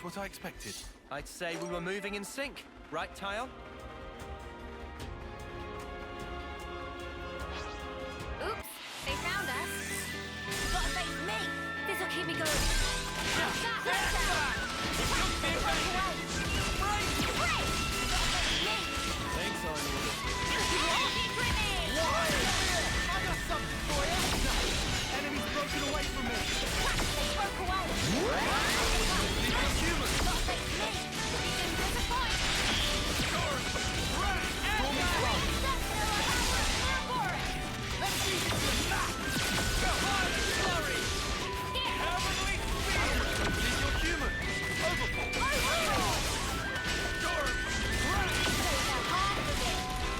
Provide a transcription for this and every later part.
what I expected. I'd say we were moving in sync. Right, Tile? Oops, they found us. You gotta face me. This'll keep me going. Let's go! They broke away. Break! You gotta face me. Thanks, Arnie. Keep with me! I got something for you! Enemy's broken away from me! They broke away. Human! Gotta face me. You didn't disappoint. Let's see if you can match! Divine flurry! Heavenly spear! Leave your human! Overpull!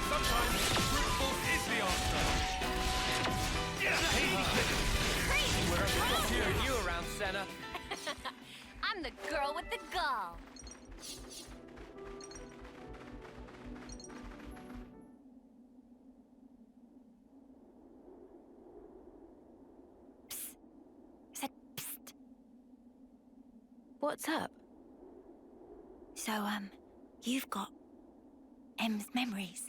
Sometimes brute force is the answer! Where have we got hearing you around, Senna? I'm the girl with the gall. Psst. I said psst. What's up? So, you've got M's memories.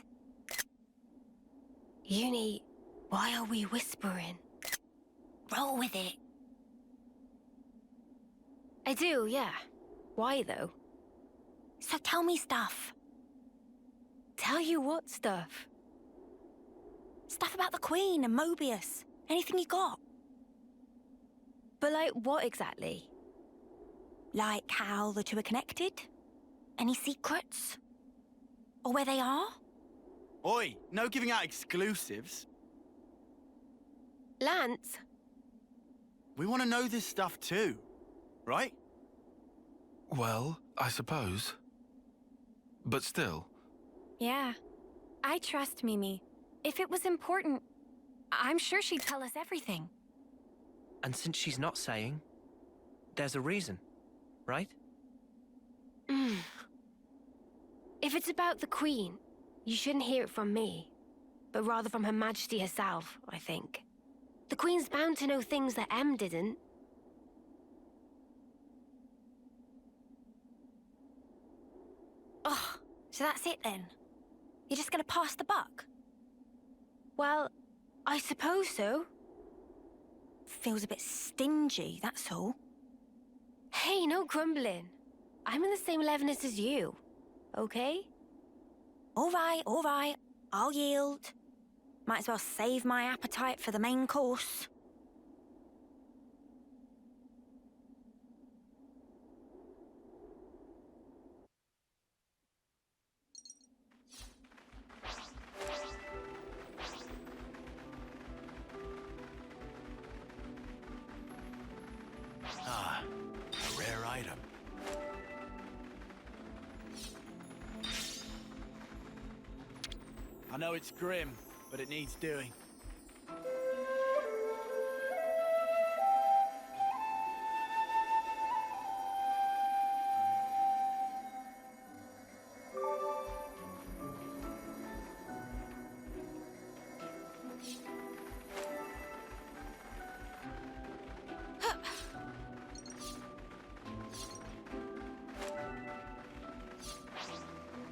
Uni, why are we whispering? Roll with it. I do, yeah. Why, though? So tell me stuff. Tell you what stuff? Stuff about the Queen and Mobius. Anything you got. But like what exactly? Like how the two are connected? Any secrets? Or where they are? Oi, no giving out exclusives. Lance? We want to know this stuff too, right? Well, I suppose. But still. Yeah. I trust Mimi. If it was important, I'm sure she'd tell us everything. And since she's not saying, there's a reason, right? If it's about the Queen, you shouldn't hear it from me, but rather from Her Majesty herself, I think. The Queen's bound to know things that M didn't. Oh, so that's it then? You're just gonna pass the buck? Well, I suppose so. Feels a bit stingy, that's all. Hey, no grumbling. I'm in the same levelness as you, okay? All right. I'll yield. Might as well save my appetite for the main course. Ah, a rare item. I know it's grim, but it needs doing.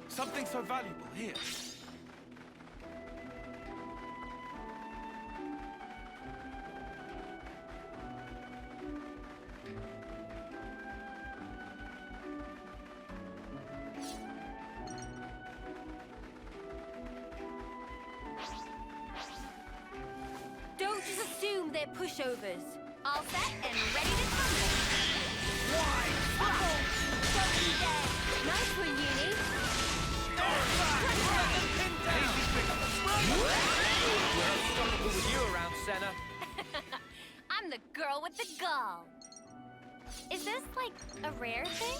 Something so valuable here. Don't just assume they're pushovers. All set and ready to tumble. Why? Don't be dead. Nice one, Uni. We're unstoppable with you around, Senna. I'm the girl with the gall. Is this, like, a rare thing?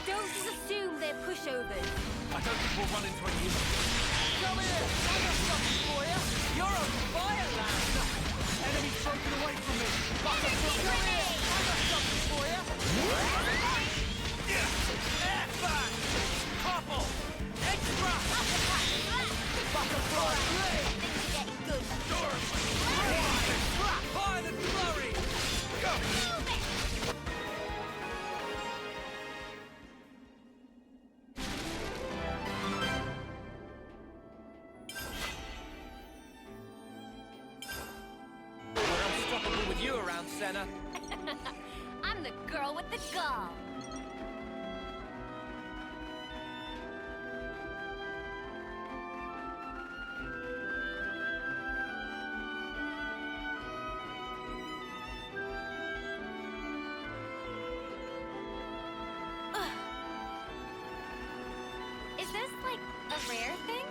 Don't just assume pushovers. I don't think we'll run into any issues. Come here! I got something for you! You're on fire, lad! Enemy's broken away from me! Butterfly! Come here! I got something for you! Airback! Couple! Extra! Butterfly! Blade! Things are getting good. Storm! Violent flurry! Go! We're unstoppable with you around, Senna. I'm the girl with the gall. Is this like a rare thing?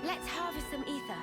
Let's harvest some ether.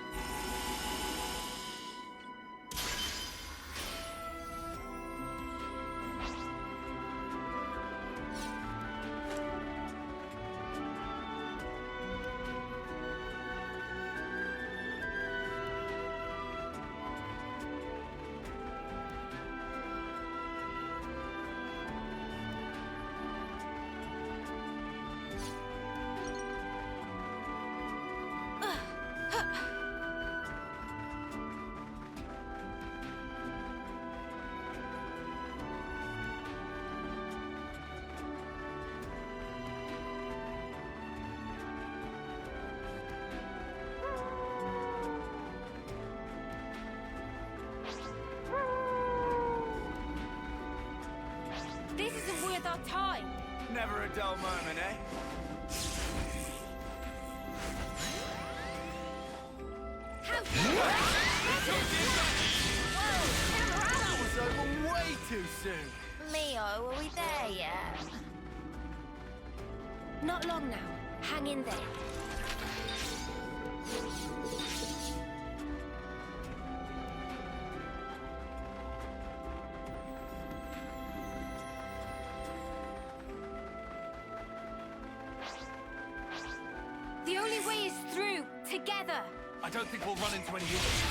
This isn't worth our time. Never a dull moment, eh? That was over way too soon. Leo, are we there yet? Not long now. Hang in there. The only way is through, together. I don't think we'll run into any issues.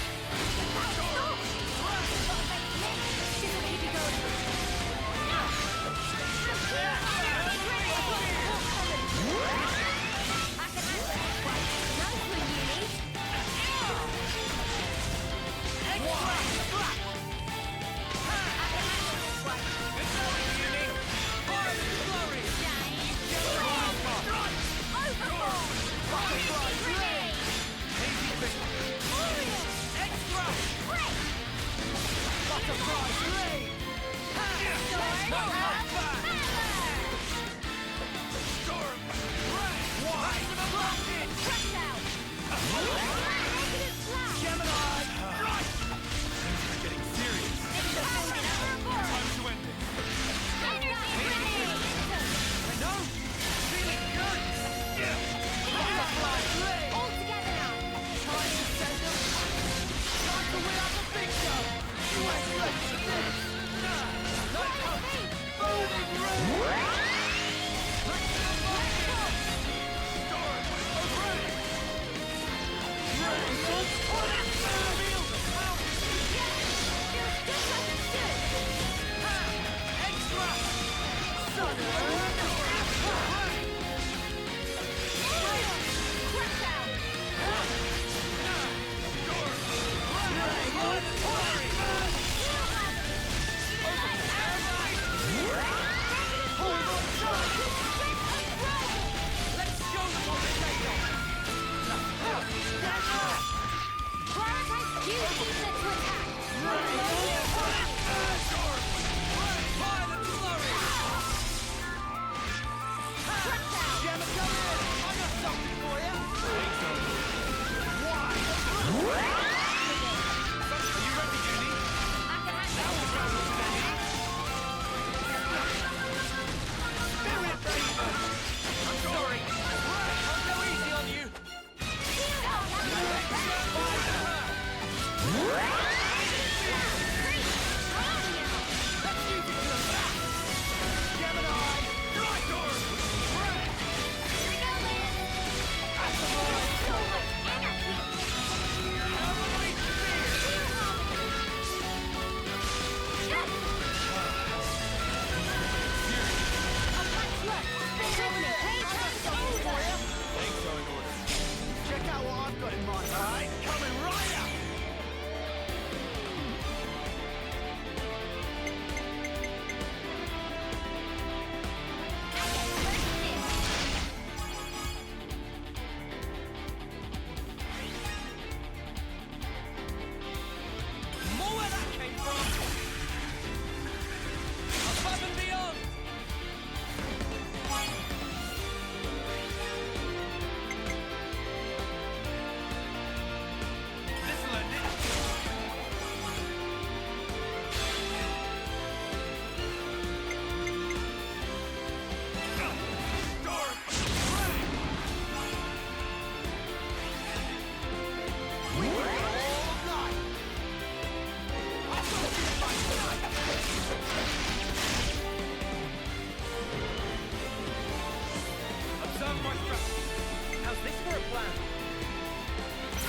How's this for a plan?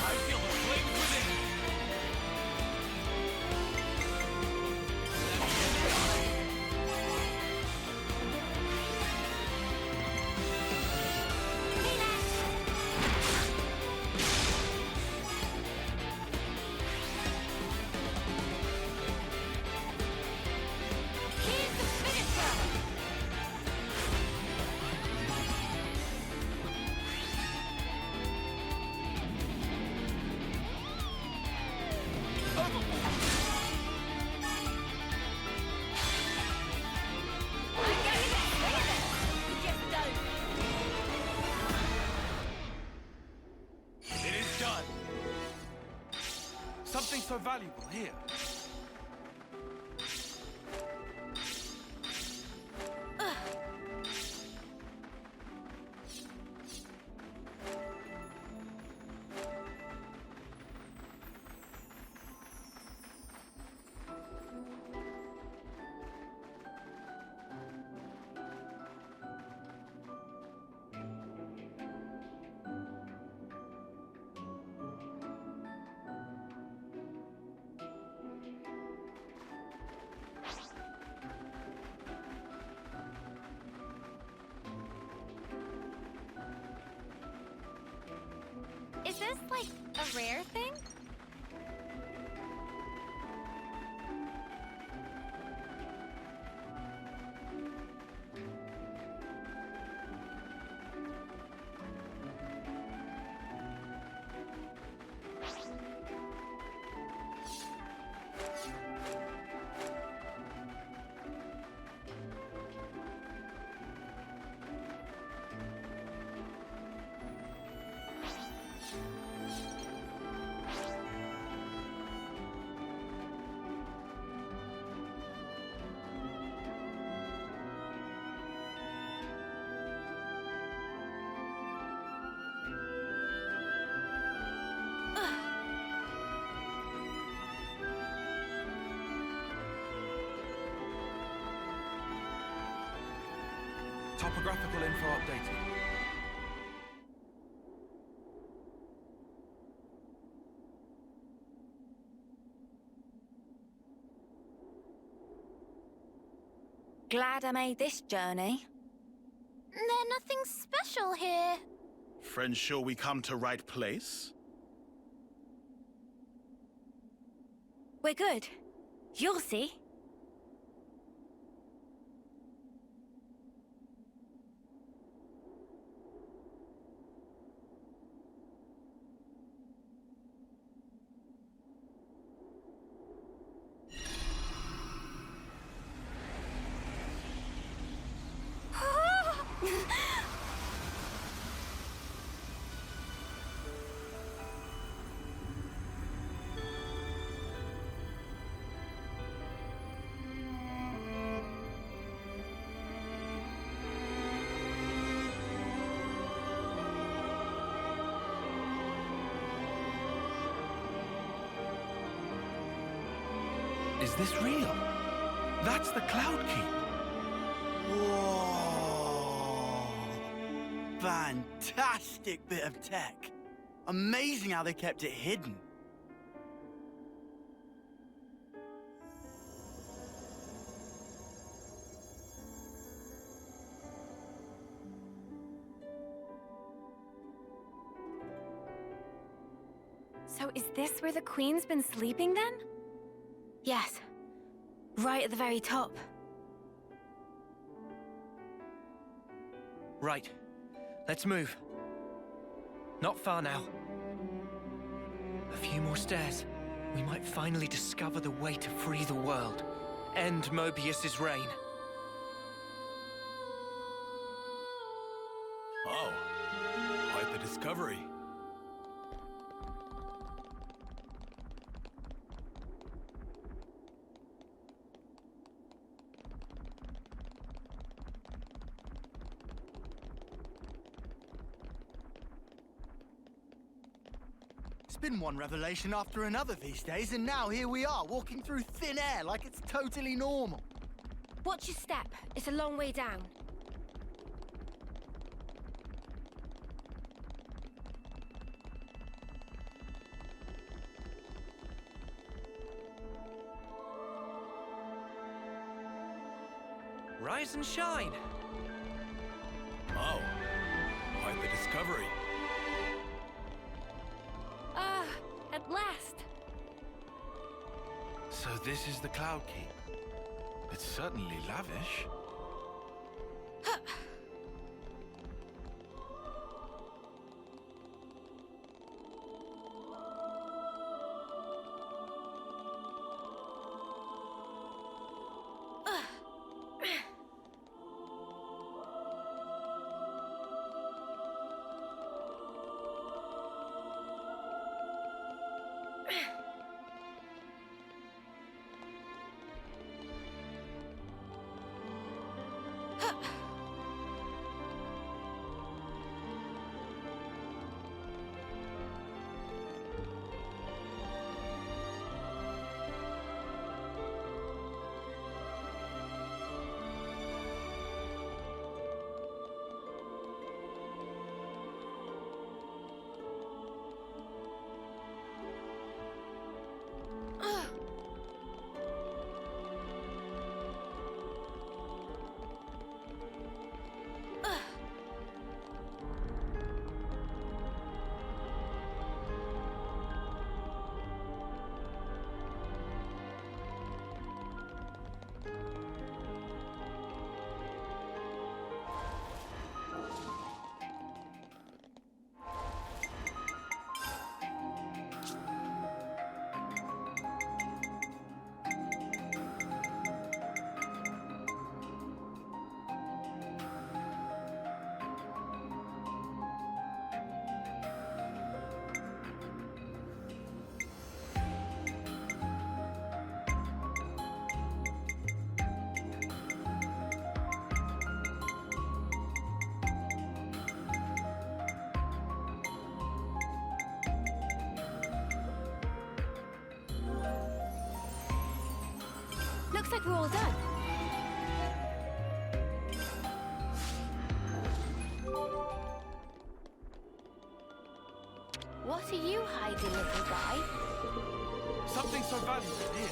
I feel the flames within. Here's the finisher! It is done. Something so valuable here. Is this, like, a rare thing? Topographical info updated. Glad I made this journey. There's nothing special here. Friends sure we come to right place? We're good. You'll see. Is this real? That's the Cloud Keep. Whoa! Fantastic bit of tech. Amazing how they kept it hidden. So is this where the Queen's been sleeping then? Yes. Right at the very top. Right. Let's move. Not far now. A few more stairs. We might finally discover the way to free the world. End Mobius's reign. Oh, quite the discovery. It's been one revelation after another these days, and now here we are, walking through thin air like it's totally normal. Watch your step. It's a long way down. Rise and shine. Oh, quite the discovery. Ah, at last. So this is the Cloud Keep. It's certainly lavish. Looks like we're all done. What are you hiding, little guy? Something so valuable here.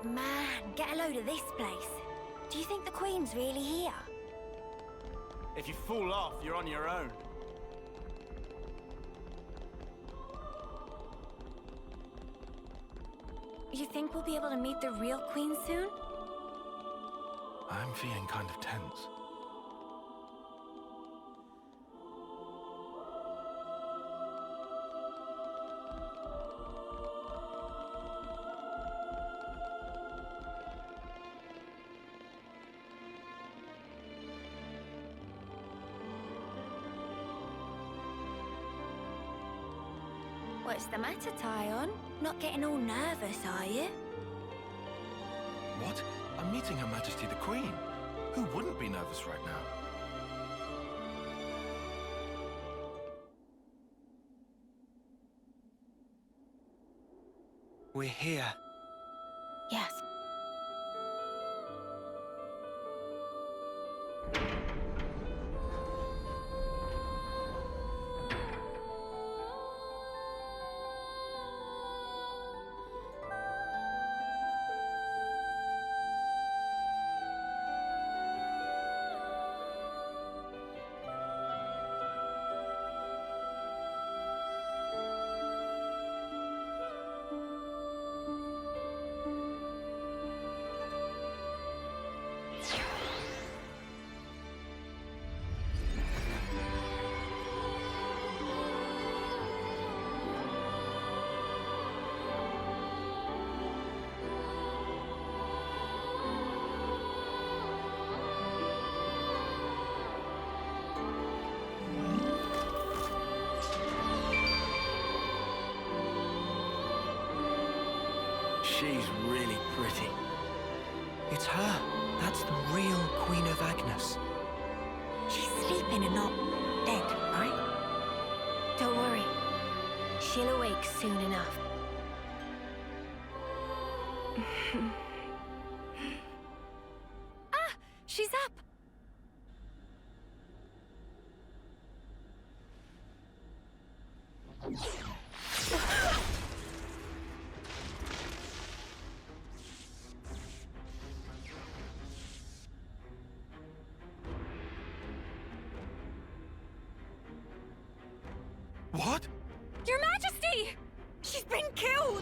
Man, get a load of this place. Do you think the Queen's really here? If you fall off, you're on your own. You think we'll be able to meet the real Queen soon? I'm feeling kind of tense. What's the matter, Tyon? Not getting all nervous, are you? What? I'm meeting Her Majesty the Queen. Who wouldn't be nervous right now? We're here. Yes. She's really pretty. It's her. That's the real Queen of Agnes. She's sleeping and not dead, right? Don't worry. She'll awake soon enough. Ah! She's up! What? Your Majesty! She's been killed!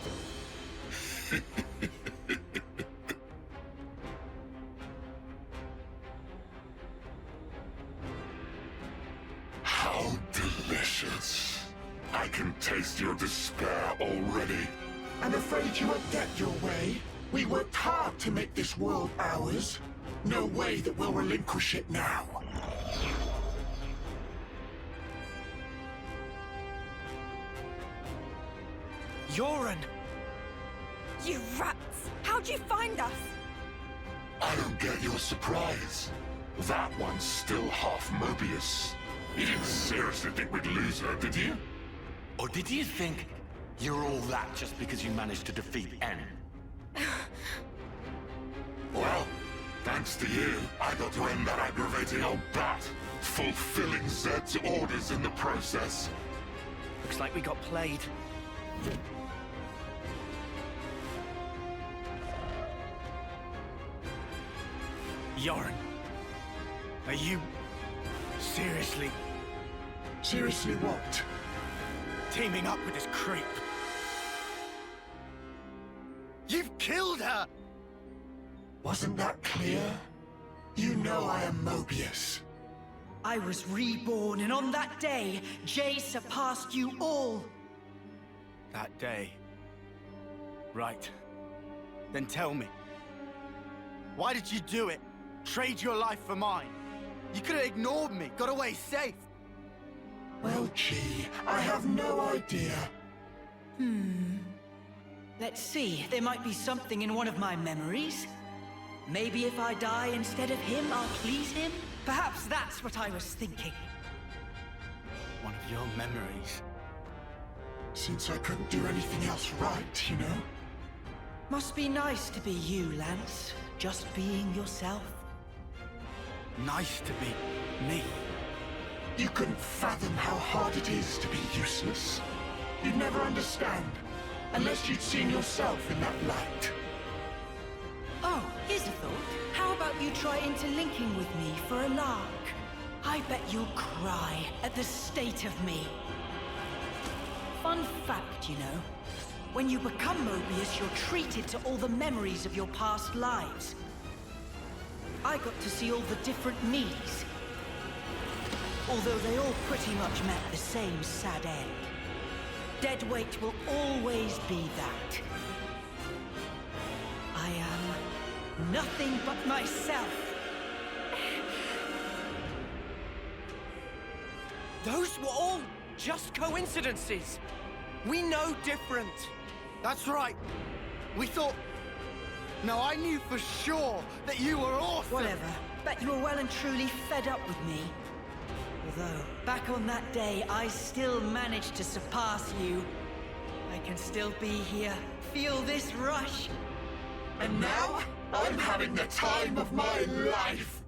How delicious. I can taste your despair already. I'm afraid you won't get your way. We worked hard to make this world ours. No way that we'll relinquish it now. Yoren! You rats! How'd you find us? I don't get your surprise. That one's still half Mobius. You didn't seriously think we'd lose her, did you? Or did you think you're all that just because you managed to defeat N? Well, thanks to you, I got to end that aggravating old bat, fulfilling Zed's orders in the process. Looks like we got played. Yoren. Are you... seriously Seriously what? teaming up with this creep? You've killed her! Wasn't that clear? You know I am Mobius. I was reborn, and on that day, Jay surpassed you all. That day. Right. Then tell me. Why did you do it? Trade your life for mine. You could have ignored me, got away safe. Well, gee, I have no idea. Let's see, there might be something in one of my memories. Maybe if I die instead of him, I'll please him? Perhaps that's what I was thinking. One of your memories. Since I couldn't do anything else right, you know? Must be nice to be you, Lance. Just being yourself. Nice to be me. You couldn't fathom how hard it is to be useless. You'd never understand, unless you'd seen yourself in that light. Oh, here's a thought. How about you try interlinking with me for a lark? I bet you'll cry at the state of me. Fun fact, you know. When you become Mobius, you're treated to all the memories of your past lives. I got to see all the different me's. Although they all pretty much met the same sad end. Deadweight will always be that. I am nothing but myself. Those were all just coincidences. We know different. That's right. We thought... No, I knew for sure that you were awesome. Whatever. Bet you were well and truly fed up with me. Although, back on that day, I still managed to surpass you. I can still be here, feel this rush. And now, I'm having the time of my life!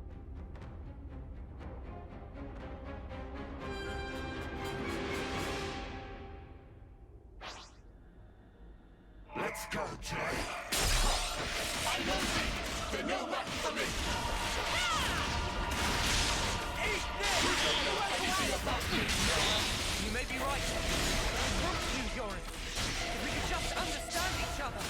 Let's go, Jay! I know thee! They're no match for me! Eat this! You don't know anything about me! You may be right. But I want you, Yoren. If we could just understand each other.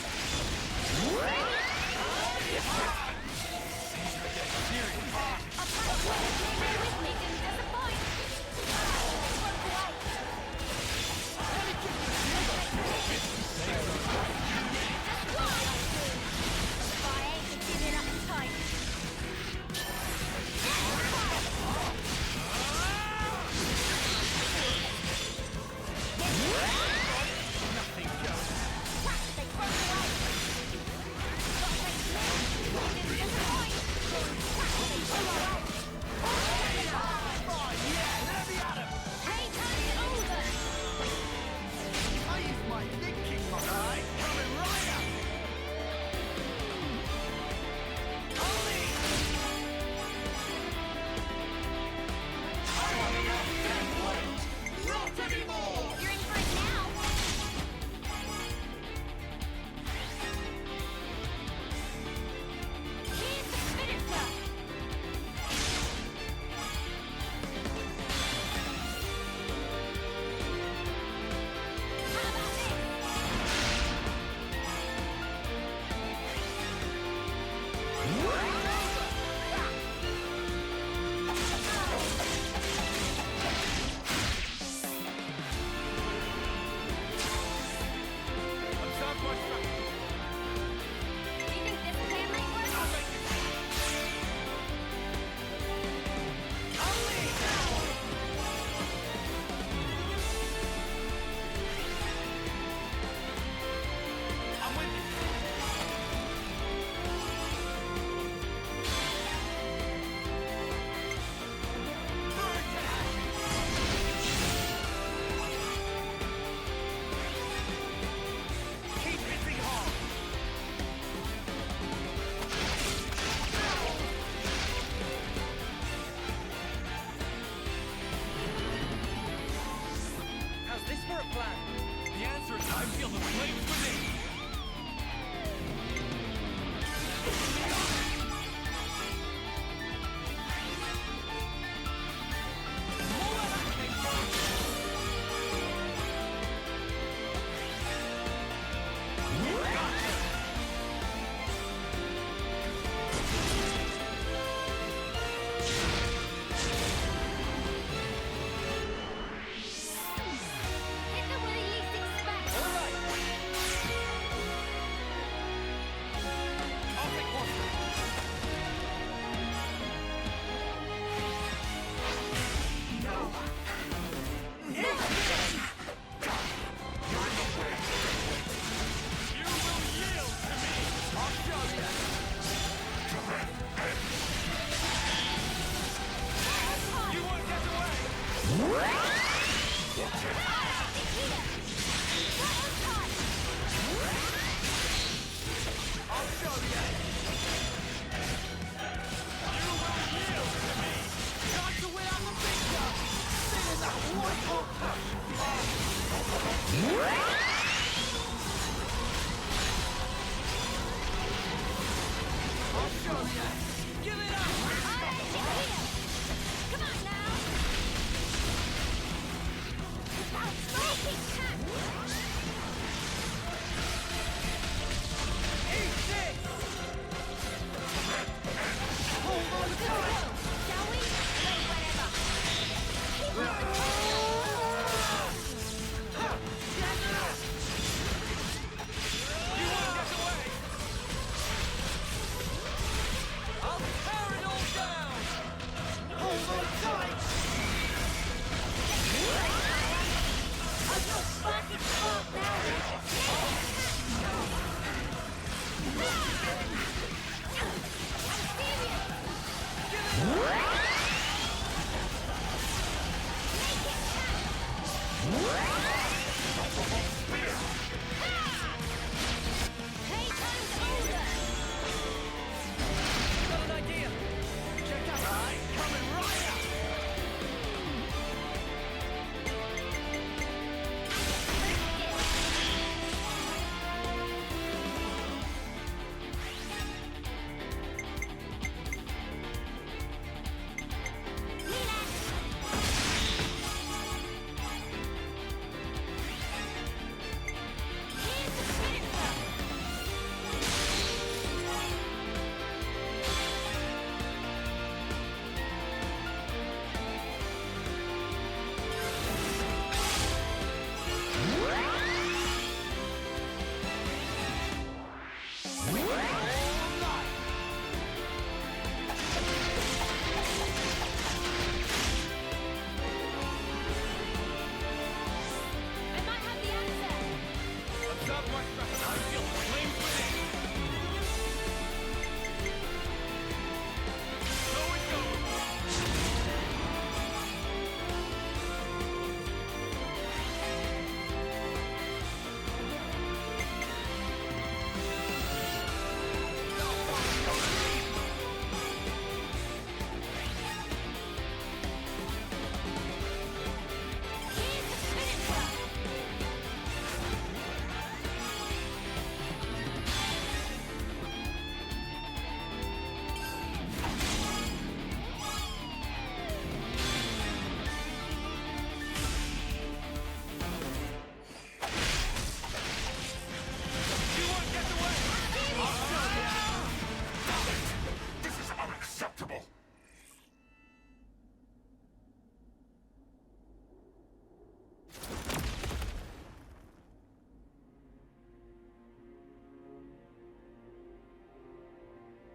I feel the flames within.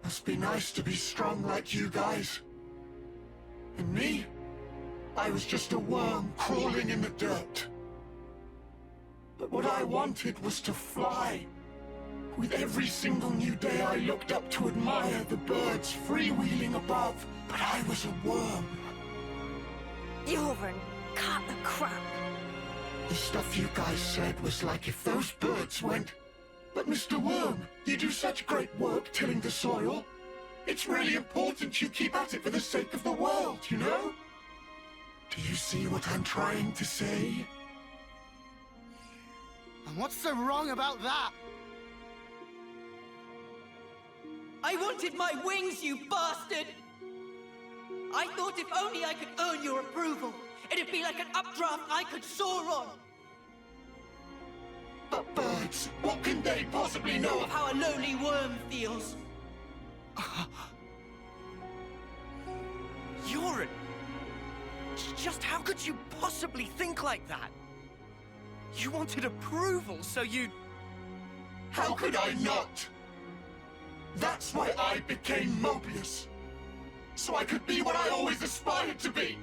Must be nice to be strong like you guys. And me? I was just a worm crawling in the dirt. But what I wanted was to fly. With every single new day I looked up to admire the birds freewheeling above, but I was a worm. Joran, cut the crap. The stuff you guys said was like if those birds went... But Mr. Worm, you do such great work tilling the soil. It's really important you keep at it for the sake of the world, you know? Do you see what I'm trying to say? And what's so wrong about that? I wanted my wings, you bastard! I thought if only I could earn your approval, it'd be like an updraft I could soar on. But birds, what can they possibly know Of how a lowly worm feels. Yoren! Just how could you possibly think like that? You wanted approval, so you... How could I not? That's why I became Mobius. So I could be what I always aspired to be.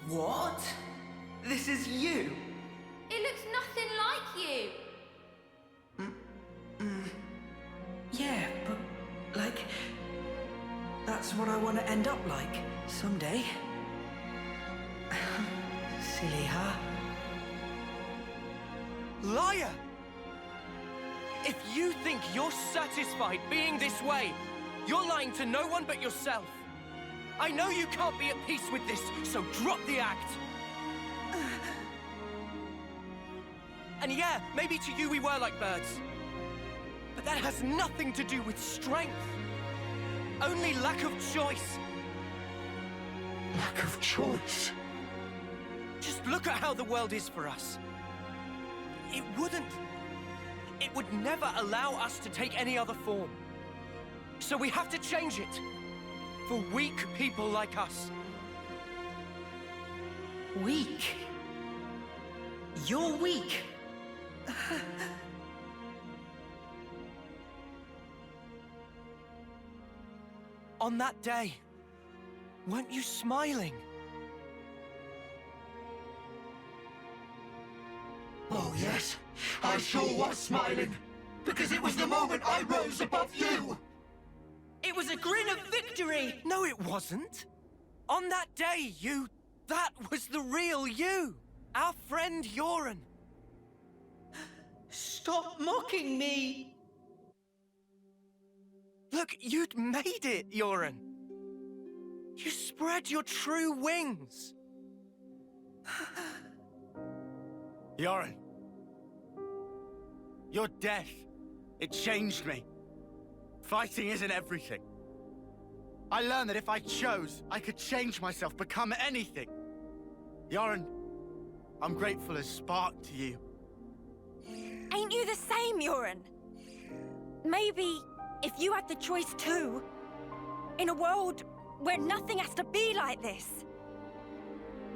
What? This is you? It looks nothing like you. Yeah, but, like... That's what I want to end up like, someday. Silly, huh? Liar! If you think you're satisfied being this way, you're lying to no one but yourself. I know you can't be at peace with this, so drop the act. And yeah, maybe to you we were like birds. But that has nothing to do with strength. Only lack of choice. Lack of choice? Just look at how the world is for us. It would never allow us to take any other form. So we have to change it. For weak people like us. Weak? You're weak? On that day, weren't you smiling? Oh yes, I sure was smiling. Because it was the moment I rose above you. It was a grin of victory! No, it wasn't. On that day, that was the real you. Our friend Yoren. Stop mocking me! Look, you'd made it, Yoren. You spread your true wings. Yoren. Your death, it changed me. Fighting isn't everything. I learned that if I chose, I could change myself, become anything. Yoren, I'm grateful as Spark to you. Ain't you the same, Yoren? Maybe if you had the choice too, in a world where nothing has to be like this.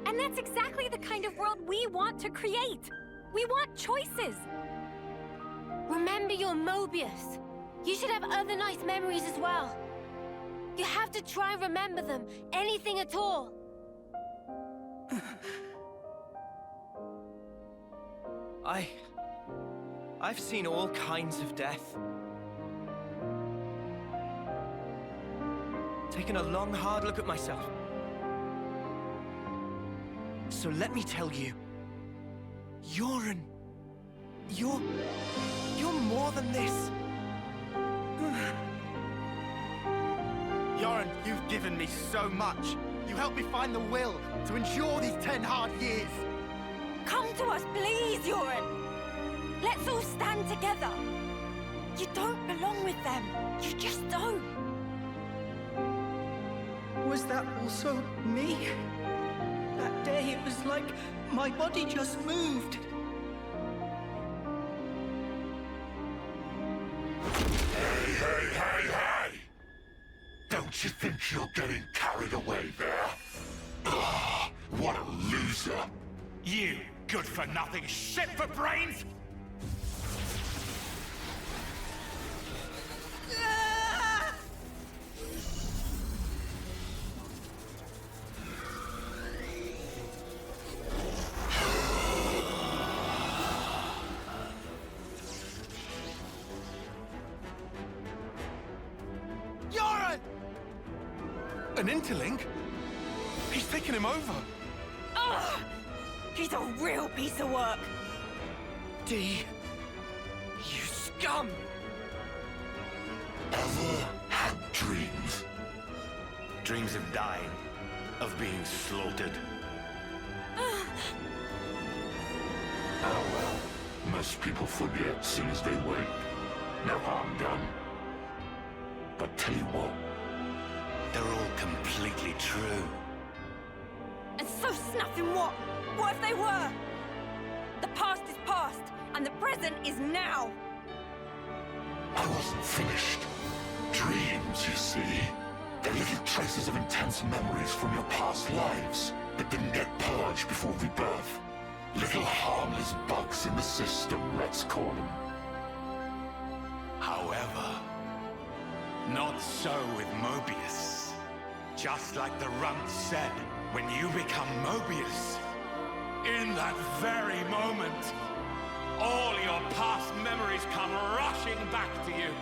And that's exactly the kind of world we want to create. We want choices. Remember your Mobius. You should have other nice memories as well. You have to try and remember them, anything at all. I've seen all kinds of death. Taken a long, hard look at myself. So let me tell you, Yoren, you're more than this. Yoren, you've given me so much. You helped me find the will to endure these 10 hard years. Come to us, please, Yoren. Let's all stand together. You don't belong with them. You just don't. Was that also me? That day it was like my body just moved. Hey! Don't you think you're getting carried away there? Ugh, what a loser. You good-for-nothing shit for brains! Yoren! An interlink? He's taken him over. Ugh! He's a real piece of work. D, you scum! Ever had dreams? Dreams of dying, of being slaughtered. Oh well, most people forget as soon as they wake. No harm done. But tell you what, They're all completely true. And so snuffing what? What if they were? The past is past, and the present is now. I wasn't finished. Dreams, you see. They're little traces of intense memories from your past lives that didn't get purged before rebirth. Little harmless bugs in the system, let's call them. However, not so with Mobius. Just like the Runt said, when you become Mobius, in that very moment, all your past memories come rushing back to you.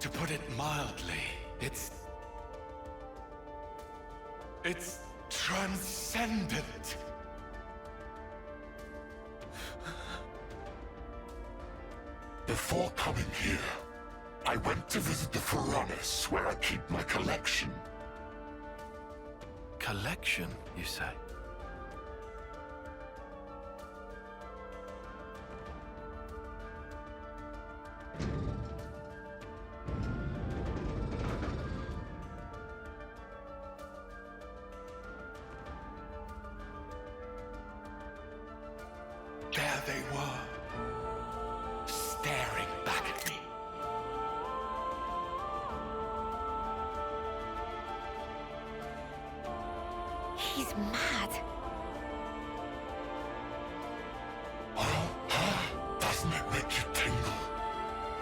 To put it mildly, it's transcendent. Before coming here, I went to visit the Furnace where I keep my collection. Collection, you say? There they were, staring back at me. He's mad. Doesn't it make you tingle?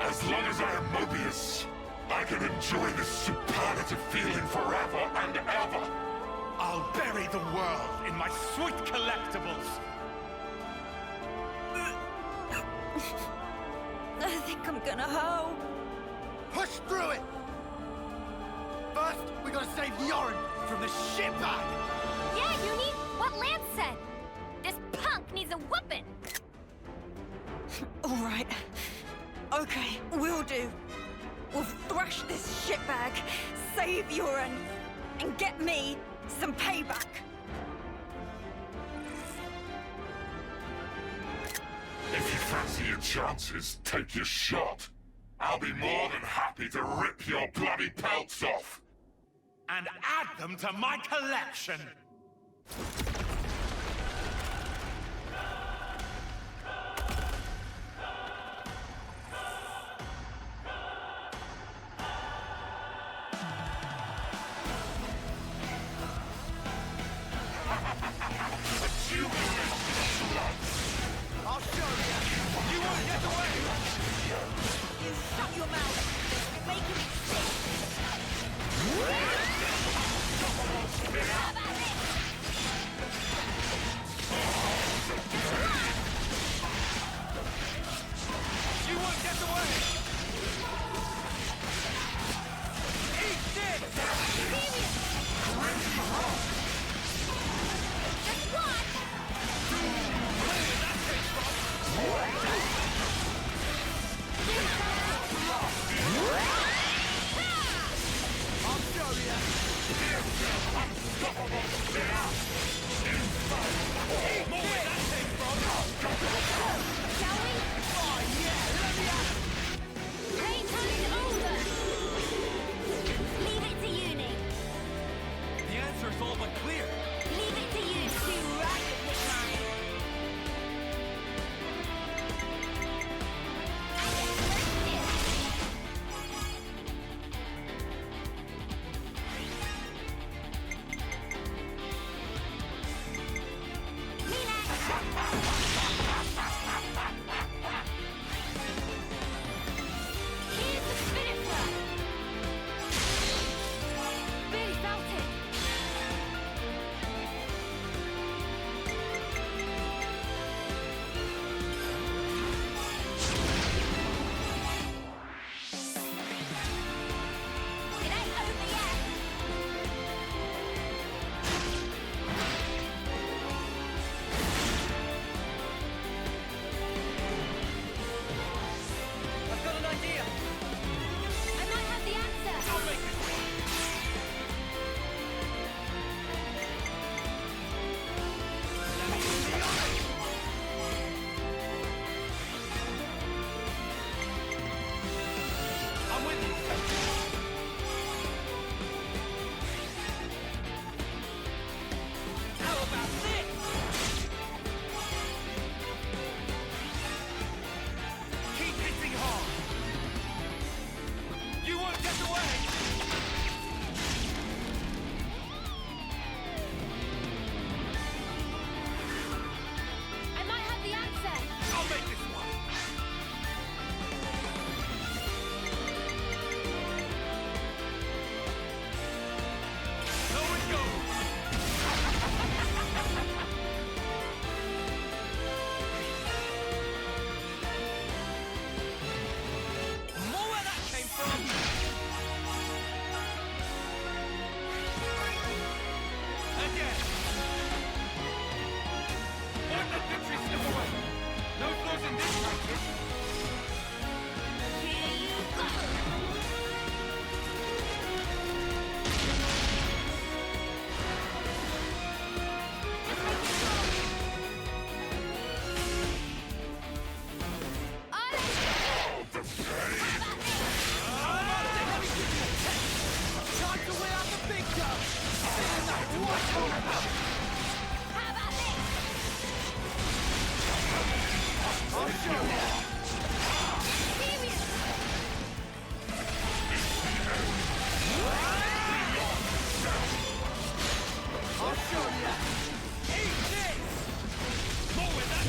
As long as I am Mobius, I can enjoy this superlative feeling forever and ever. I'll bury the world in my sweet collectibles. I think I'm gonna hoe. Push through it! First, we gotta save Yoren from the shitbag! Yeah, Uni, what Lance said. This punk needs a whooping. All right. Okay, we'll do. We'll thrash this shitbag, save Yoren, and get me some payback. If you fancy your chances, take your shot. I'll be more than happy to rip your bloody pelts off. And add them to my collection. I'll show you! You won't get away! You shut your mouth. You're making me sick. How about this? You won't get away! Eat this! Just one.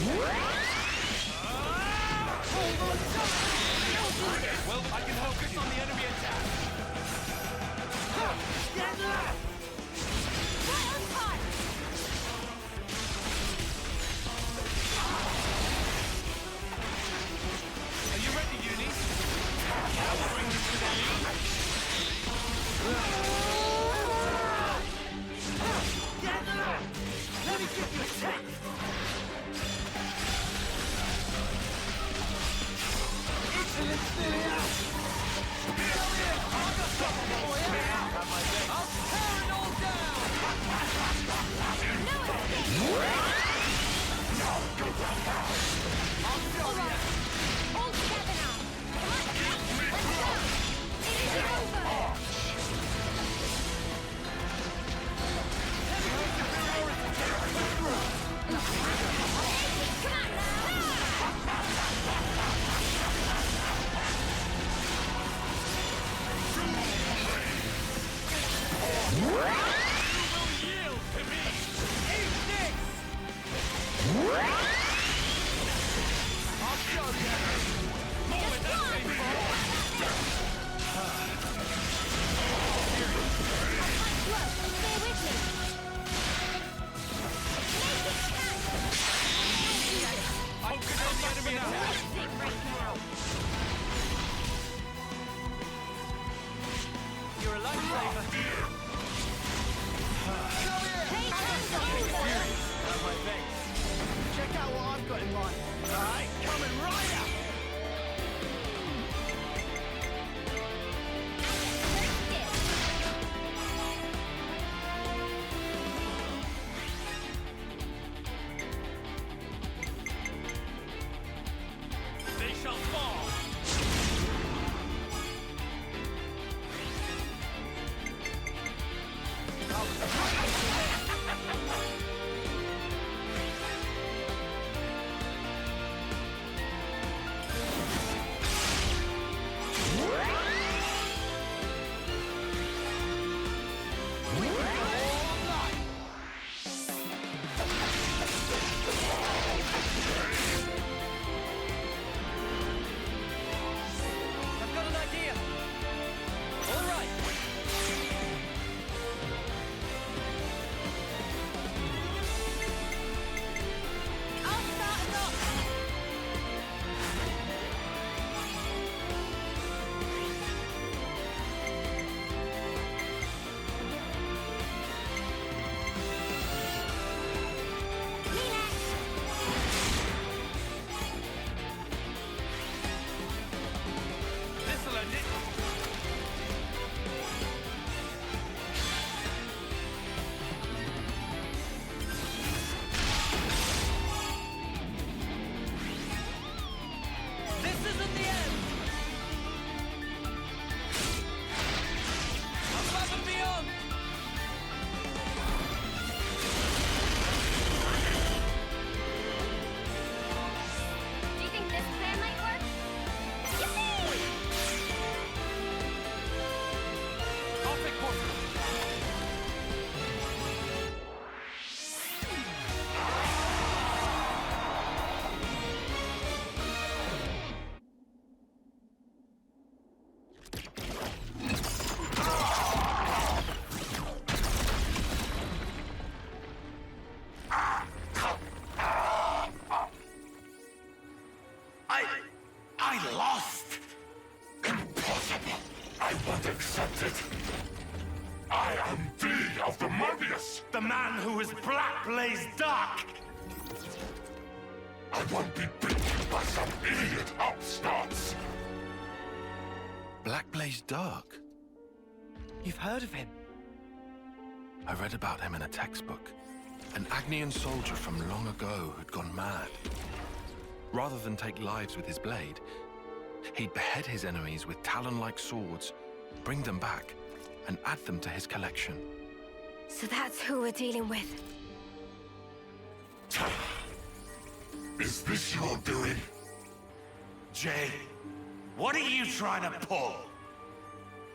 Well, I can focus on the enemy attack. Get left! Right on time! Are you ready, Uni? I'll bring you to the lead. Get left! Let me give you a taste! Excellent, still here! Come here! I've got something for you! I'll tear it all down! No escape! I'll show All you! right. All together now! Come on! Let's go! It isn't over! Come on now! Yield to me! Eat this! I'll show you! More with that same ball! Whoa, stay with me! Make it count! Focus on the enemy attack! Lifting right now! You're a lifesaver! Hey, hands over! Have my thanks. Check out what I've got in mind. Alright, coming right up! They shall fall! I've got an idea! All right! I'll start us off! Me next! This'll end it! This isn't the end! Above and beyond! Do you think this plan might work? Yippee! I'll take portrait. I lost! Impossible! I won't accept it! I am D of the Mobius! The man who is Black Blaze Dark! I won't be beaten by some idiot upstarts! Black Blaze Dark? You've heard of him? I read about him in a textbook. An Agnian soldier from long ago who'd gone mad. Rather than take lives with his blade, he'd behead his enemies with talon-like swords, bring them back, and add them to his collection. So that's who we're dealing with. Is this your doing? Jay, what are you trying to pull?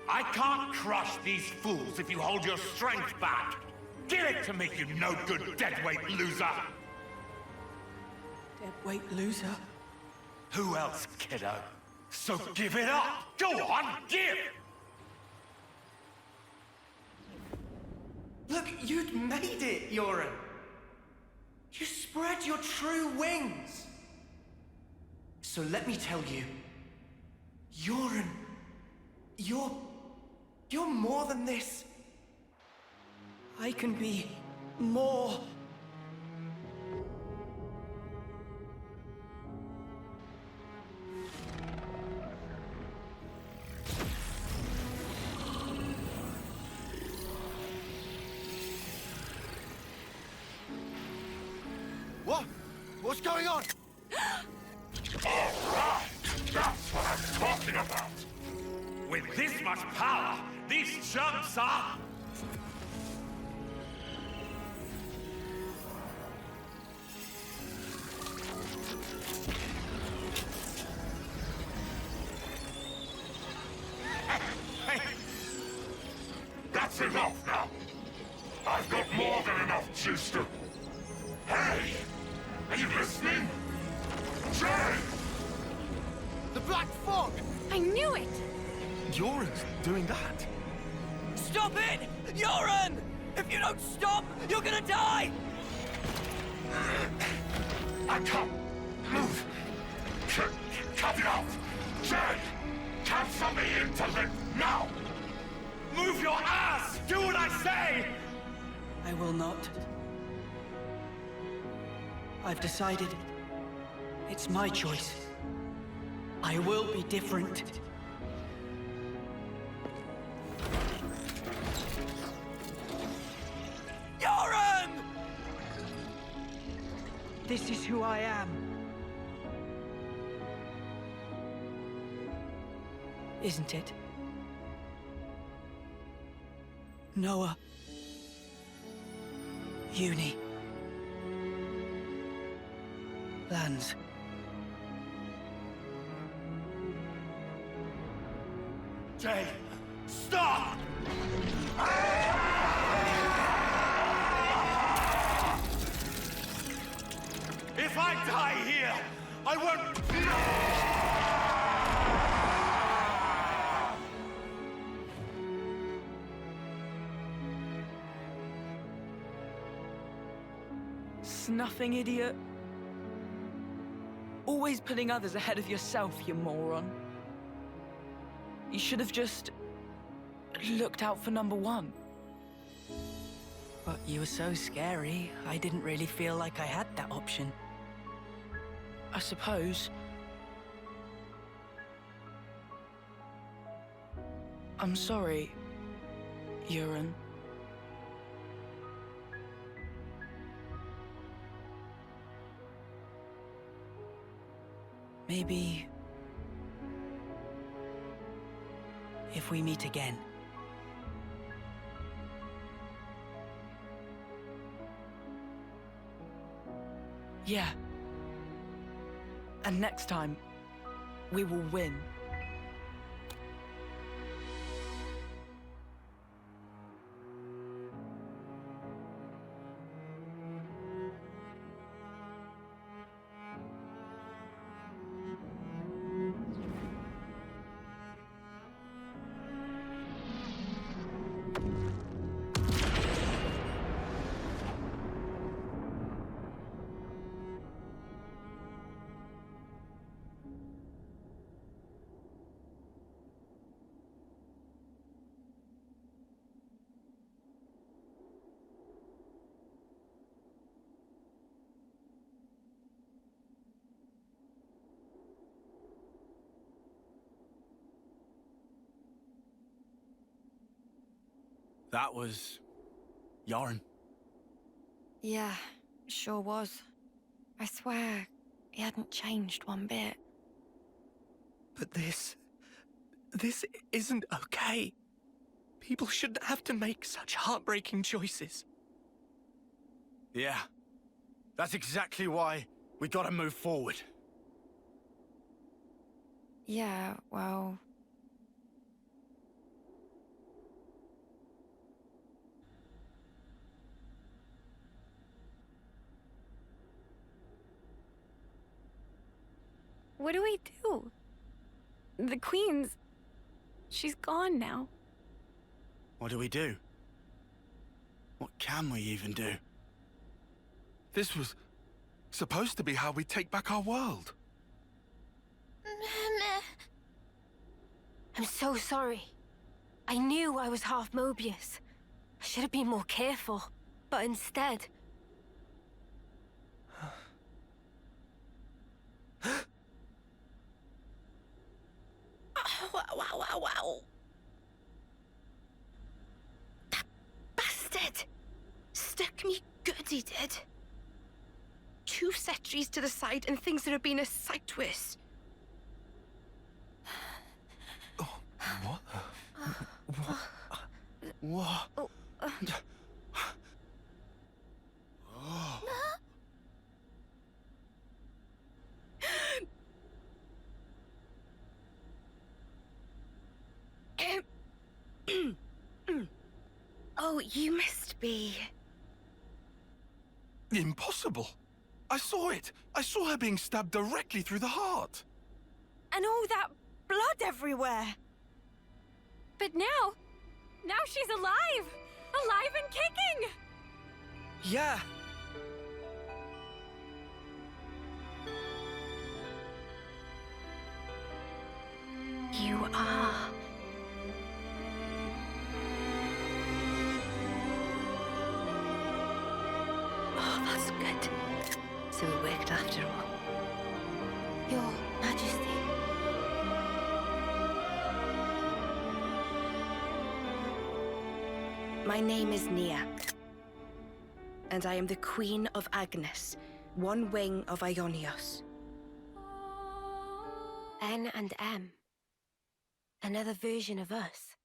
I can't crush these fools if you hold your strength back. Give it to me, you no-good deadweight loser! Deadweight loser. Who else, kiddo? So give it up! Go on, give! Look, you'd made it, Yoren. You spread your true wings. So let me tell you, Yoren, you're more than this. I can be more. What? What's going on? Alright! That's what I'm talking about! With this much power, these chumps are... Hey! That's enough now. I've got more than enough juice to... Hey! Are you listening? Jay! The Black Fog! I knew it! Yoren's doing that. Stop it! Yoren! If you don't stop, you're gonna die! I can't move. Cut it off! Jay! Cancel me into limp now! Move your ass! Do what I say! I will not. I've decided. It's my choice. I will be different. Yoren! This is who I am. Isn't it? Noah. Uni. Lands. Jay, stop! If I die here, I won't... Snuffing idiot. Always putting others ahead of yourself, you moron. You should have just looked out for number one. But you were so scary, I didn't really feel like I had that option. I suppose. I'm sorry, Yoren. Maybe... if we meet again. Yeah. And next time, we will win. That was... Yoren. Yeah, sure was. I swear, he hadn't changed one bit. But this isn't okay. People shouldn't have to make such heartbreaking choices. Yeah. That's exactly why we gotta move forward. Yeah, well... What do we do? The Queen's... she's gone now. What do we do? What can we even do? This was supposed to be how we take back our world. I'm so sorry. I knew I was half Mobius. I should have been more careful, but instead... Wow. That bastard! Stuck me good, he did. 2 sentries to the side and things that have been a sight worse. Oh, what? What? Oh, Oh, you must be... Impossible. I saw it. I saw her being stabbed directly through the heart. And all that blood everywhere. But now she's alive! Alive and kicking! Yeah. You are... Oh, that's good. So it worked after all. Your Majesty. My name is Nia. And I am the Queen of Agnes, one wing of Ionios. N and M. Another version of us.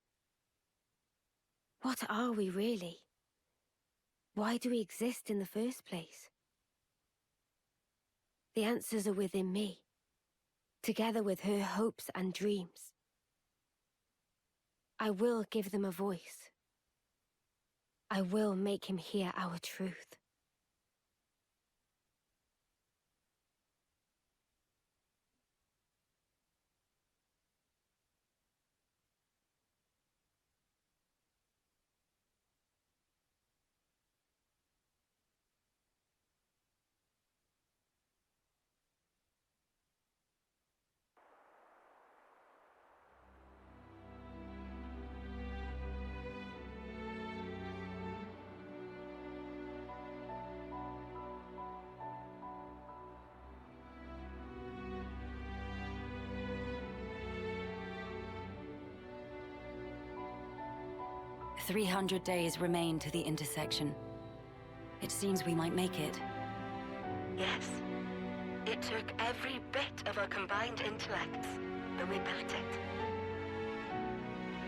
What are we really? Why do we exist in the first place? The answers are within me, together with her hopes and dreams. I will give them a voice. I will make him hear our truth. "300 days remain to the intersection. It seems we might make it. Yes. It took every bit of our combined intellects, but we built it.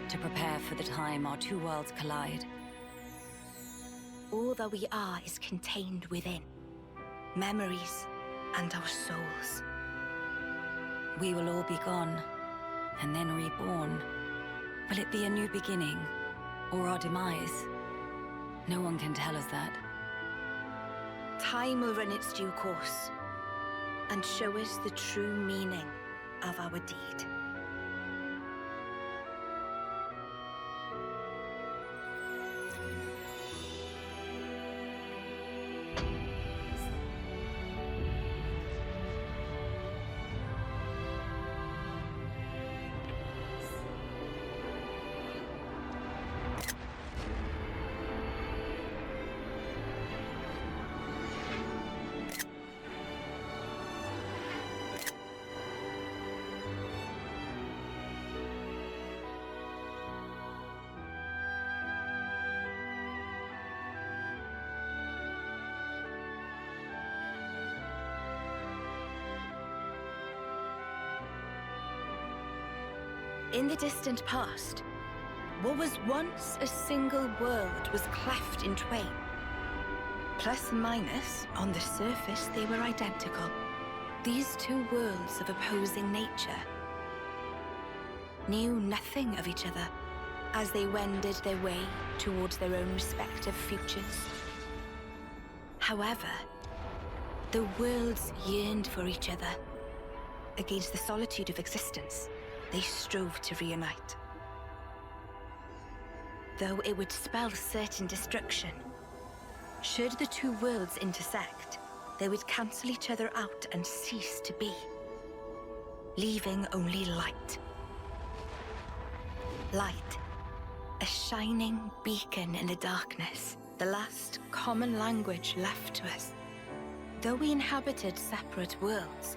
To prepare for the time our 2 worlds collide. All that we are is contained within. Memories and our souls. We will all be gone, and then reborn. Will it be a new beginning, or our demise? No one can tell us that. Time will run its due course, and show us the true meaning of our deed. In the distant past, what was once a single world was cleft in twain. Plus and minus, on the surface, they were identical. These 2 worlds of opposing nature knew nothing of each other as they wended their way towards their own respective futures. However, the worlds yearned for each other, Against the solitude of existence, they strove to reunite. Though it would spell certain destruction, should the two worlds intersect, they would cancel each other out and cease to be, leaving only light. Light, a shining beacon in the darkness, the last common language left to us. Though we inhabited separate worlds,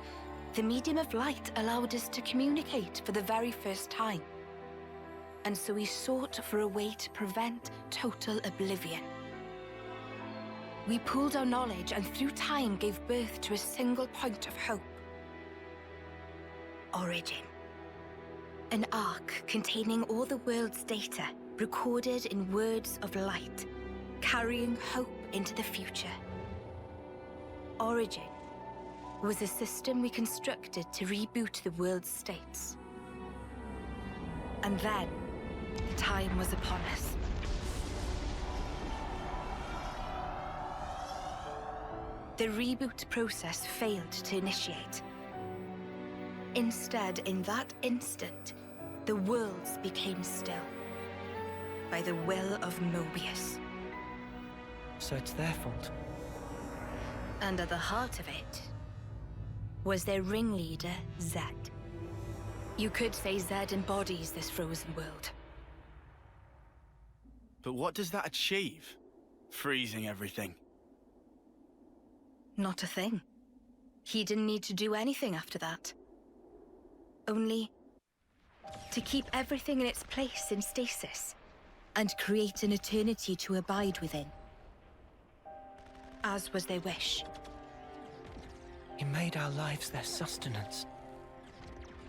the medium of light allowed us to communicate for the very first time. And so we sought for a way to prevent total oblivion. We pooled our knowledge and through time gave birth to a single point of hope. Origin. An arc containing all the world's data, recorded in words of light, carrying hope into the future. Origin was a system we constructed to reboot the world's states. And then, the time was upon us. The reboot process failed to initiate. Instead, in that instant, the worlds became still. By the will of Mobius. So it's their fault. And at the heart of it was their ringleader, Zed. You could say Zed embodies this frozen world. But what does that achieve? Freezing everything. Not a thing. He didn't need to do anything after that. Only to keep everything in its place in stasis and create an eternity to abide within. As was their wish. He made our lives their sustenance.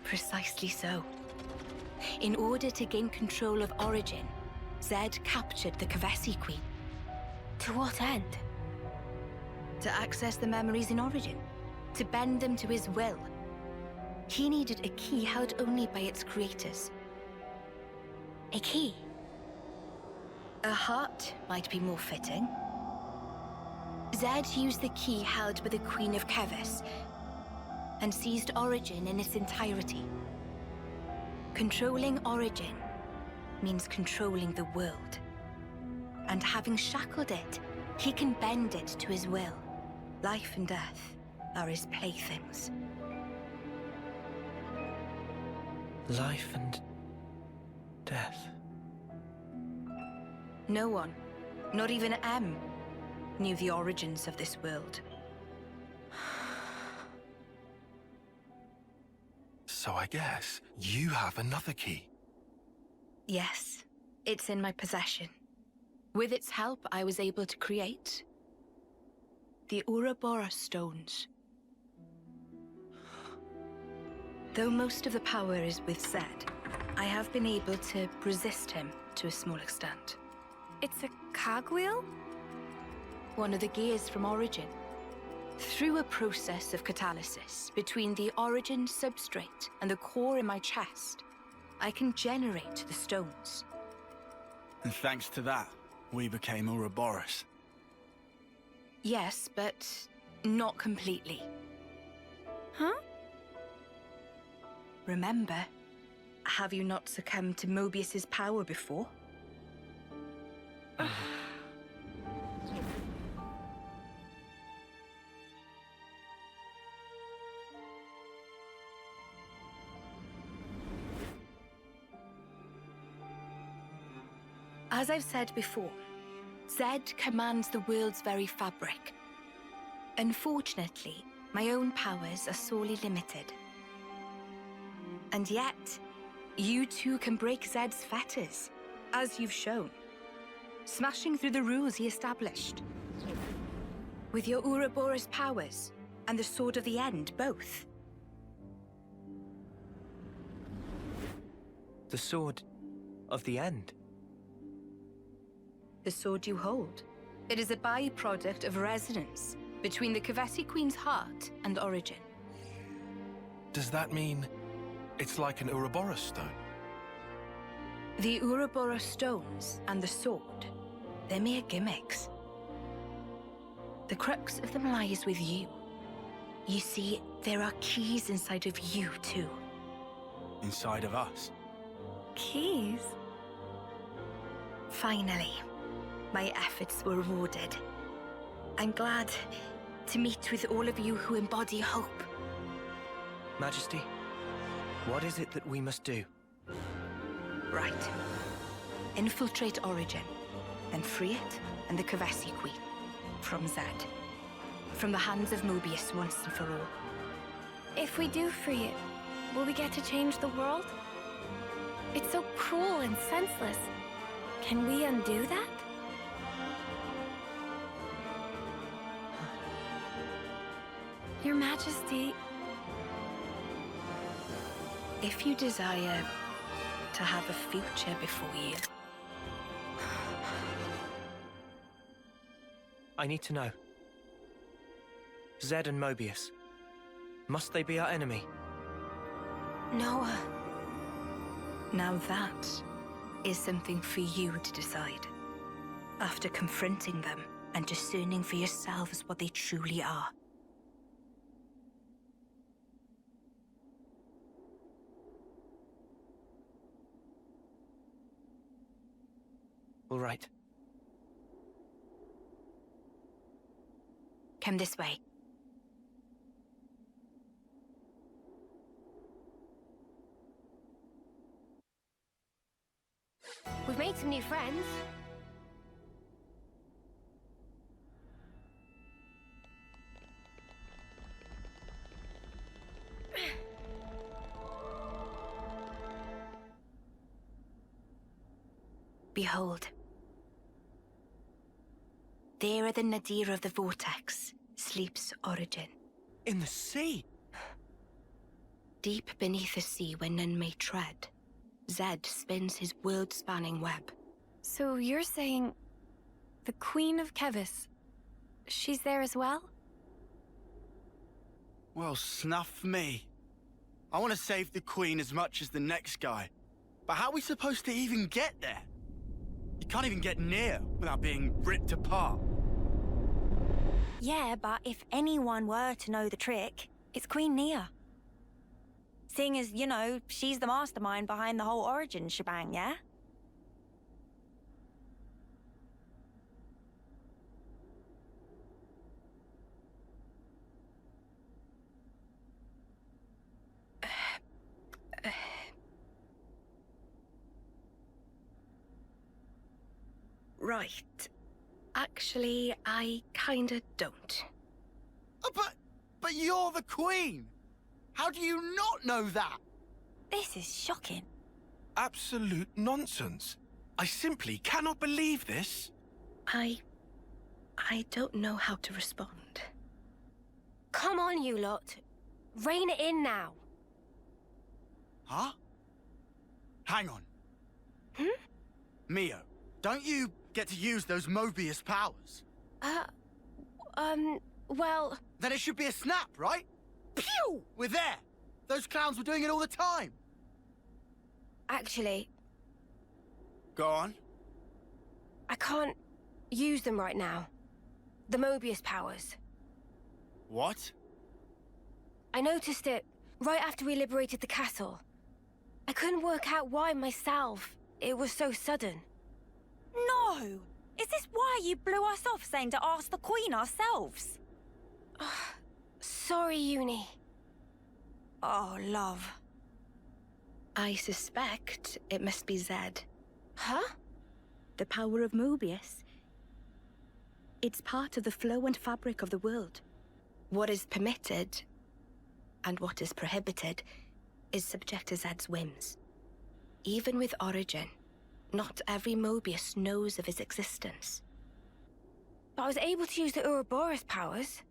Precisely so. In order to gain control of Origin, Zed captured the Kavesi Queen. To what end? To access the memories in Origin. To bend them to his will. He needed a key held only by its creators. A key? A heart might be more fitting. Zed used the key held by the Queen of Keves and seized Origin in its entirety. Controlling Origin means controlling the world. And having shackled it, he can bend it to his will. Life and death are his playthings. Life and death. No one, not even M, knew the origins of this world. So I guess you have another key. Yes, it's in my possession. With its help, I was able to create the Ouroboros stones. Though most of the power is with Zed, I have been able to resist him to a small extent. It's a cogwheel? One of the gears from Origin. Through a process of catalysis between the Origin substrate and the core in my chest, I can generate the stones. And thanks to that, we became Ouroboros. Yes, but not completely. Huh? Remember, have you not succumbed to Mobius's power before? As I've said before, Zed commands the world's very fabric. Unfortunately, my own powers are sorely limited. And yet, you too can break Zed's fetters, as you've shown, smashing through the rules he established. With your Ouroboros powers and the Sword of the End, both. The Sword of the End. The sword you hold. It is a byproduct of resonance between the Kavesi Queen's heart and Origin. Does that mean it's like an Ouroboros stone? The Ouroboros stones and the sword, they're mere gimmicks. The crux of them lies with you. You see, there are keys inside of you, too. Inside of us. Keys? Finally, my efforts were rewarded. I'm glad to meet with all of you who embody hope. Majesty, what is it that we must do? Right. Infiltrate Origin, then free it and the Kavasi Queen from Zed. From the hands of Mobius once and for all. If we do free it, will we get to change the world? It's so cruel and senseless. Can we undo that? Your Majesty... If you desire to have a future before you... I need to know. Zed and Mobius. Must they be our enemy? No. Now that is something for you to decide. After confronting them and discerning for yourselves what they truly are. All right. Come this way. We've made some new friends. Behold. There at the nadir of the vortex sleeps Origin. In the sea? Deep beneath the sea where none may tread, Zed spins his world-spanning web. So you're saying... the Queen of Kevis... she's there as well? Well, snuff me. I want to save the Queen as much as the next guy. But how are we supposed to even get there? You can't even get near without being ripped apart. Yeah, but if anyone were to know the trick, it's Queen Nia. Seeing as, you know, she's the mastermind behind the whole Origin shebang, yeah? Right. Actually, I kinda don't. But you're the Queen! How do you not know that? This is shocking. Absolute nonsense. I simply cannot believe this. I don't know how to respond. Come on, you lot. Rein it in now. Huh? Hang on. Mio, don't you get to use those Mobius powers? Well... Then it should be a snap, right? Pew! We're there! Those clowns were doing it all the time! Actually, Go on. I can't use them right now. The Mobius powers. What? I noticed it right after we liberated the castle. I couldn't work out why myself. It was so sudden. No! Is this why you blew us off saying to ask the Queen ourselves? Sorry, Uni. Oh, love. I suspect it must be Zed. Huh? The power of Mobius. It's part of the flow and fabric of the world. What is permitted and what is prohibited is subject to Zed's whims. Even with Origin, not every Mobius knows of his existence. But I was able to use the Ouroboros powers.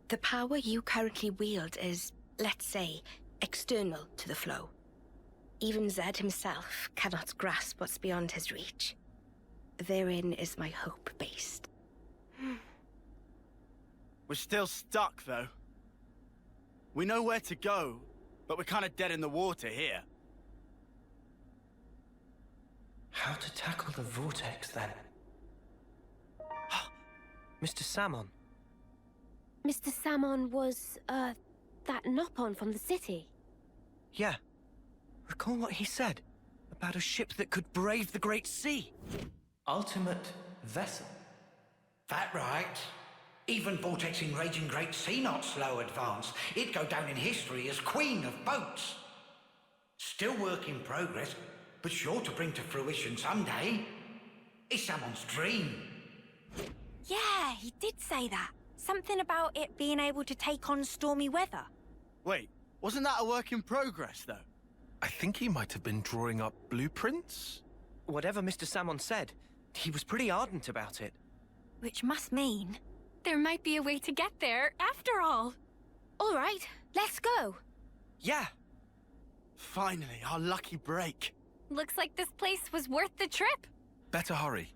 The power you currently wield is, let's say, external to the flow. Even Zed himself cannot grasp what's beyond his reach. Therein is my hope based. We're still stuck, though. We know where to go, but we're kind of dead in the water here. How to tackle the vortex, then? Mr. Salmon. Mr. Salmon was, that Nopon from the city. Yeah. Recall what he said about a ship that could brave the Great Sea. Ultimate vessel. That right. Even Vortex's raging great sea not slow advance. It'd go down in history as queen of boats. Still work in progress, but sure to bring to fruition someday. It's someone's dream. Yeah, he did say that. Something about it being able to take on stormy weather. Wait, wasn't that a work in progress, though? I think he might have been drawing up blueprints. Whatever Mr. Salmon said, he was pretty ardent about it. Which must mean... there might be a way to get there, after all. All right, let's go. Yeah. Finally, our lucky break. Looks like this place was worth the trip. Better hurry.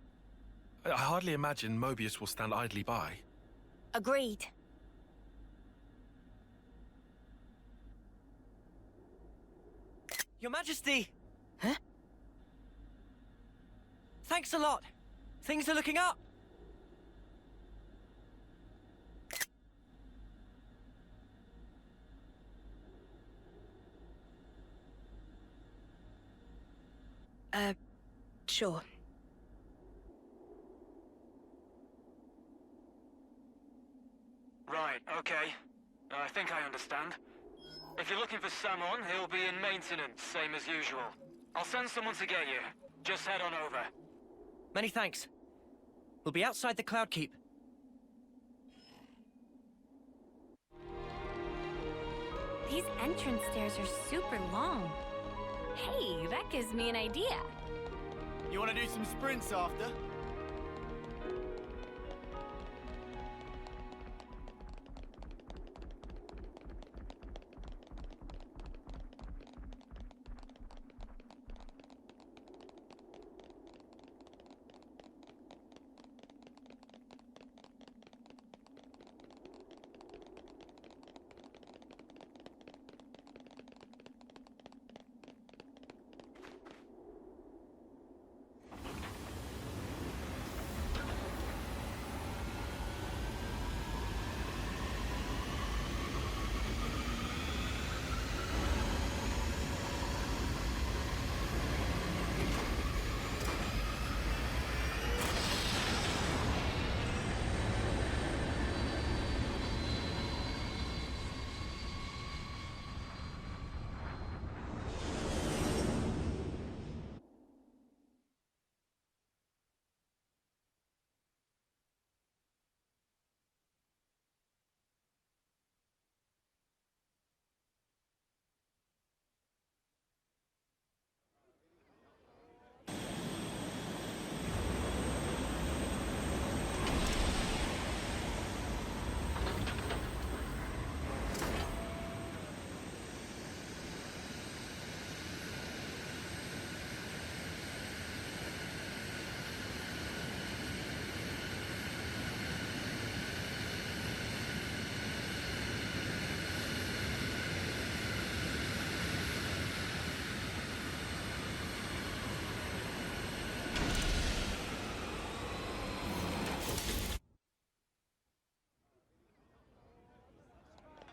I hardly imagine Mobius will stand idly by. Agreed. Your Majesty! Huh? Thanks a lot. Things are looking up. Sure. Right, okay. I think I understand. If you're looking for Samon, he'll be in maintenance, same as usual. I'll send someone to get you. Just head on over. Many thanks. We'll be outside the Cloud Keep. These entrance stairs are super long. Hey, that gives me an idea. You want to do some sprints after?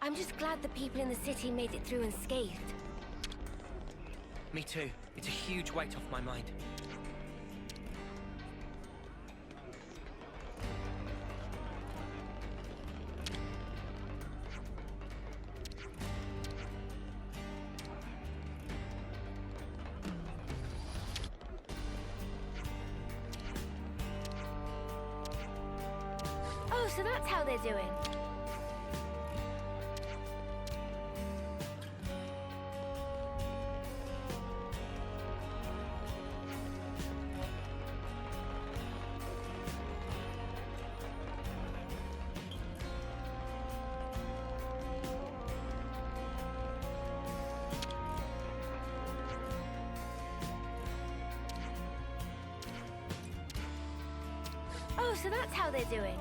I'm just glad the people in the city made it through unscathed. Me too. It's a huge weight off my mind. Oh, so that's how they're doing. Oh, so that's how they're doing.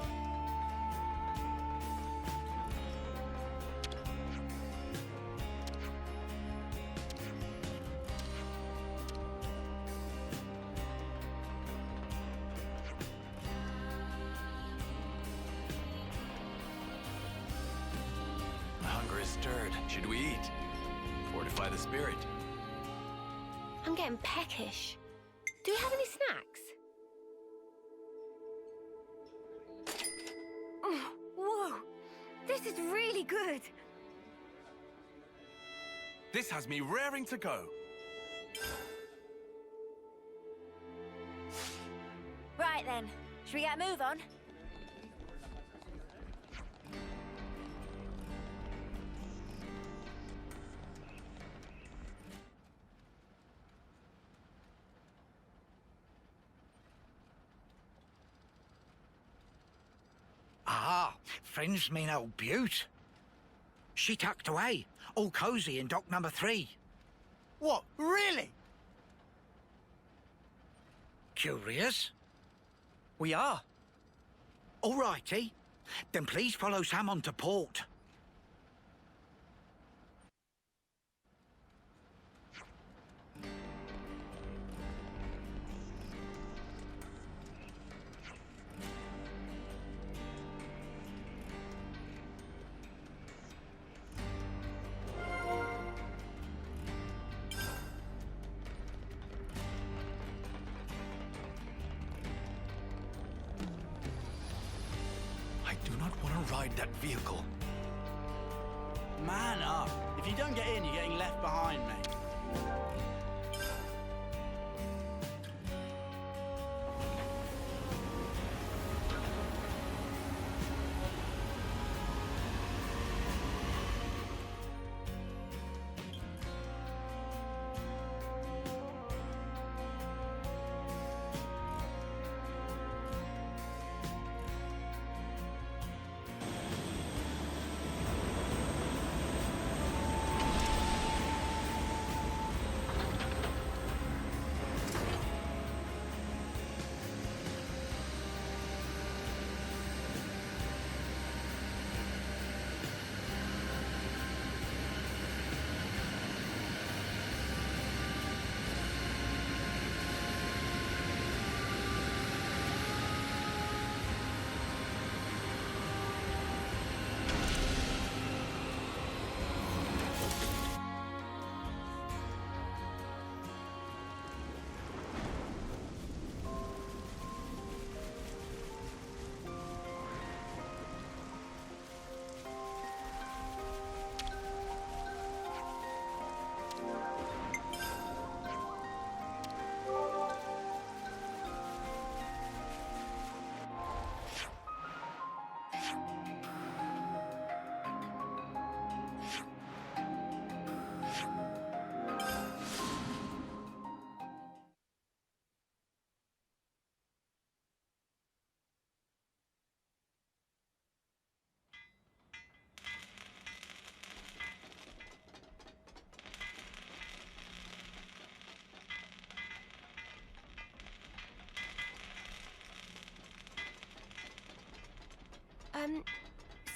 is stirred. Should we eat? Fortify the spirit. I'm getting peckish. Do you have any snacks? Oh, whoa! This is really good! This has me raring to go. Right then, should we get a move on? Ah, friends mean old Butte. She tucked away, all cozy in dock number 3. What? Really? Curious? We are. All righty. Then please follow Sam on to port. I do not want to ride that vehicle. Man up. If you don't get in, you're getting left behind, mate.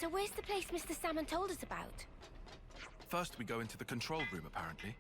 So where's the place Mr. Salmon told us about? First, we go into the control room, apparently.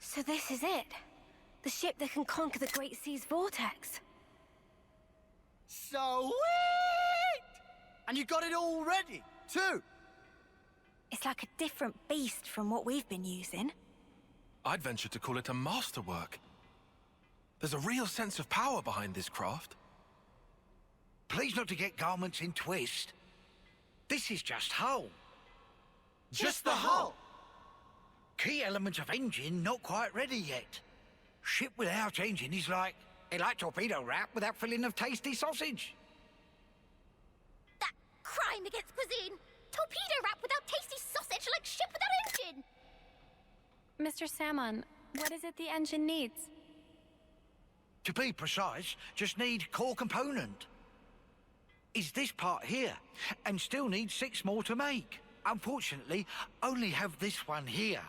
So this is it. The ship that can conquer the Great Sea's vortex. Sweet! And you got it all ready, too. It's like a different beast from what we've been using. I'd venture to call it a masterwork. There's a real sense of power behind this craft. Please not to get garments in twist. This is just hull. Just the hull? Key elements of engine not quite ready yet. Ship without engine is like torpedo wrap without filling of tasty sausage. That crime against cuisine! Torpedo wrap without tasty sausage like ship without engine! Mr. Salmon, what is it the engine needs? To be precise, just need core component. Is this part here, and still need 6 more to make. Unfortunately, only have this one here.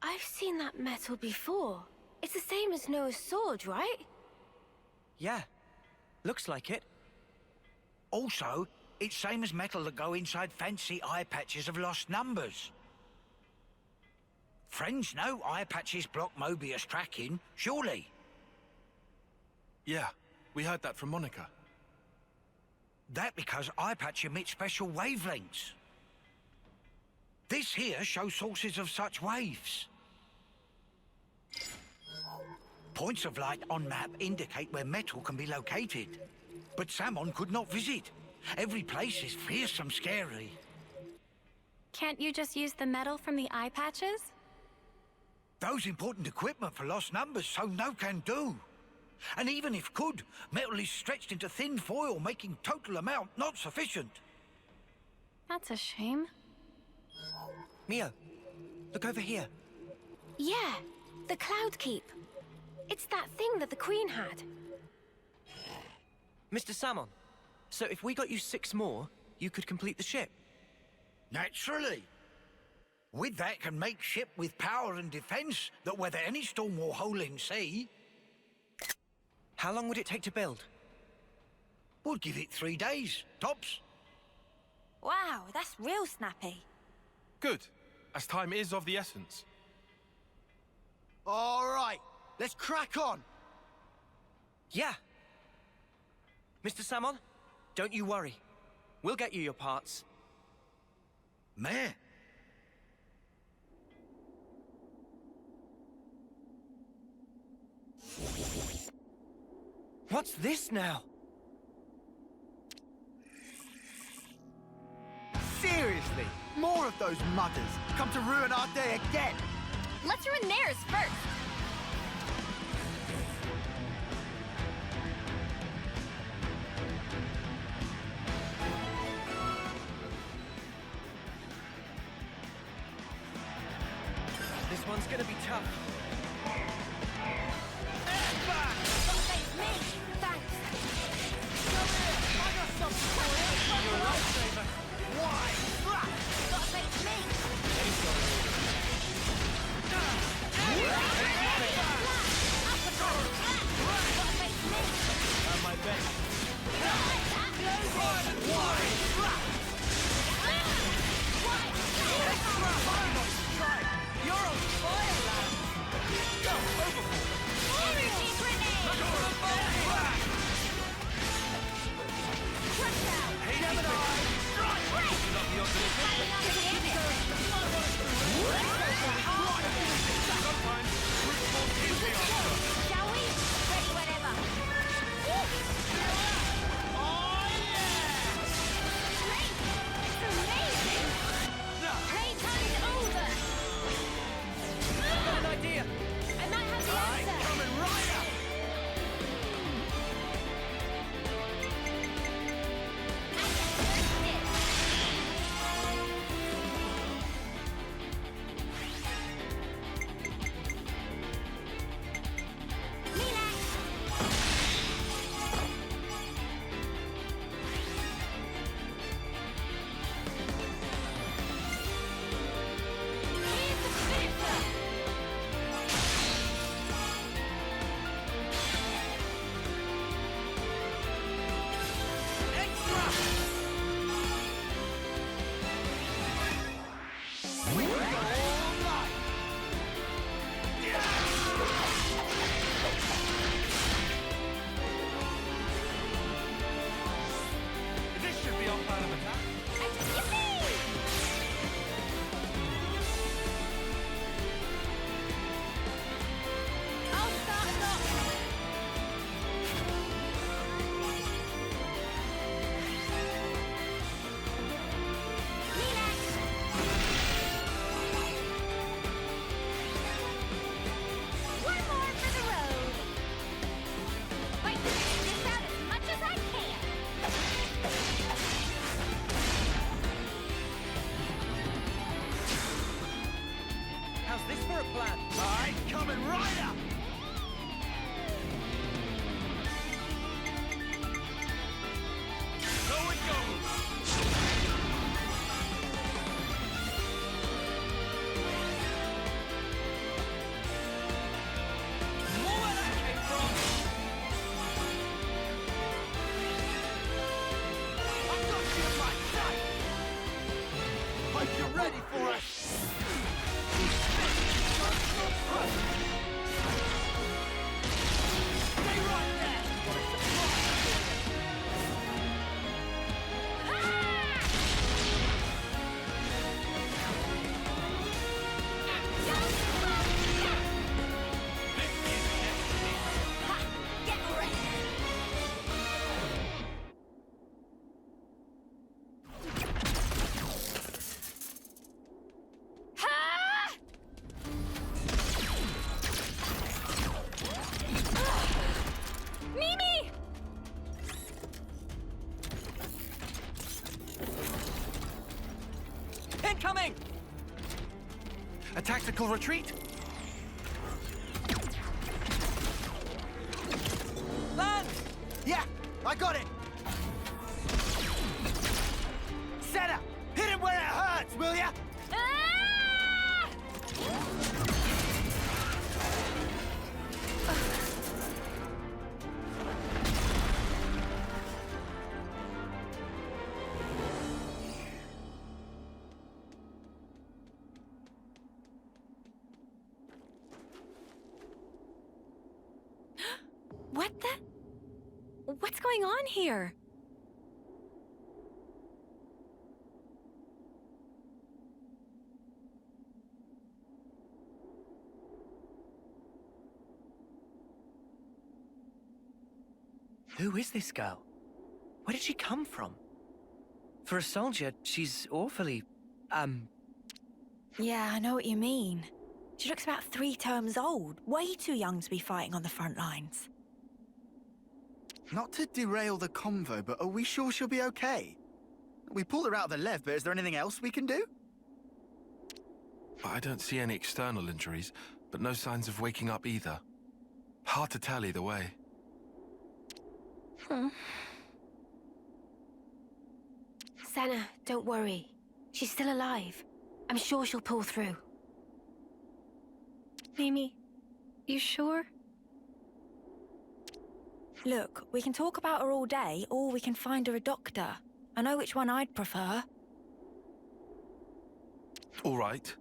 I've seen that metal before. It's the same as Noah's sword, right? Yeah, looks like it. Also, it's same as metal that go inside fancy eye patches of lost numbers. Friends know eye patches block Mobius tracking, surely? Yeah, we heard that from Monica. That because eye patch emits special wavelengths. This here shows sources of such waves. Points of light on map indicate where metal can be located. But Salmon could not visit. Every place is fearsome scary. Can't you just use the metal from the eye patches? Those important equipment for lost numbers, so no can do. And even if could, metal is stretched into thin foil, making total amount not sufficient. That's a shame. Mio, look over here. Yeah, the Cloud Keep. It's that thing that the Queen had. Mr. Salmon, so if we got you 6 more, you could complete the ship? Naturally. With that can make ship with power and defense that weather any storm or hole in sea. How long would it take to build? We'll give it 3 days, tops. Wow, that's real snappy. Good, as time is of the essence. All right, let's crack on. Yeah. Mr. Salmon, don't you worry. We'll get you your parts. Mare. What's this now? Seriously, more of those muggers come to ruin our day again. Let's ruin theirs first! This one's gonna be tough. You're a lifesaver. Why? Gotta face me! At my best. You're on fire, lad! Go, overboard! Energy grenade! Crush out! Hey, Gemini! Not the Sometimes, brute force is the answer. Shall we? Ready whenever. Oh, yeah! Great! It's amazing! Playtime's over! I've got an idea! I might have the answer! Coming right up. never a plan. Alright, coming right up! So it goes! More where that came from. I've got you in my sight! Hope you're ready for us! Stay right there! Got a surprise for Get ready! Mimi! Incoming! A tactical retreat? Land! Yeah, I got it! Senna, hit him where it hurts, will ya? Ah! What the? What's going on here? Who is this girl? Where did she come from? For a soldier, she's awfully, Yeah, I know what you mean. She looks about 3 terms old. Way too young to be fighting on the front lines. Not to derail the convo, but are we sure she'll be okay? We pulled her out of the Lev, but is there anything else we can do? I don't see any external injuries, but no signs of waking up either. Hard to tell either way. Senna, don't worry. She's still alive. I'm sure she'll pull through. Mimi, you sure? Look, we can talk about her all day, or we can find her a doctor. I know which one I'd prefer. All right,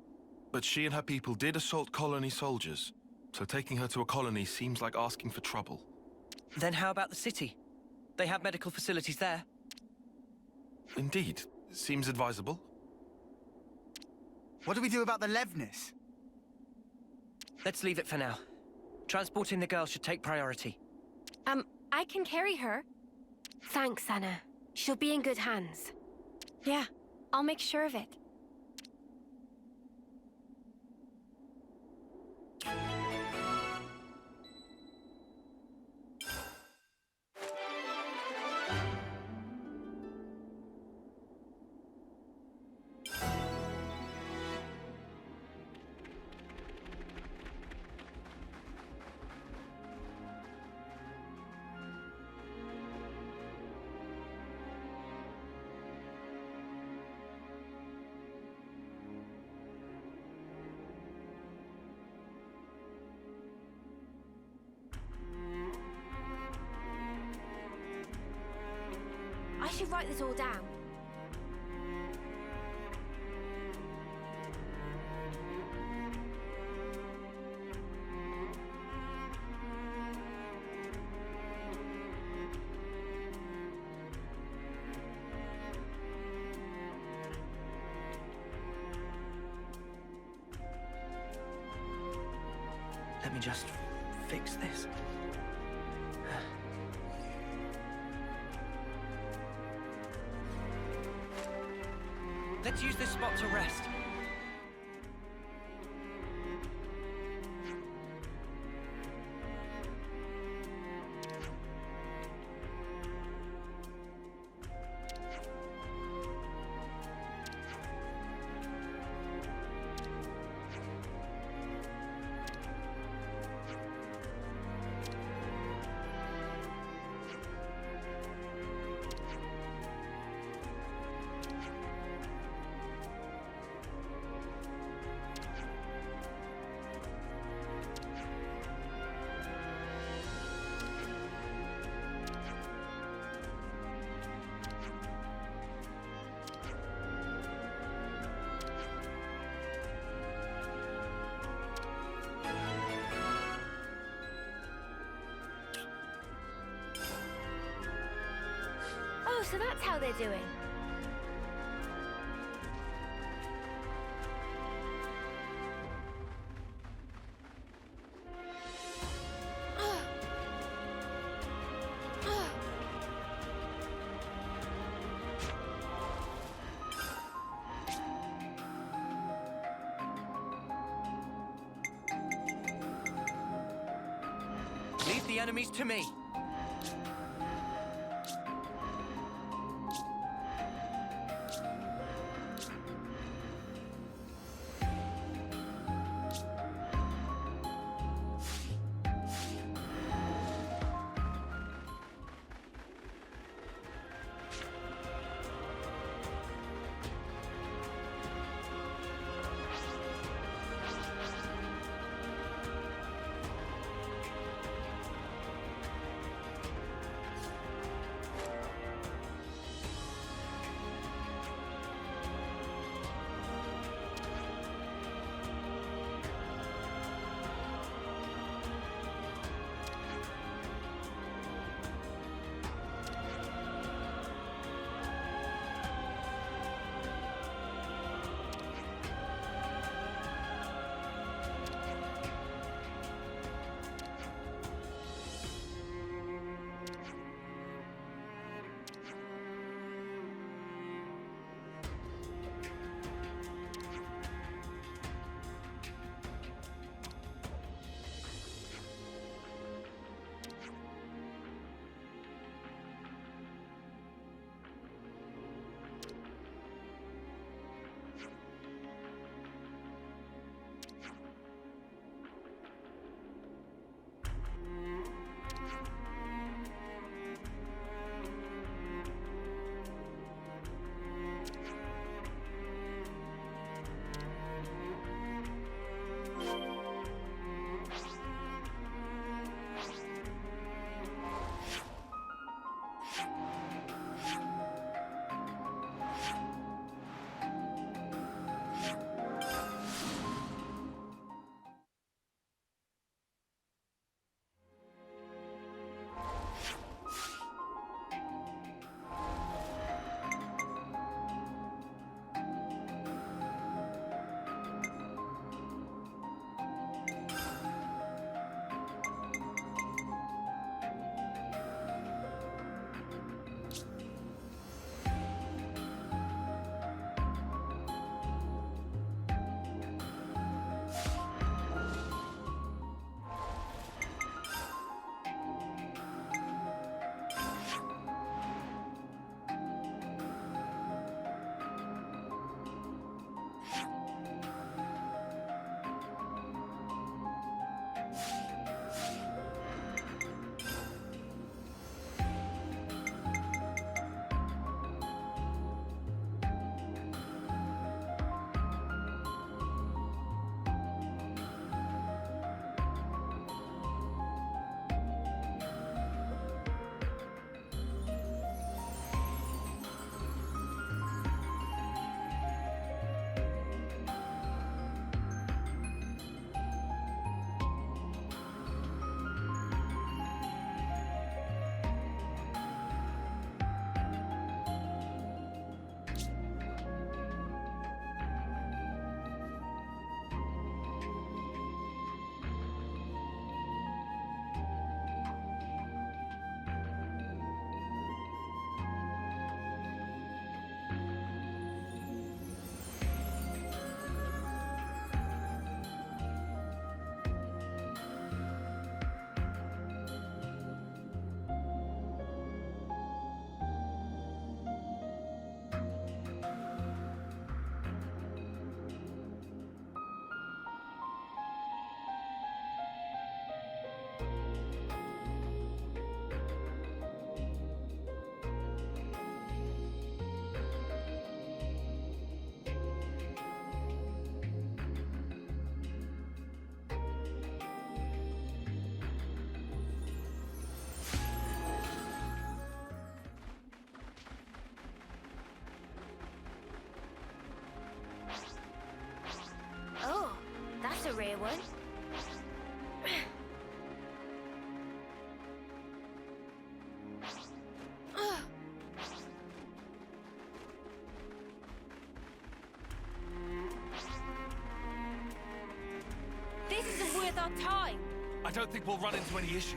but she and her people did assault colony soldiers, so taking her to a colony seems like asking for trouble. Then how about the city? They have medical facilities there. Indeed, seems advisable. What do we do about the Levnis? Let's leave it for now. Transporting the girl should take priority. I can carry her. Thanks, Senna. She'll be in good hands. Yeah, I'll make sure of it. I should write this all down. Let me just fix this. Let's use this spot to rest. Oh, so that's how they're doing. Leave the enemies to me. That's a rare one. our time. I don't think we'll run into any issues.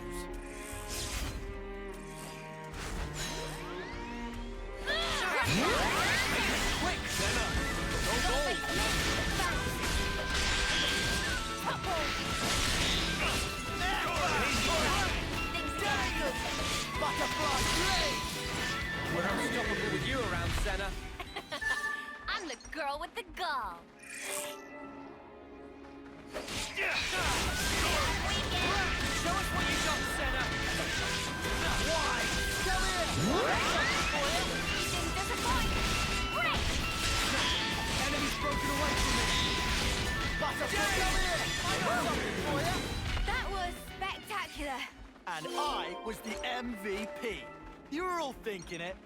Quick, Senna! Go gold! Butterfly blade! We're unstoppable with you around, Senna. I'm the girl with the gall. Show us what you got, Senna! Why? Come here! You think there's a point? Break! Enemy's broken away from me! Butterfly, come here! I got something for you! That was spectacular. And I was the MVP. You were all thinking it.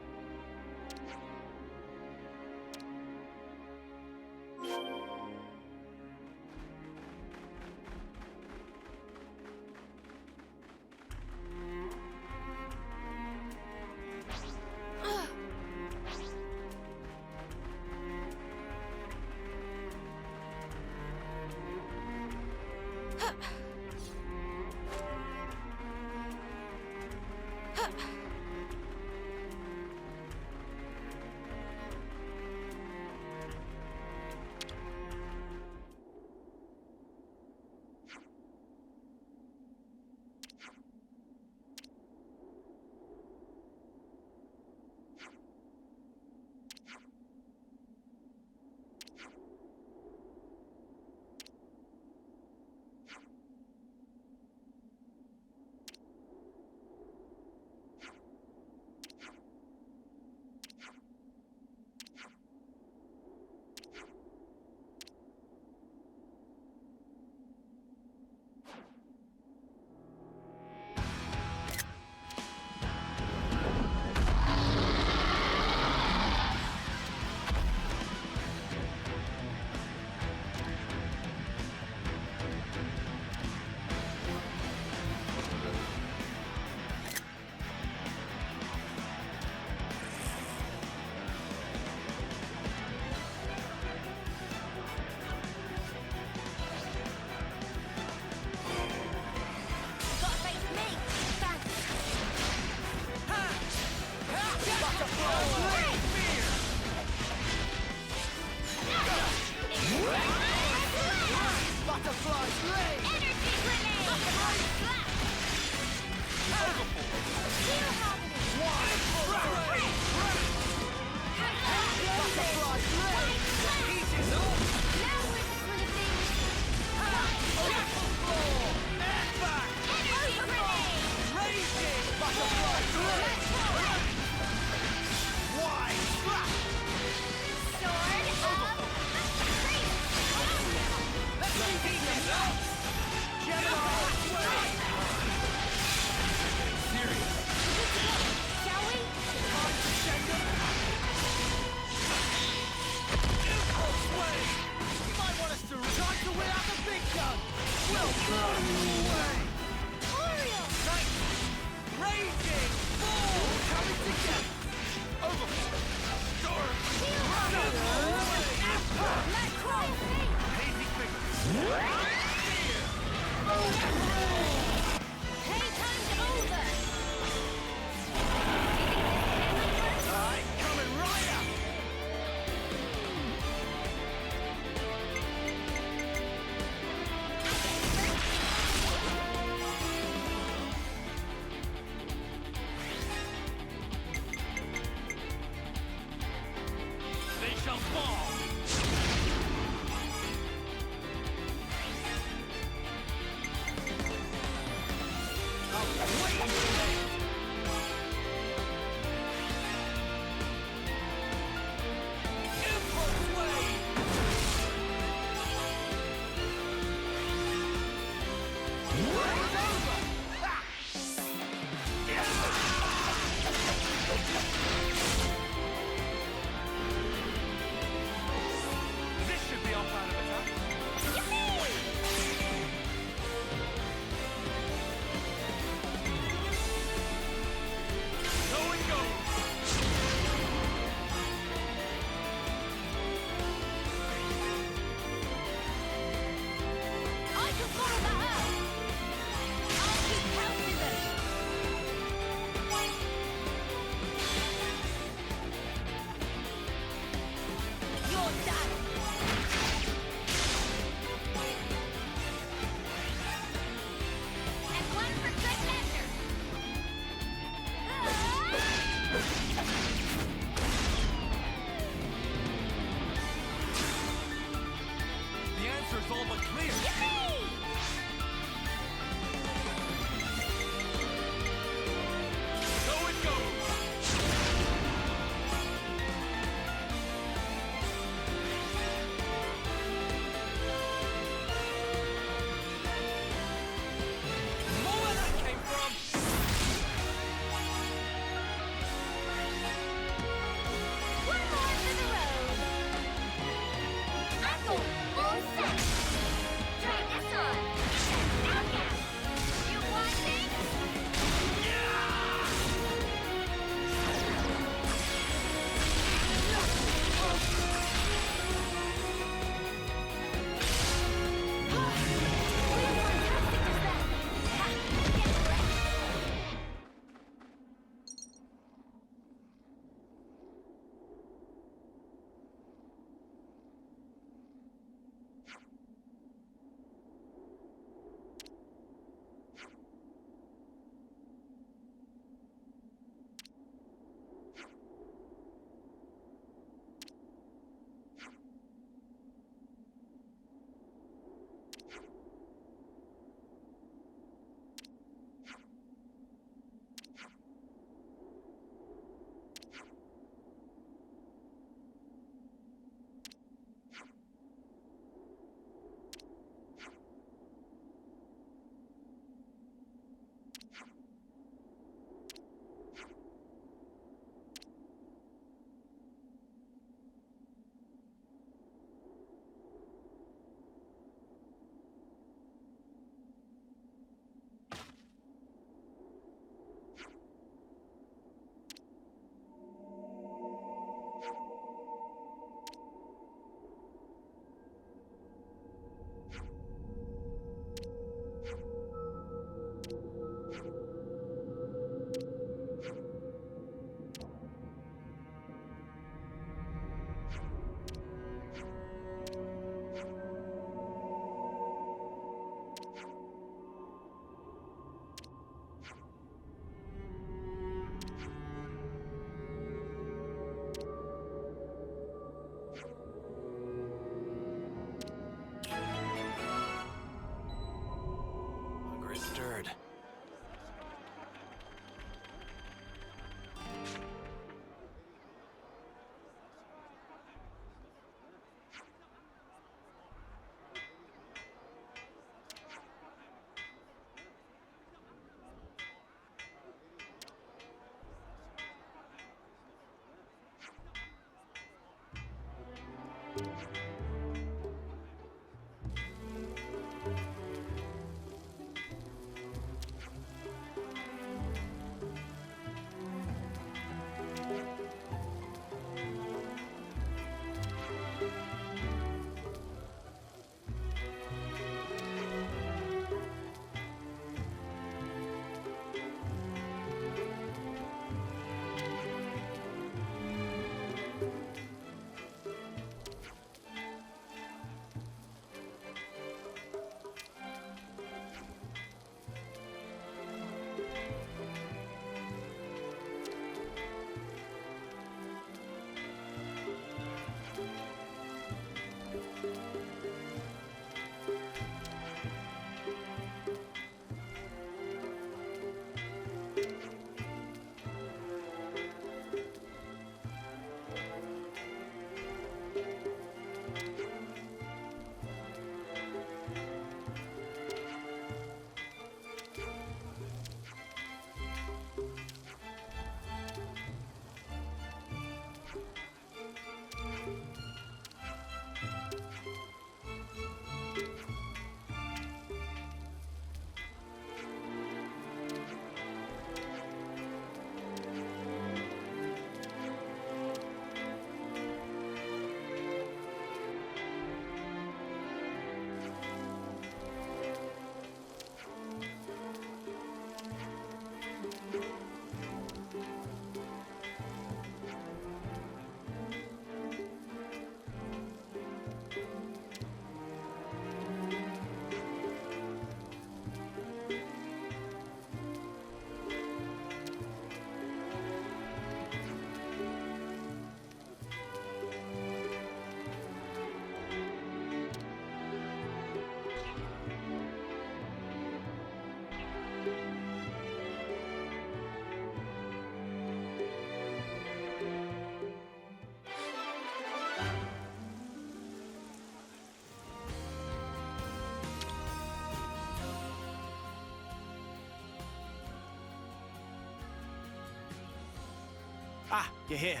Ah, you're here.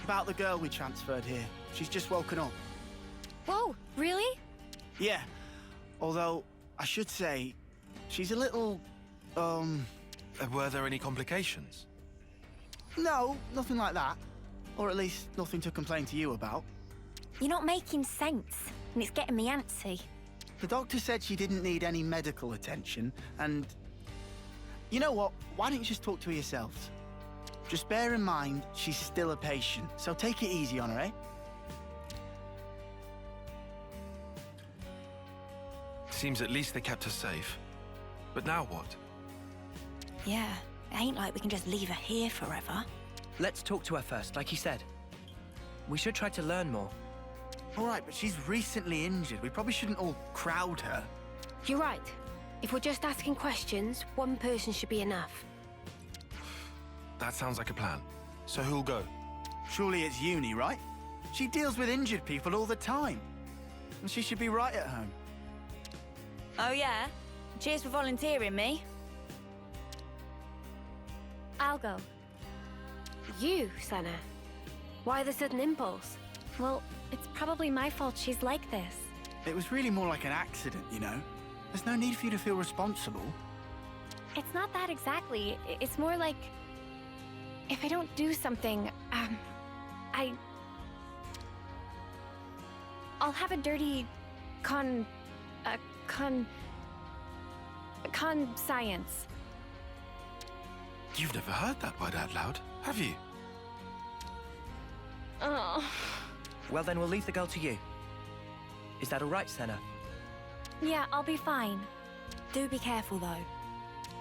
About the girl we transferred here. She's just woken up. Whoa, really? Yeah. Although, I should say, she's a little, Were there any complications? No, nothing like that. Or at least nothing to complain to you about. You're not making sense, and it's getting me antsy. The doctor said she didn't need any medical attention, and... You know what? Why don't you just talk to her yourselves? Just bear in mind, she's still a patient, so take it easy on her, eh? Seems at least they kept her safe. But now what? Yeah, it ain't like we can just leave her here forever. Let's talk to her first, like you said. We should try to learn more. All right, but she's recently injured. We probably shouldn't all crowd her. You're right. If we're just asking questions, one person should be enough. That sounds like a plan. So who'll go? Surely it's Uni, right? She deals with injured people all the time. And she should be right at home. Oh, yeah? Cheers for volunteering me. I'll go. You, Senna. Why the sudden impulse? Well, it's probably my fault she's like this. It was really more like an accident, you know? There's no need for you to feel responsible. It's not that exactly. It's more like... if I don't do something, I'll have a dirty... science. You've never heard that word out loud, have you? Oh. Well, then we'll leave the girl to you. Is that all right, Senna? Yeah, I'll be fine. Do be careful, though.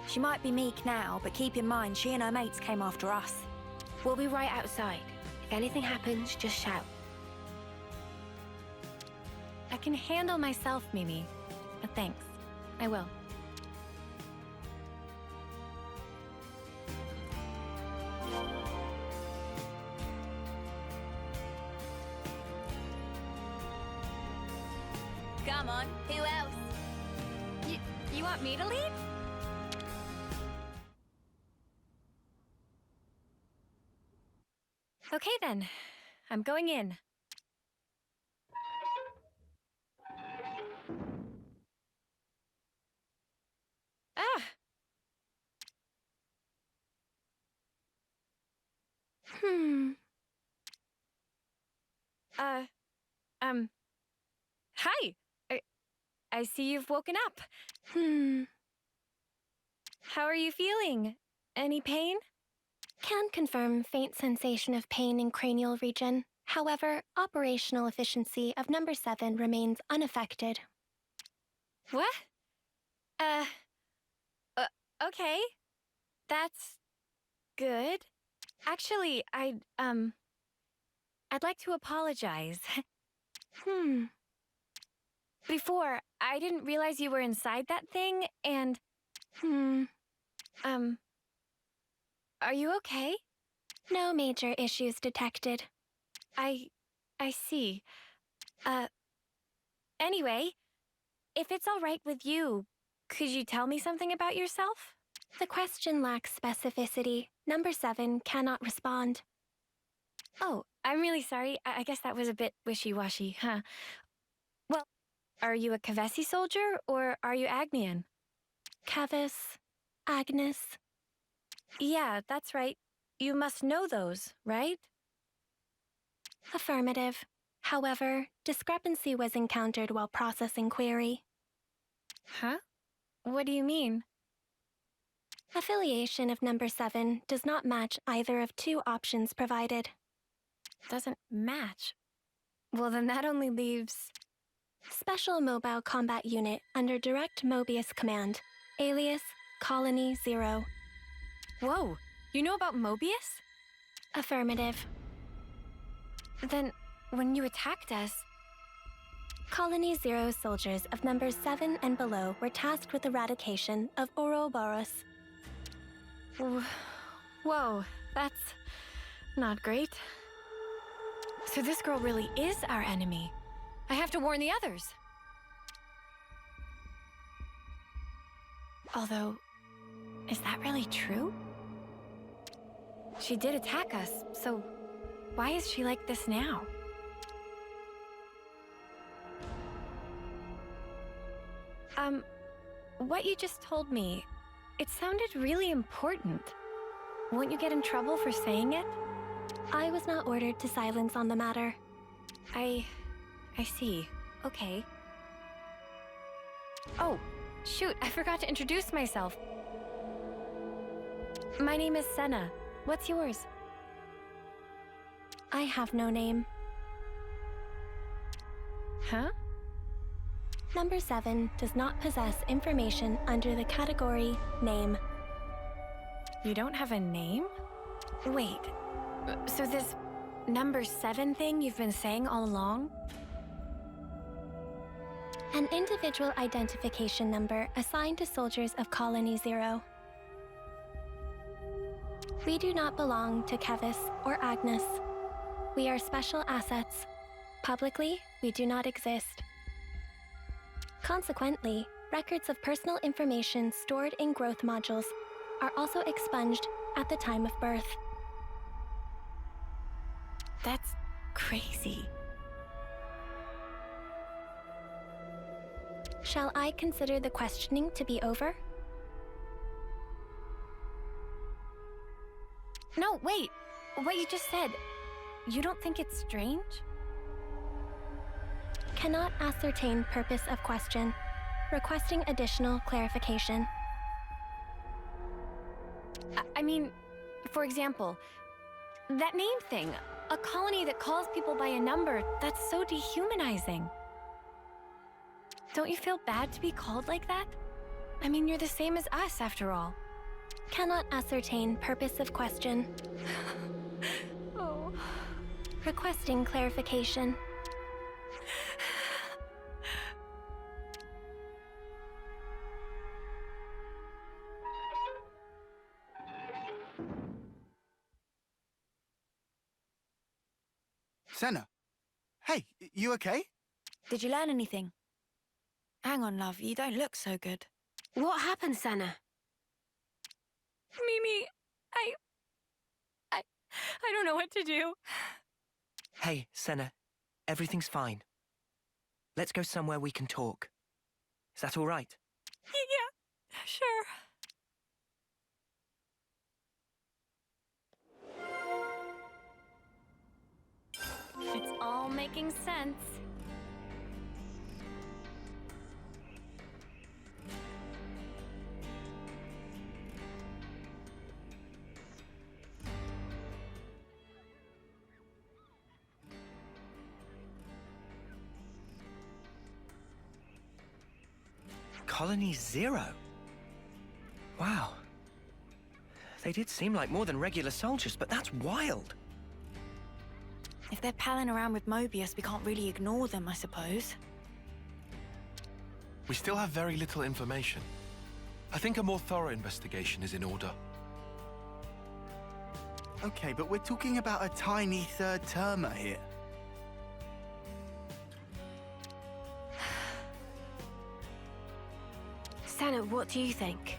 She might be meek now, but keep in mind she and her mates came after us. We'll be right outside. If anything happens, just shout. I can handle myself, Mimi. But thanks. I will. Come on, who else? You want me to lead? Okay then. I'm going in. Hi. I see you've woken up. How are you feeling? Any pain? Can confirm faint sensation of pain in cranial region. However, operational efficiency of number 7 remains unaffected. What? Okay. That's good. Actually, I'd like to apologize. Before, I didn't realize you were inside that thing, and... Are you okay? No major issues detected. I see. Anyway, if it's all right with you, could you tell me something about yourself? The question lacks specificity. Number 7 cannot respond. Oh, I'm really sorry. I guess that was a bit wishy-washy, huh? Well, are you a Kavesi soldier, or are you Agnian? Kavis, Agnes. Yeah, that's right. You must know those, right? Affirmative. However, discrepancy was encountered while processing query. Huh? What do you mean? Affiliation of number 7 does not match either of 2 options provided. Doesn't match? Well, then that only leaves... Special Mobile Combat Unit under direct Mobius command. Alias, Colony 0. Whoa, you know about Mobius? Affirmative. Then, when you attacked us... Colony 0 soldiers of numbers 7 and below were tasked with eradication of Ouroboros. Whoa, that's not great. So this girl really is our enemy. I have to warn the others. Although, is that really true? She did attack us, so why is she like this now? What you just told me, it sounded really important. Won't you get in trouble for saying it? I was not ordered to silence on the matter. I see. Okay. Oh, shoot, I forgot to introduce myself. My name is Senna. What's yours? I have no name. Huh? Number 7 does not possess information under the category Name. You don't have a name? Wait, so this number 7 thing you've been saying all along? An individual identification number assigned to soldiers of Colony 0. We do not belong to Kevis or Agnes. We are special assets. Publicly, we do not exist. Consequently, records of personal information stored in growth modules are also expunged at the time of birth. That's crazy. Shall I consider the questioning to be over? No, wait. What you just said, you don't think it's strange? Cannot ascertain purpose of question. Requesting additional clarification. I mean, for example, that name thing. A colony that calls people by a number, that's so dehumanizing. Don't you feel bad to be called like that? I mean, you're the same as us, after all. Cannot ascertain purpose of question. Oh. Requesting clarification. Senna. Hey, you okay? Did you learn anything? Hang on, love, you don't look so good. What happened, Senna? Mimi, I don't know what to do. Hey, Senna. Everything's fine. Let's go somewhere we can talk. Is that all right? Yeah, sure. It's all making sense. Colony Zero? Wow. They did seem like more than regular soldiers, but that's wild. If they're palling around with Mobius, we can't really ignore them, I suppose. We still have very little information. I think a more thorough investigation is in order. Okay, but we're talking about a tiny third-termer here. Senna, what do you think?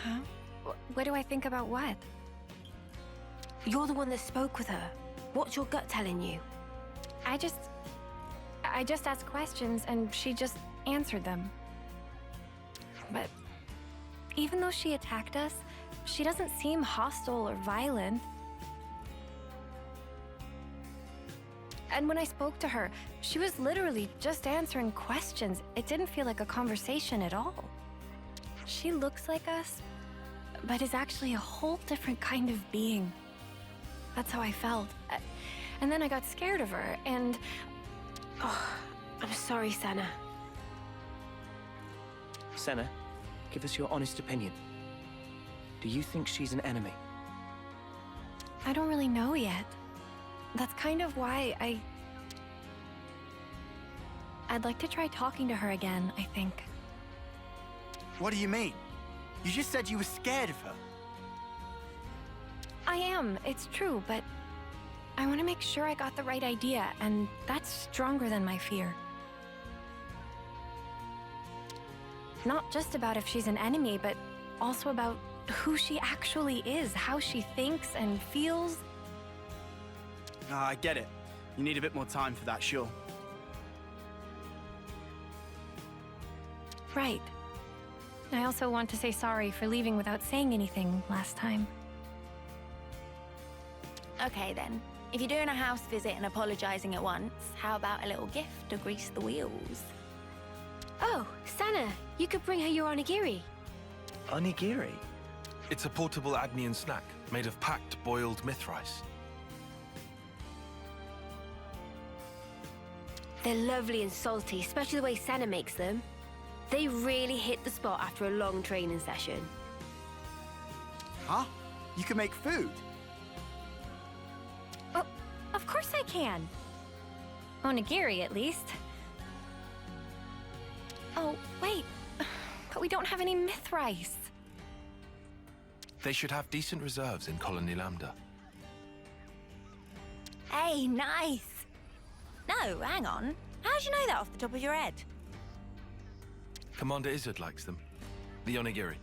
Huh? What do I think about what? You're the one that spoke with her. What's your gut telling you? I just asked questions and she just answered them. But even though she attacked us, she doesn't seem hostile or violent. And when I spoke to her, she was literally just answering questions. It didn't feel like a conversation at all. She looks like us, but is actually a whole different kind of being. That's how I felt. And then I got scared of her, and... Oh, I'm sorry, Senna. Senna, give us your honest opinion. Do you think she's an enemy? I don't really know yet. That's kind of why I'd like to try talking to her again, I think. What do you mean? You just said you were scared of her. I am, it's true, but I want to make sure I got the right idea, and that's stronger than my fear. Not just about if she's an enemy, but also about who she actually is, how she thinks and feels. I get it. You need a bit more time for that, sure. Right. I also want to say sorry for leaving without saying anything last time. Okay then. If you're doing a house visit and apologizing at once, how about a little gift to grease the wheels? Oh, Senna, you could bring her your onigiri. Onigiri? It's a portable Agnian snack made of packed boiled myth rice. They're lovely and salty, especially the way Senna makes them. They really hit the spot after a long training session. Huh? You can make food? Oh, of course I can. Onigiri, at least. Oh, wait. But we don't have any myth rice. They should have decent reserves in Colony Lambda. Hey, nice! No, hang on. How'd you know that off the top of your head? Commander Izzard likes them. The onigiri.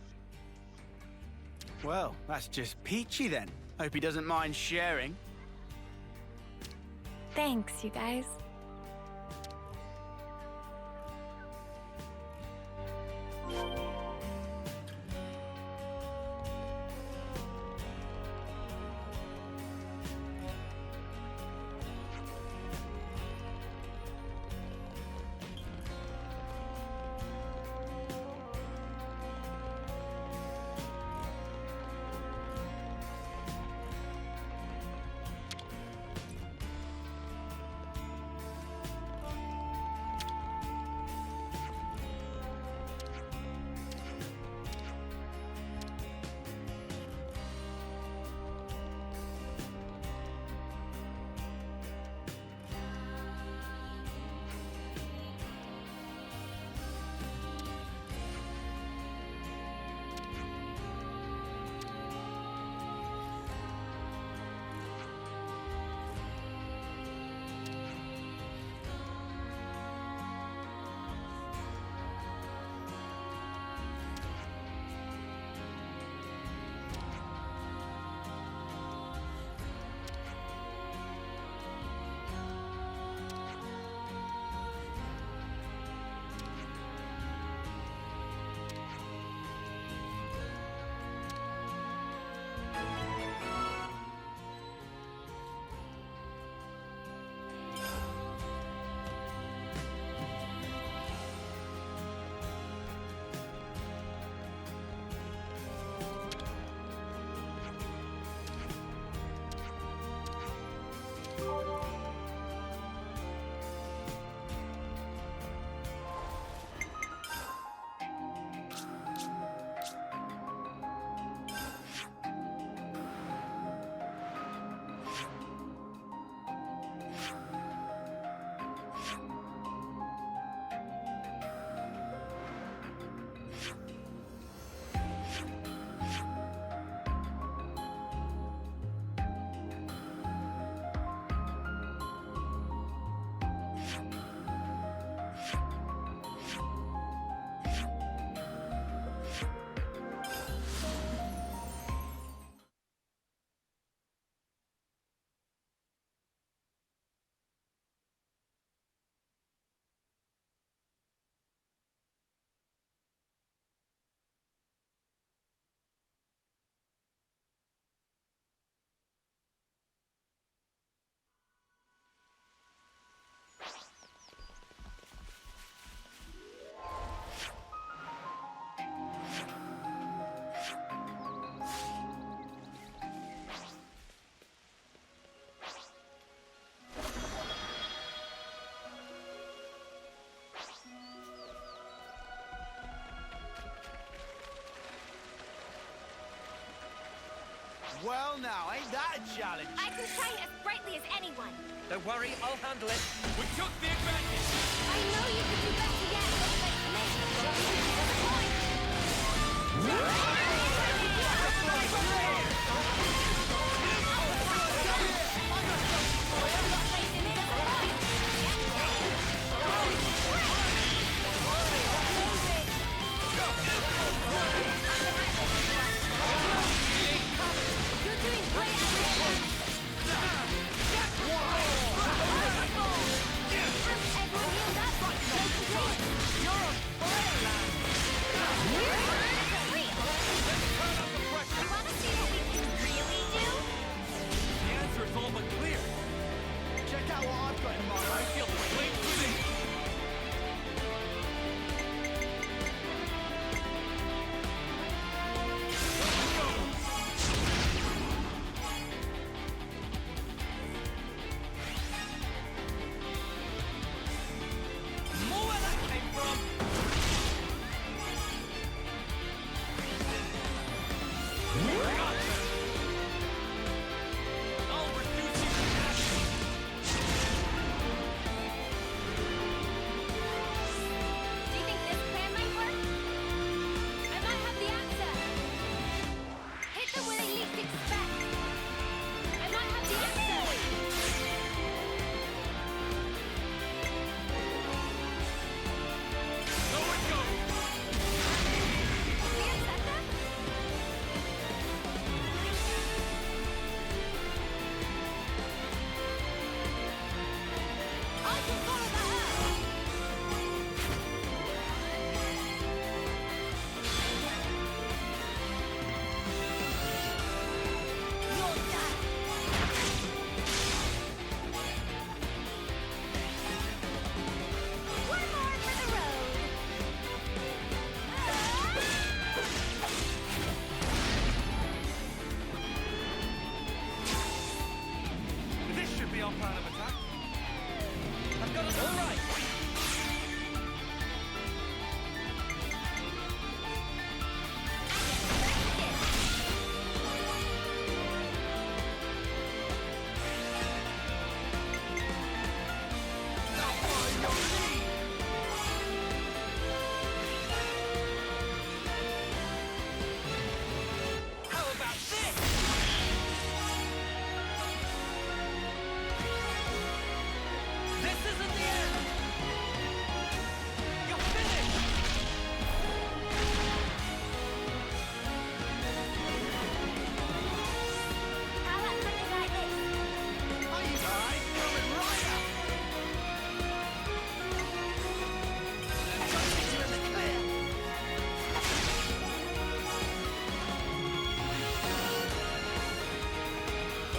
Well, that's just peachy then. Hope he doesn't mind sharing. Thanks, you guys. Well now, ain't that a challenge? I can shine as brightly as anyone. Don't worry, I'll handle it. We took the advantage! I know you could do better yet, but you're doing great. It's all but clear. Check out what I've got in mind. I feel the flame within. More where that came from. I'll reduce you to ashes. Do you think this plan might work? I might have the answer. Hit them where they least expect. I might have the answer. So it goes. The answer? I can follow that up. You're done. One more for the road. This should be our plan of attack. I've got it all right. How about this? This isn't the end! You're finished! How about something like this? Alright, coming right up. You're in the clear.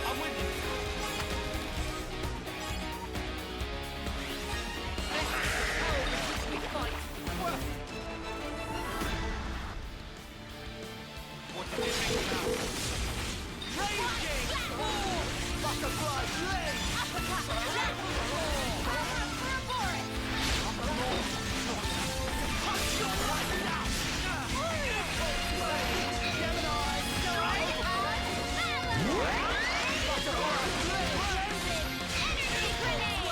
I'm with you. What do you think now? Raging! Butterfly blade. Uppercut! Left! Power for a Boris! Energy grenade!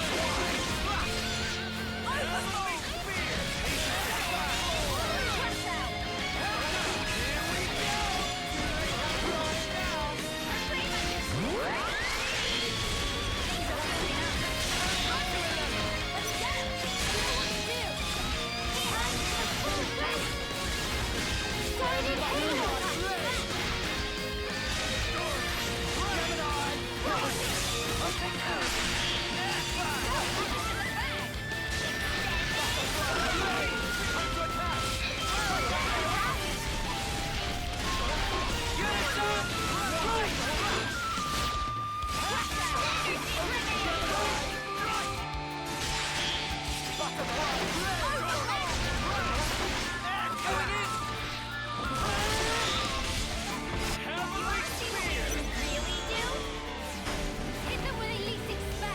Hit them where they least expect.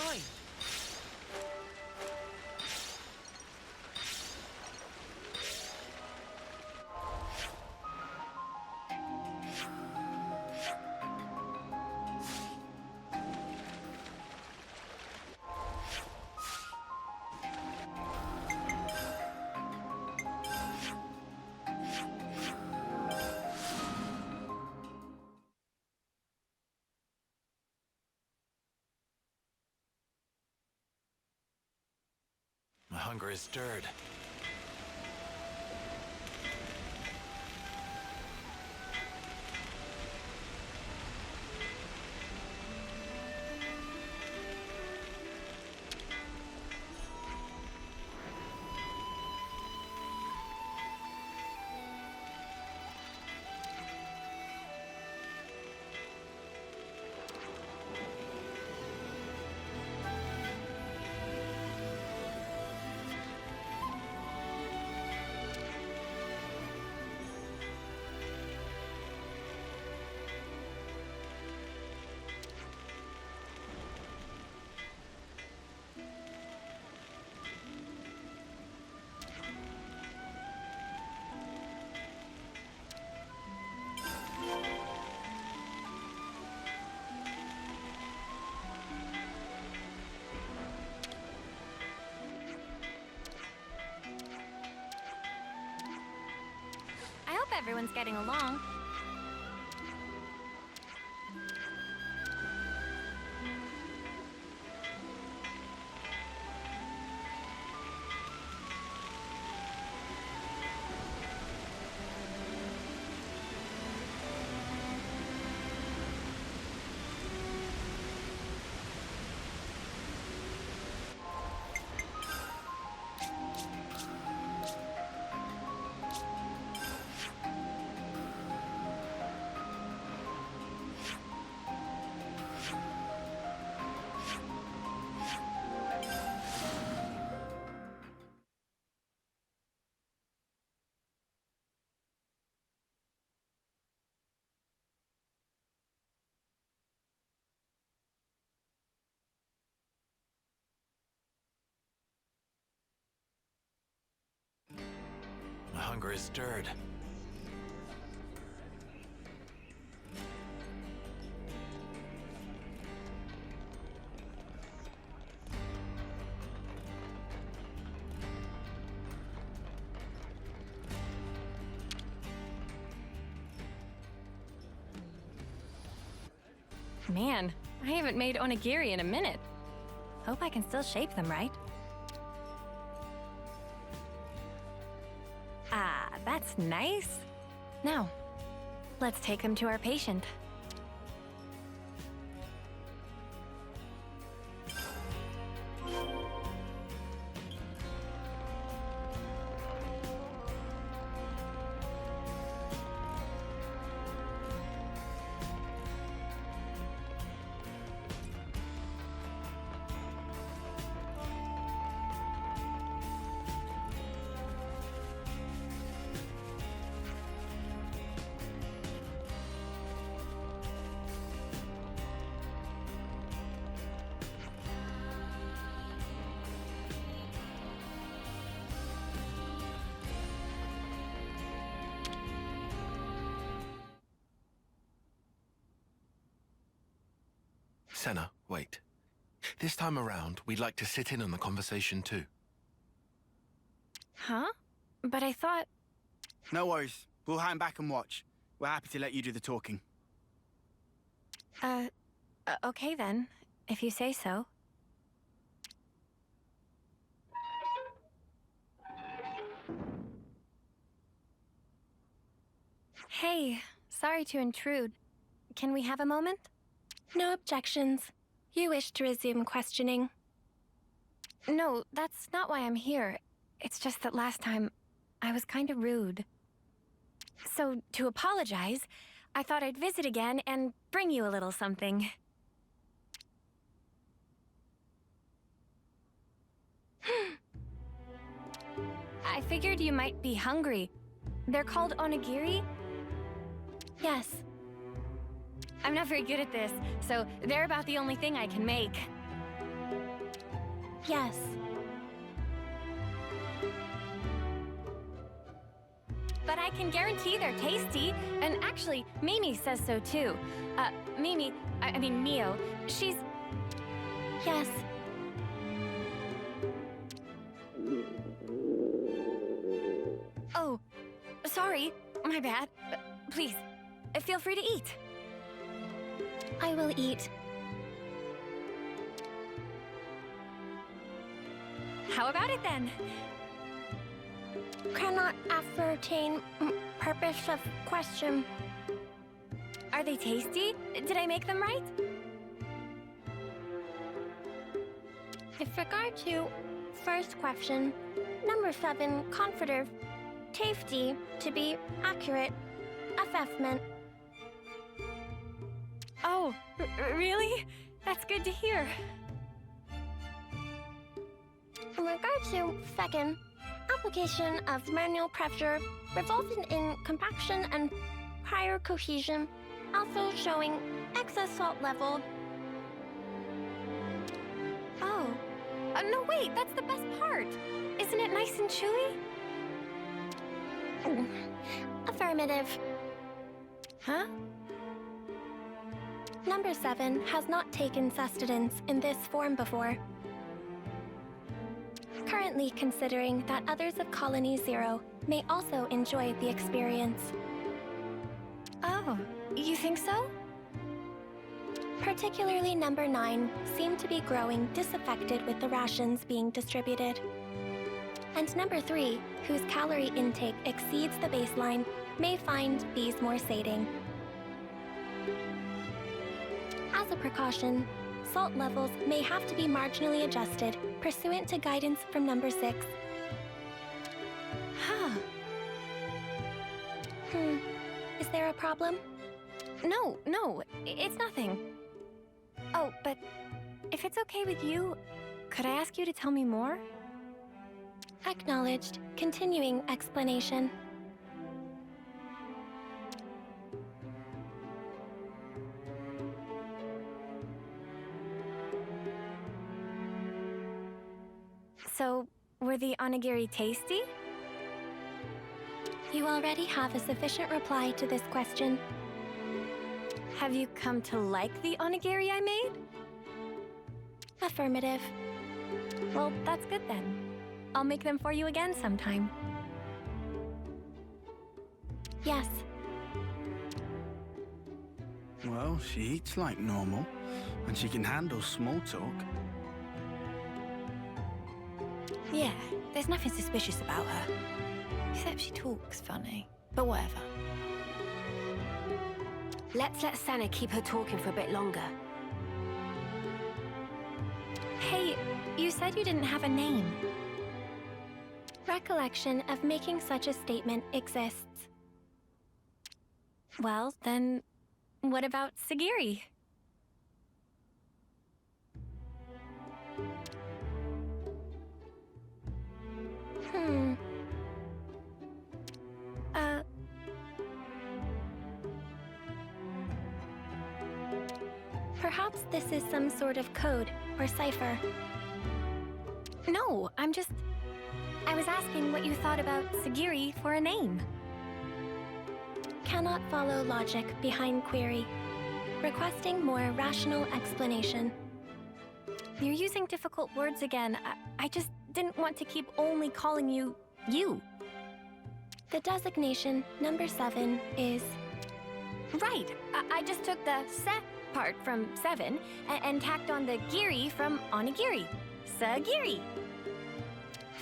fine. My hunger is stirred. I hope everyone's getting along. My hunger is stirred. Man, I haven't made onigiri in a minute. Hope I can still shape them right. Ah, that's nice. Now, let's take them to our patient. Senna, wait. This time around, we'd like to sit in on the conversation too. Huh? But I thought... No worries. We'll hang back and watch. We're happy to let you do the talking. Okay then, if you say so. Hey, sorry to intrude. Can we have a moment? No objections. You wish to resume questioning? No, that's not why I'm here. It's just that last time, I was kind of rude. So, to apologize, I thought I'd visit again and bring you a little something. I figured you might be hungry. They're called onigiri? Yes. I'm not very good at this, so they're about the only thing I can make. Yes. But I can guarantee they're tasty. And actually, Mimi says so too. I mean Mio, she's... Yes. Oh, sorry, my bad. Please, feel free to eat. I will eat. How about it then? Cannot ascertain purpose of question. Are they tasty? Did I make them right? With regard to first question, number 7, comforter, tasty, to be accurate, assessment. Oh, really? That's good to hear. In regard to second, application of manual pressure resulting in compaction and prior cohesion, also showing excess salt level. Oh. No, wait, that's the best part. Isn't it nice and chewy? Affirmative. Huh? Number 7 has not taken sustenance in this form before. Currently considering that others of Colony 0 may also enjoy the experience. Oh, you think so? Particularly number 9 seem to be growing disaffected with the rations being distributed. And number 3, whose calorie intake exceeds the baseline, may find these more sating. As a precaution, salt levels may have to be marginally adjusted pursuant to guidance from number 6. Huh. Is there a problem? No, it's nothing. Oh, but if it's okay with you, could I ask you to tell me more? Acknowledged. Continuing explanation. So, were the onigiri tasty? You already have a sufficient reply to this question. Have you come to like the onigiri I made? Affirmative. Well, that's good then. I'll make them for you again sometime. Yes. Well, she eats like normal, and she can handle small talk. Yeah, there's nothing suspicious about her. Except she talks funny. But whatever. Let's let Sana keep her talking for a bit longer. Hey, you said you didn't have a name. Recollection of making such a statement exists. Well, then, what about Sagiri? Perhaps this is some sort of code or cipher. No, I was asking what you thought about Sagiri for a name. Cannot follow logic behind query. Requesting more rational explanation. You're using difficult words again. I just didn't want to keep only calling you, you. The designation, number 7, is... Right. I just took the se part from 7 and tacked on the giri from onigiri. Sagiri.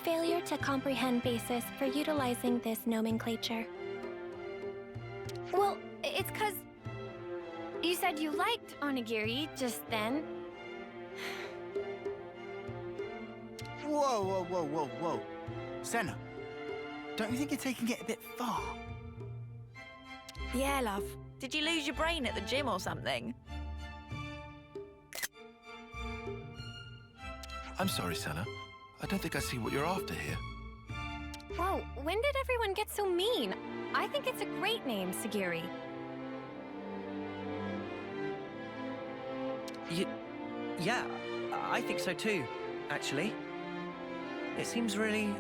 Failure to comprehend basis for utilizing this nomenclature. Well, it's 'cause you said you liked onigiri just then. Whoa. Senna, don't you think you're taking it a bit far? Yeah, love. Did you lose your brain at the gym or something? I'm sorry, Senna. I don't think I see what you're after here. Whoa, when did everyone get so mean? I think it's a great name, Sagiri. Yeah, I think so too. actually. It seems really,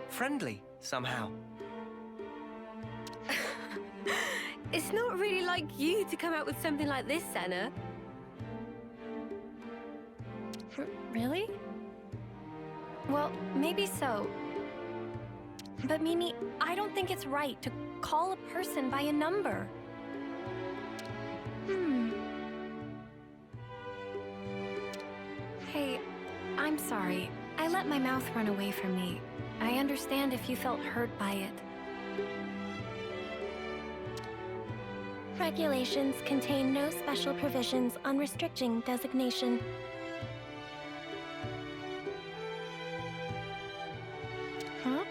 friendly, somehow. It's not really like you to come out with something like this, Senna. Really? Well, maybe so. But Mimi, I don't think it's right to call a person by a number. Hey, I'm sorry. I let my mouth run away from me. I understand if you felt hurt by it. Regulations contain no special provisions on restricting designation. Huh?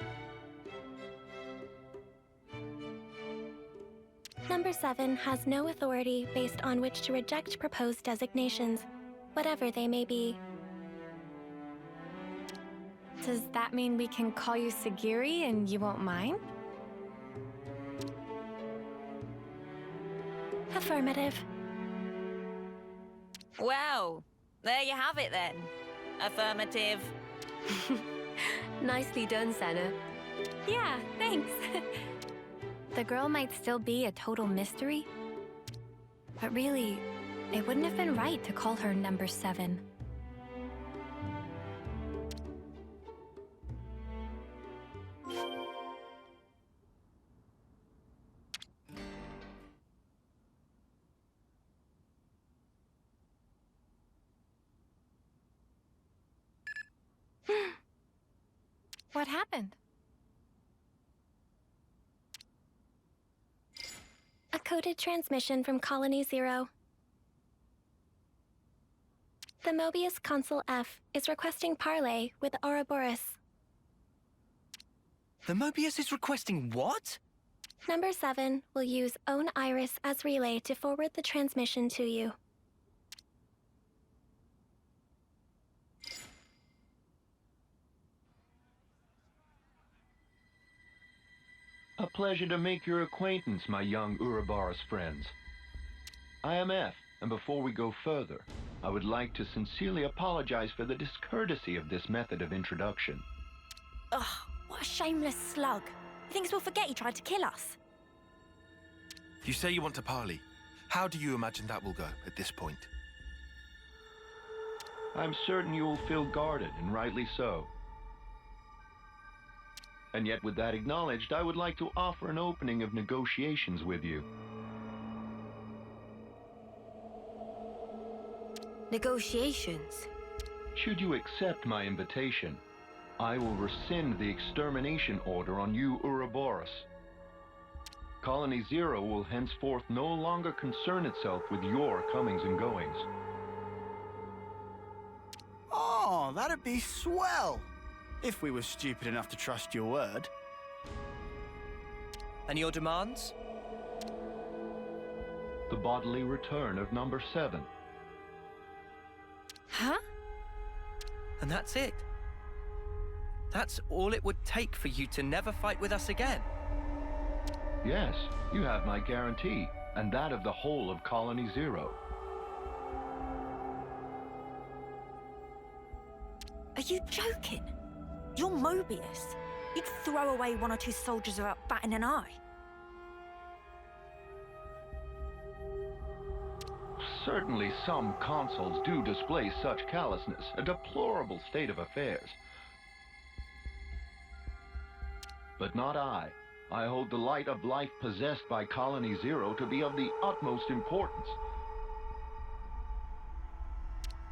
Number 7 has no authority based on which to reject proposed designations, whatever they may be. Does that mean we can call you Sagiri and you won't mind? Affirmative. Well, there you have it then. Affirmative. Nicely done, Senna. Yeah, thanks. The girl might still be a total mystery, but really, it wouldn't have been right to call her number 7. What happened? A coded transmission from Colony 0. The Mobius Consul F is requesting parley with Ouroboros. The Mobius is requesting what? Number 7 will use Own Iris as relay to forward the transmission to you. A pleasure to make your acquaintance, my young Ouroboros friends. I am F, and before we go further, I would like to sincerely apologize for the discourtesy of this method of introduction. Ugh, what a shameless slug. He thinks we'll forget he tried to kill us. You say you want to parley. How do you imagine that will go at this point? I'm certain you will feel guarded, and rightly so. And yet, with that acknowledged, I would like to offer an opening of negotiations with you. Negotiations? Should you accept my invitation, I will rescind the extermination order on you, Ouroboros. Colony 0 will henceforth no longer concern itself with your comings and goings. Oh, that'd be swell! If we were stupid enough to trust your word. And your demands? The bodily return of number 7. Huh? And that's it? That's all it would take for you to never fight with us again? Yes, you have my guarantee, and that of the whole of Colony 0. Are you joking? You're Mobius. You'd throw away 1 or 2 soldiers without batting an eye. Certainly some consuls do display such callousness, a deplorable state of affairs. But not I. I hold the light of life possessed by Colony 0 to be of the utmost importance.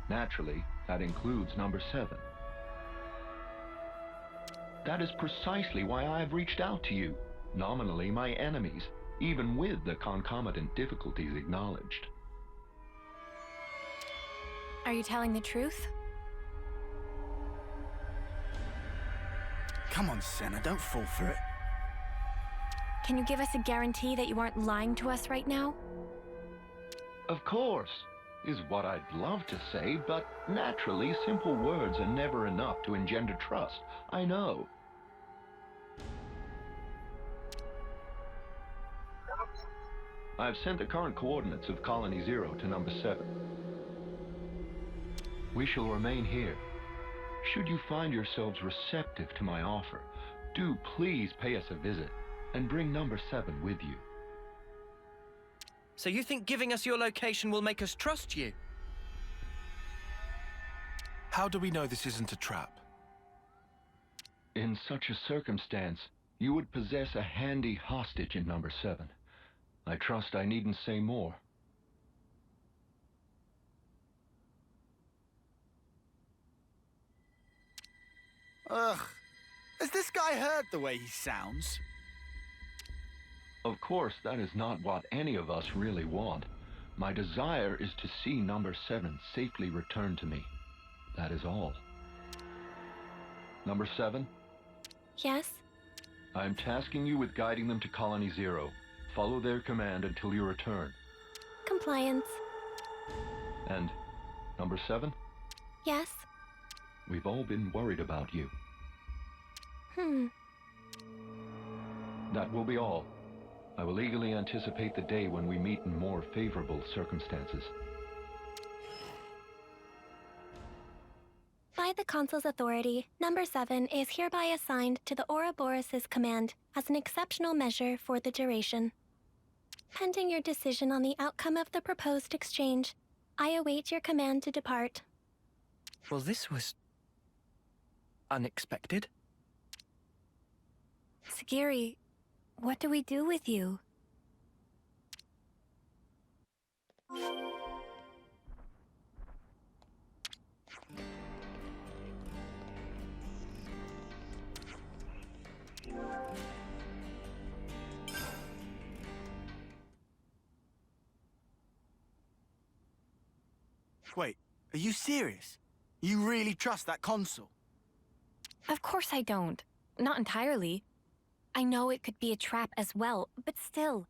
Naturally, that includes number 7. That is precisely why I have reached out to you, nominally my enemies, even with the concomitant difficulties acknowledged. Are you telling the truth? Come on, Senna, don't fall for it. Can you give us a guarantee that you aren't lying to us right now? Of course, is what I'd love to say, but naturally simple words are never enough to engender trust. I know. I've sent the current coordinates of Colony 0 to number 7. We shall remain here Should you find yourselves receptive to my offer, do please pay us a visit and bring number 7 with you. So you think giving us your location will make us trust you? How do we know this isn't a trap? In such a circumstance, you would possess a handy hostage in number 7. I trust I needn't say more. Ugh. Has this guy heard the way he sounds? Of course, that is not what any of us really want. My desire is to see number 7 safely returned to me. That is all. Number 7? Yes? I am tasking you with guiding them to Colony Zero. Follow their command until you return. Compliance. And number 7? Yes? We've all been worried about you. That will be all. I will eagerly anticipate the day when we meet in more favorable circumstances. By the Consul's authority, number 7 is hereby assigned to the Ouroboros' command as an exceptional measure for the duration. Pending your decision on the outcome of the proposed exchange, I await your command to depart. Well, this was unexpected. Sagiri, what do we do with you? Wait, are you serious? You really trust that consul? Of course I don't. Not entirely. I know it could be a trap as well, but still.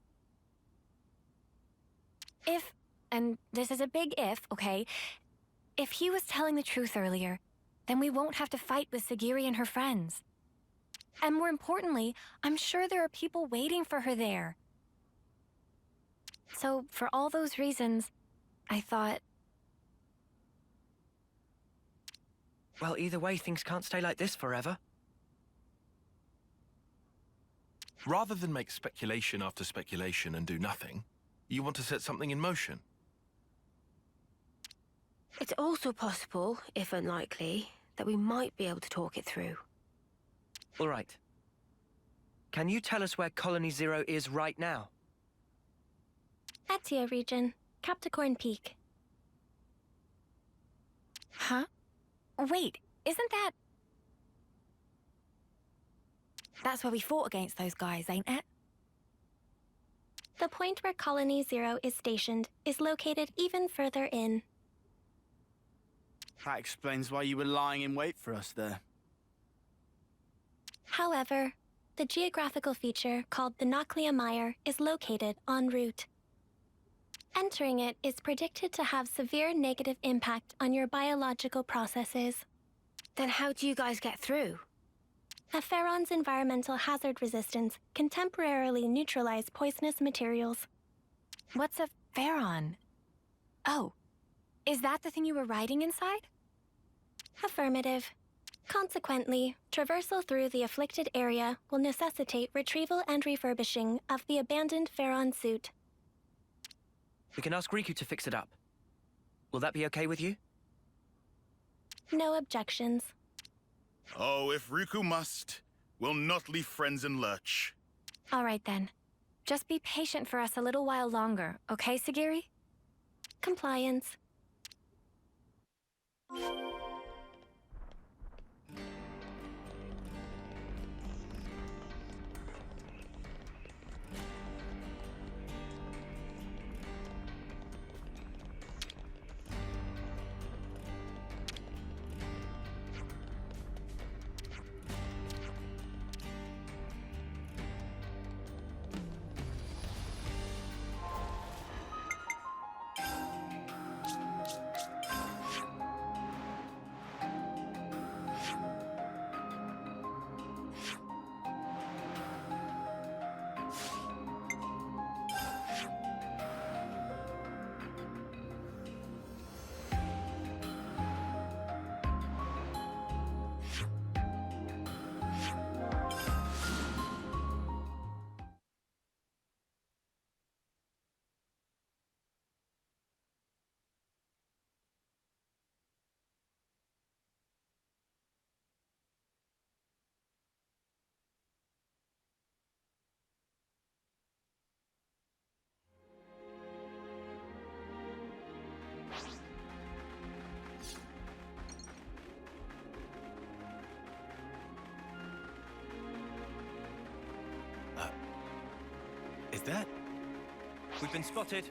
If, and this is a big if, okay? If he was telling the truth earlier, then we won't have to fight with Sagiri and her friends. And more importantly, I'm sure there are people waiting for her there. So, for all those reasons, I thought... Well, either way, things can't stay like this forever. Rather than make speculation after speculation and do nothing, you want to set something in motion. It's also possible, if unlikely, that we might be able to talk it through. All right. Can you tell us where Colony Zero is right now? Atia region, Capricorn Peak. Huh? Wait, isn't that... That's where we fought against those guys, ain't it? The point where Colony Zero is stationed is located even further in. That explains why you were lying in wait for us there. However, the geographical feature called the Noclia Mire is located en route. Entering it is predicted to have severe negative impact on your biological processes. Then how do you guys get through? A Pharaon's environmental hazard resistance can temporarily neutralize poisonous materials. What's a Pharaon? Oh, is that the thing you were riding inside? Affirmative. Consequently, traversal through the afflicted area will necessitate retrieval and refurbishing of the abandoned Pharaon suit. We can ask Riku to fix it up. Will that be okay with you? No objections. Oh, if Riku must, we'll not leave friends in lurch. All right then. Just be patient for us a little while longer, okay, Sagiri? Compliance. Is that? We've been spotted.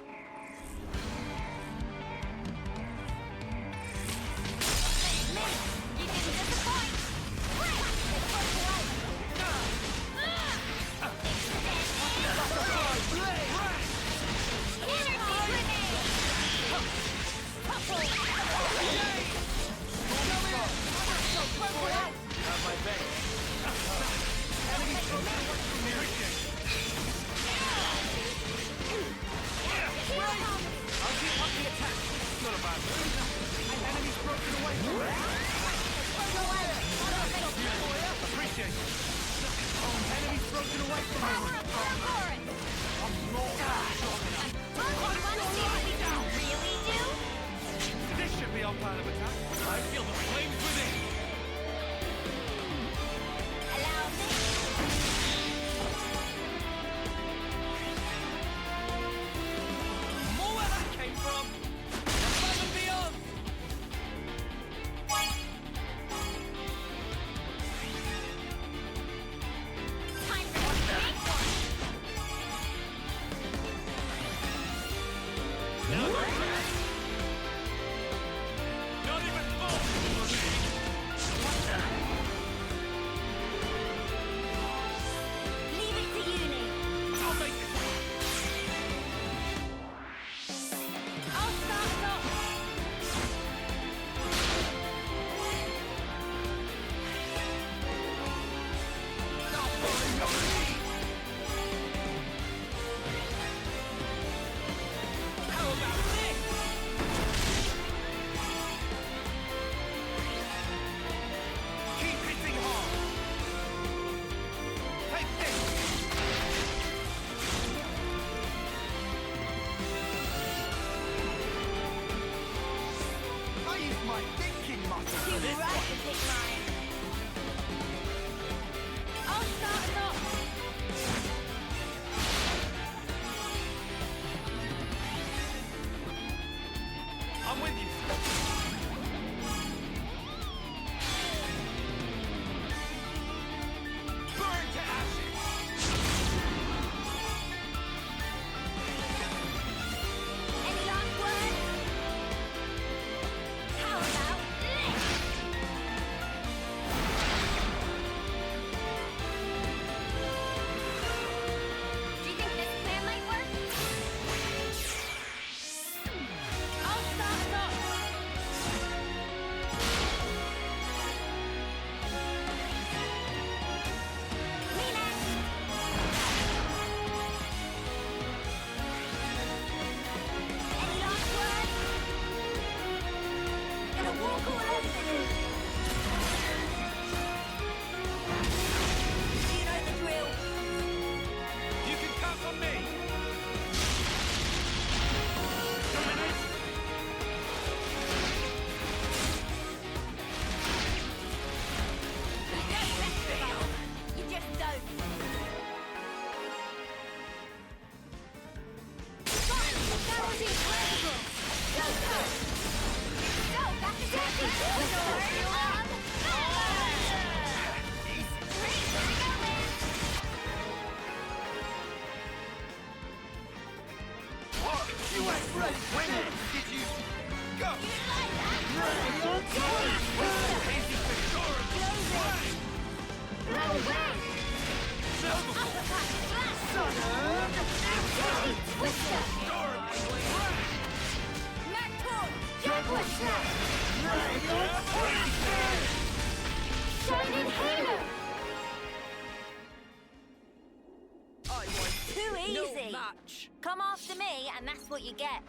Come after me, and that's what you get.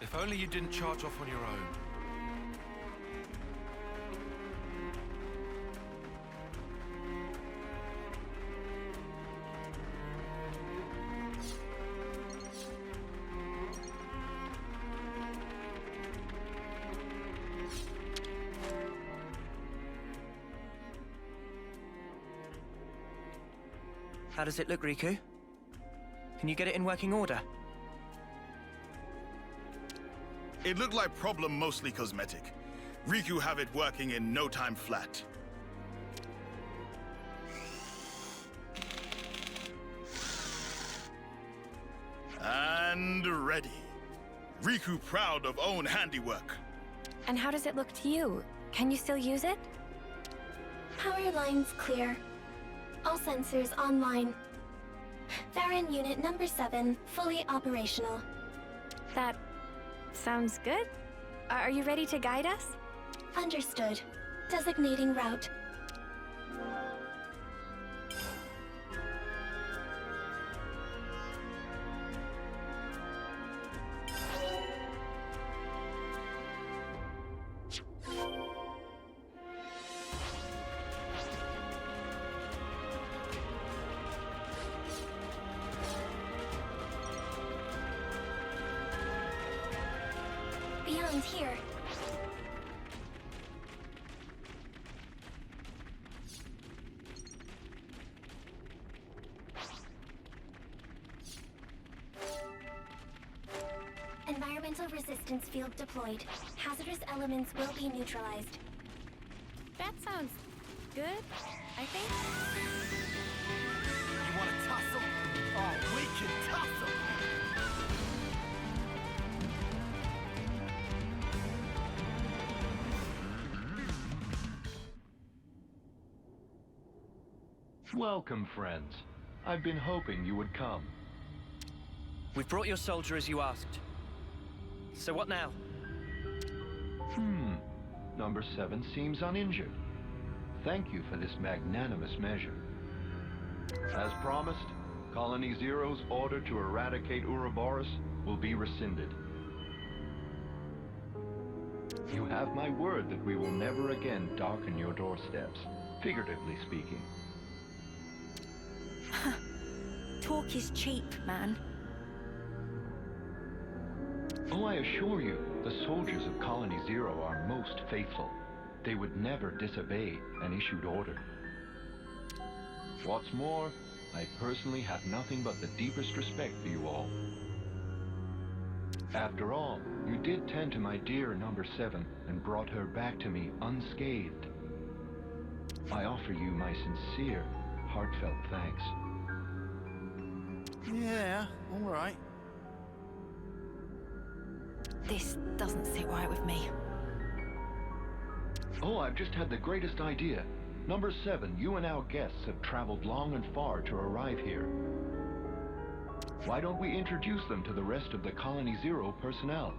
If only you didn't charge off on your own. How does it look, Riku? Can you get it in working order? It looked like problem mostly cosmetic. Riku have it working in no time flat. And ready. Riku proud of own handiwork. And how does it look to you? Can you still use it? Power lines clear. All sensors online. Farron Unit number 7, fully operational. That sounds good. Are you ready to guide us? Understood. Designating route. Beyond here. Environmental resistance field deployed. Hazardous elements will be neutralized. That sounds good, I think. You want to tussle? Oh, we can tussle! Welcome, friends. I've been hoping you would come. We've brought your soldier as you asked. So what now? Number 7 seems uninjured. Thank you for this magnanimous measure. As promised, Colony Zero's order to eradicate Ouroboros will be rescinded. You have my word that we will never again darken your doorsteps, figuratively speaking. Talk is cheap, man. Oh, I assure you, the soldiers of Colony Zero are most faithful. They would never disobey an issued order. What's more, I personally have nothing but the deepest respect for you all. After all, you did tend to my dear number 7 and brought her back to me unscathed. I offer you my sincere, heartfelt thanks. Yeah, all right. This doesn't sit right with me. Oh, I've just had the greatest idea. Number 7, you and our guests have traveled long and far to arrive here. Why don't we introduce them to the rest of the Colony Zero personnel?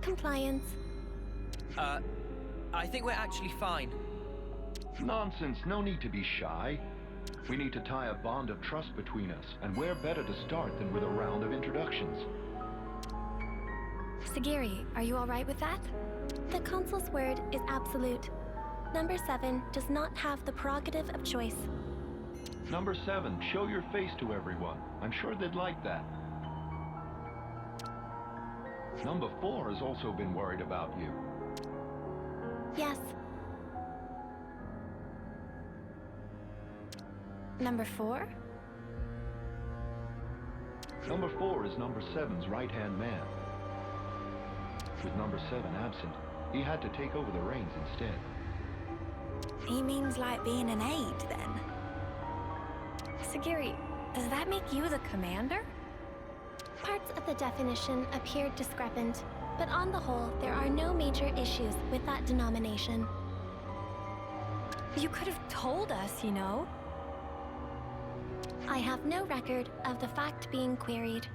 Compliance. I think we're actually fine. Nonsense, no need to be shy. We need to tie a bond of trust between us, and where better to start than with a round of introductions? Sagiri, are you all right with that? The Consul's word is absolute. Number 7 does not have the prerogative of choice. Number 7, show your face to everyone. I'm sure they'd like that. Number 4 has also been worried about you. Yes. Number 4? Number 4 is Number 7's right-hand man. With Number 7 absent, he had to take over the reins instead. He means like being an aide, then? Sagiri, does that make you the commander? Parts of the definition appear discrepant, but on the whole, there are no major issues with that denomination. You could have told us, you know. I have no record of the fact being queried.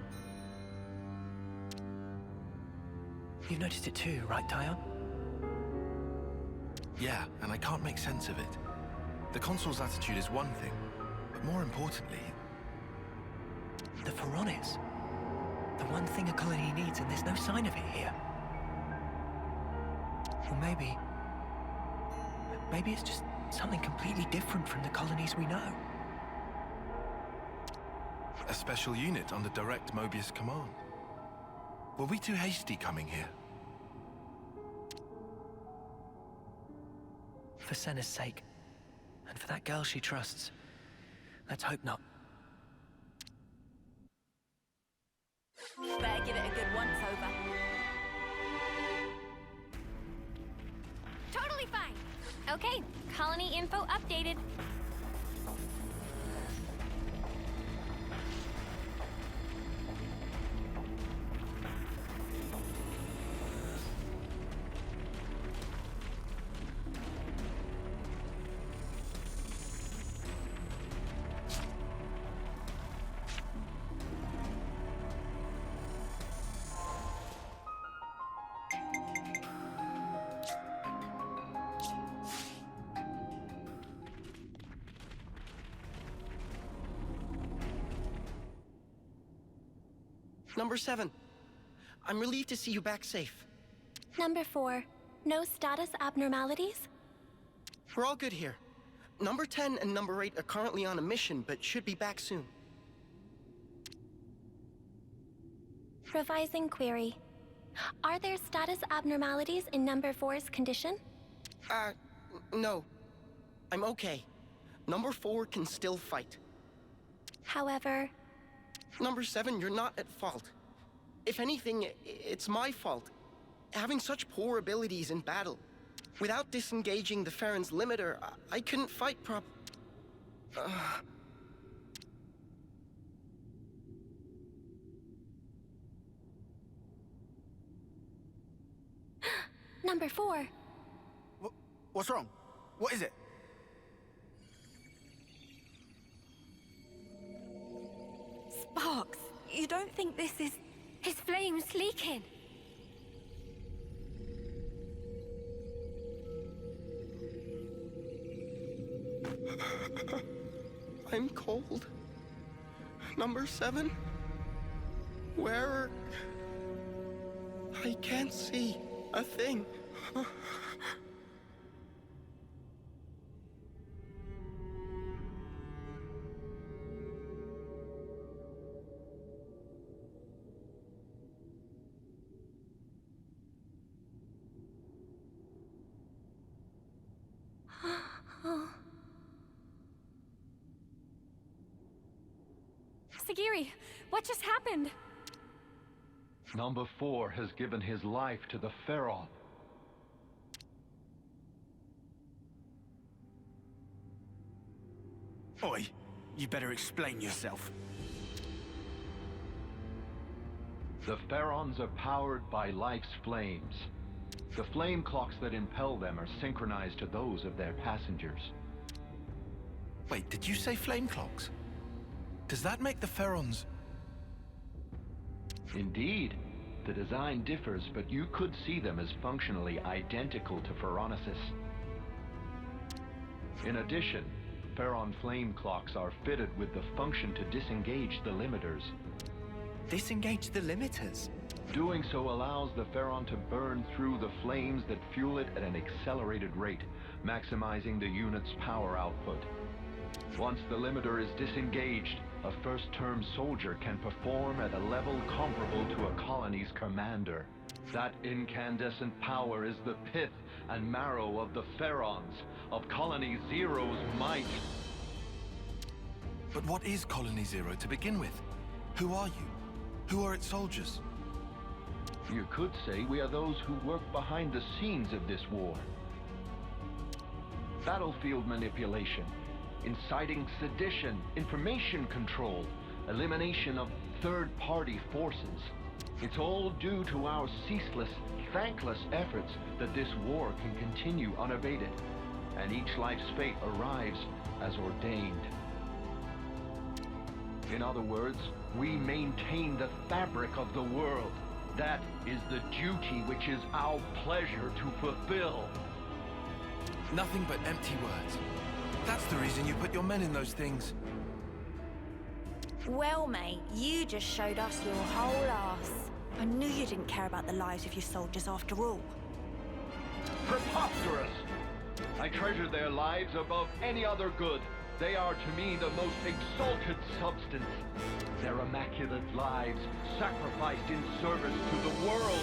You've noticed it too, right, Tyon? Yeah, and I can't make sense of it. The Consul's attitude is one thing, but more importantly... The Pharaonis. The one thing a colony needs, and there's no sign of it here. Or maybe it's just something completely different from the colonies we know. A special unit under direct Mobius command. Were we too hasty coming here? For Senna's sake, and for that girl she trusts, let's hope not. Better give it a good once-over. Totally fine. Okay, colony info updated. Number 7. I'm relieved to see you back safe. Number 4. No status abnormalities? We're all good here. Number 10 and number 8 are currently on a mission, but should be back soon. Revising query. Are there status abnormalities in number 4's condition? No. I'm okay. Number 4 can still fight. However... Number 7, you're not at fault. If anything, it's my fault. Having such poor abilities in battle. Without disengaging the Farron's limiter, I couldn't fight Number 4. What's wrong? What is it? Sparks, you don't think this is... His flame's leaking. I'm cold. Number 7? Where... I can't see a thing. Sagiri, what just happened? Number 4 has given his life to the Pharaon. Oi, you better explain yourself. The Pharaons are powered by life's flames. The flame clocks that impel them are synchronized to those of their passengers. Wait, did you say flame clocks? Does that make the Pharaons... Indeed. The design differs, but you could see them as functionally identical to Pharaonesis. In addition, Pharaon flame clocks are fitted with the function to disengage the limiters. Disengage the limiters? Doing so allows the Pharaon to burn through the flames that fuel it at an accelerated rate, maximizing the unit's power output. Once the limiter is disengaged, a first-term soldier can perform at a level comparable to a colony's commander. That incandescent power is the pith and marrow of the Pharaons, of Colony Zero's might. But what is Colony Zero to begin with? Who are you? Who are its soldiers? You could say we are those who work behind the scenes of this war. Battlefield manipulation, inciting sedition, information control, elimination of third-party forces. It's all due to our ceaseless, thankless efforts that this war can continue unabated, and each life's fate arrives as ordained. In other words, we maintain the fabric of the world. That is the duty which is our pleasure to fulfill. Nothing but empty words. That's the reason you put your men in those things. Well, mate, you just showed us your whole ass. I knew you didn't care about the lives of your soldiers after all. Preposterous! I treasure their lives above any other good. They are to me the most exalted substance. Their immaculate lives, sacrificed in service to the world,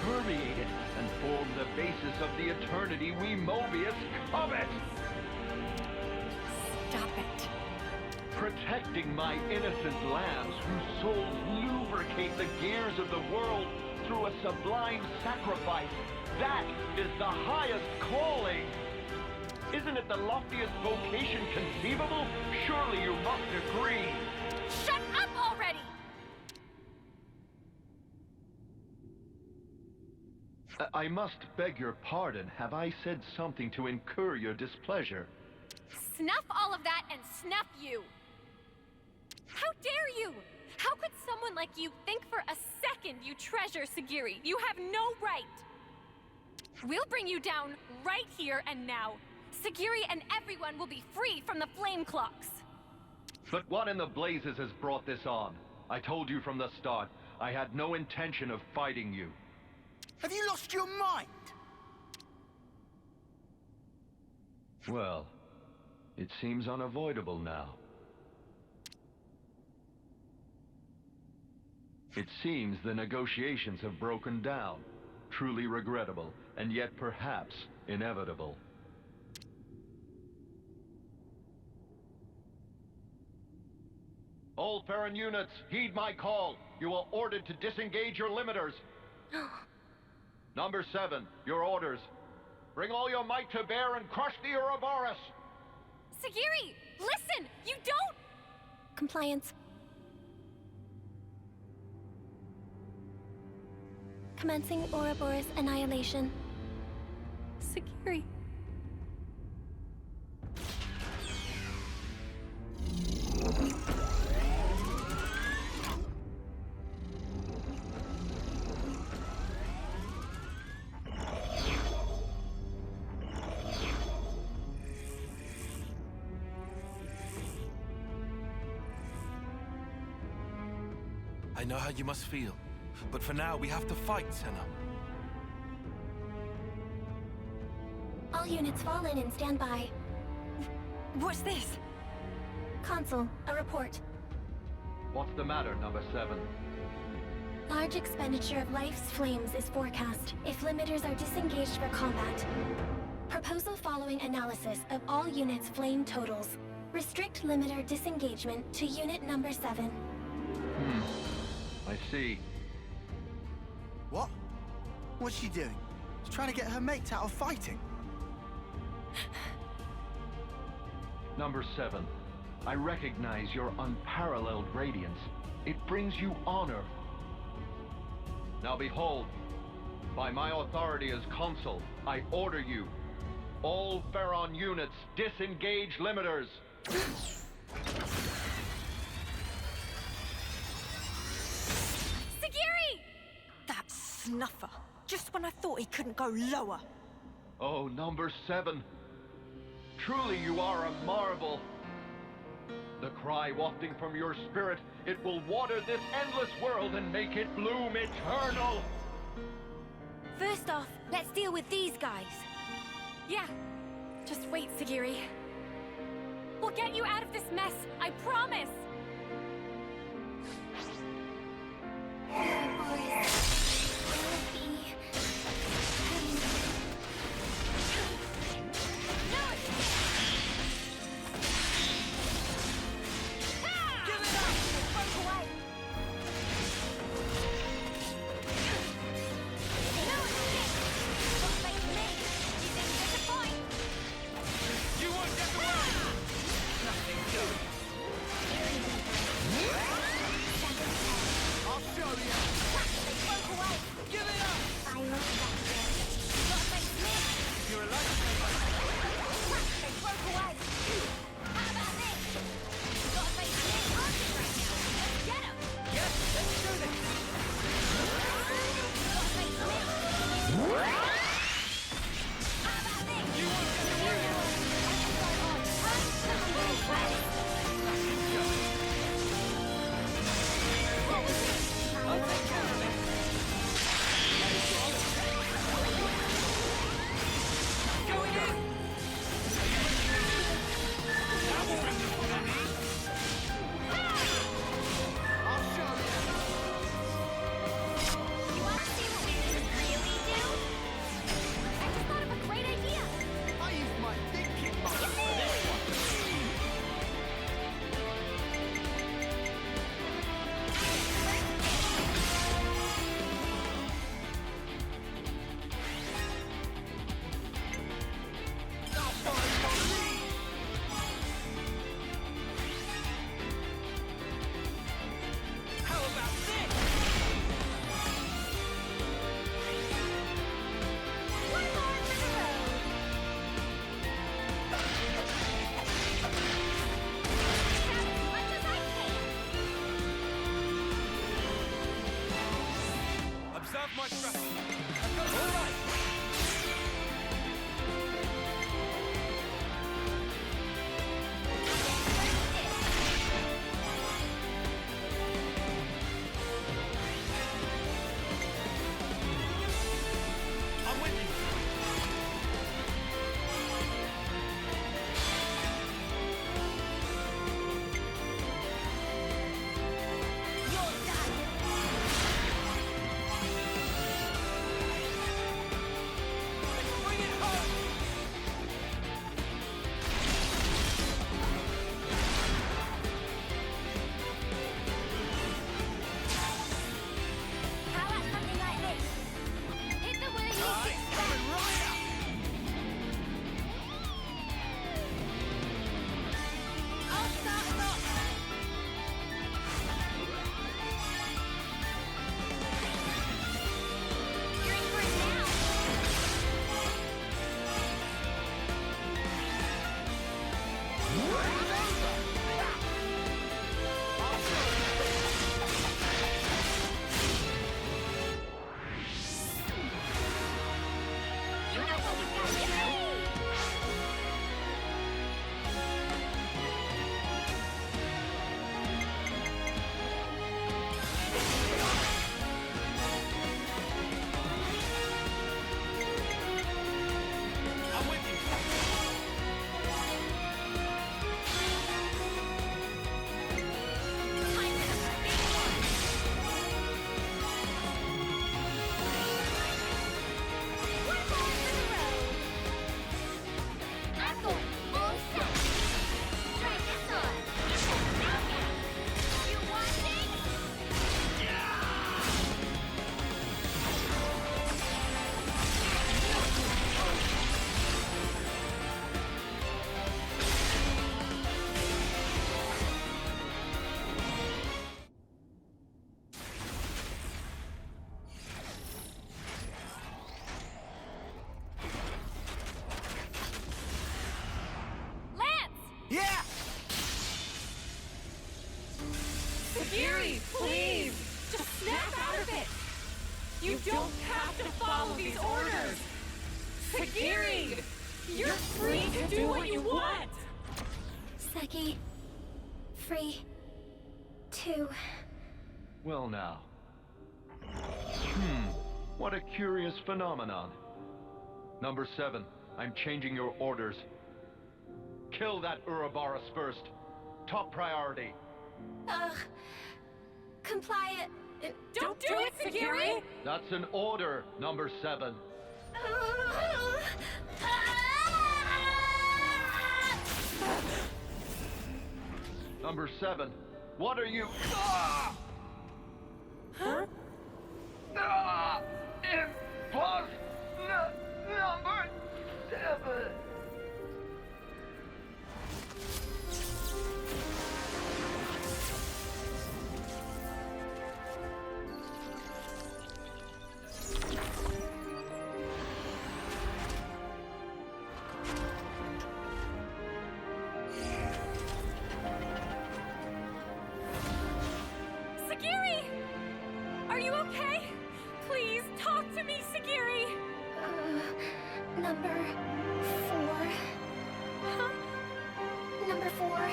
permeate it and form the basis of the eternity we Mobius covet! Stop it. Protecting my innocent lambs whose souls lubricate the gears of the world through a sublime sacrifice. That is the highest calling. Isn't it the loftiest vocation conceivable? Surely you must agree. Shut up already! I must beg your pardon. Have I said something to incur your displeasure? Snuff all of that and snuff you! How dare you! How could someone like you think for a second you treasure Sagiri? You have no right! We'll bring you down right here and now. Sagiri and everyone will be free from the flame clocks. But what in the blazes has brought this on? I told you from the start, I had no intention of fighting you. Have you lost your mind? Well, it seems unavoidable now. It seems the negotiations have broken down. Truly regrettable, and yet perhaps inevitable. All Farron units, heed my call. You are ordered to disengage your limiters. Number 7, your orders. Bring all your might to bear and crush the Ouroboros! Sagiri, listen! You don't... Compliance. Commencing Ouroboros annihilation. Sagiri. I know how you must feel, but for now we have to fight, Senna. All units fall in and stand by. What's this? Consul, a report. What's the matter, number 7? Large expenditure of life's flames is forecast if limiters are disengaged for combat. Proposal following analysis of all units' flame totals. Restrict limiter disengagement to unit number 7. I see. What? What's she doing? She's trying to get her mates out of fighting. Number 7, I recognize your unparalleled radiance. It brings you honor. Now behold, by my authority as Consul, I order you, all Farron units, disengage limiters. Sagiri! That snuffer. Just when I thought he couldn't go lower. Oh, number 7. Truly you are a marvel. The cry wafting from your spirit, it will water this endless world and make it bloom eternal. First off, let's deal with these guys. Yeah. Just wait, Sagiri. We'll get you out of this mess, I promise! Yeah! Sagiri, please! Just snap out of it! You don't have to follow these orders! Sagiri! You're free to do what you want! Seki, free to... Well now. What a curious phenomenon. Number 7, I'm changing your orders. Kill that Ouroboros first. Top priority. Comply it. Don't do it, Sagiri! That's an order, Number 7. Number 7, what are you... Huh? Number 7. Sagiri! Are you okay? Please, talk to me, Sagiri! Number 4. Huh? Number 4.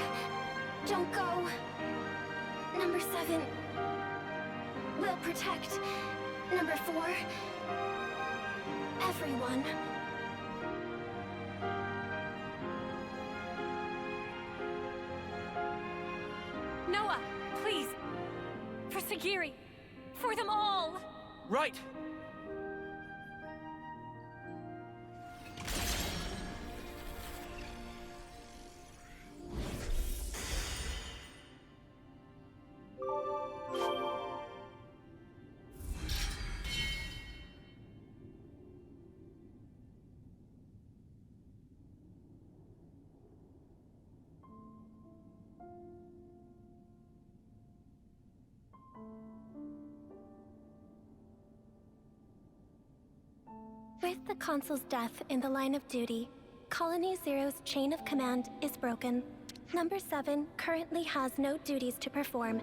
Don't go. Number 7. Will protect. Number 4. Everyone. Noah, please. For Sagiri. For them all. Right. With the Consul's death in the line of duty, Colony Zero's chain of command is broken. Number 7 currently has no duties to perform,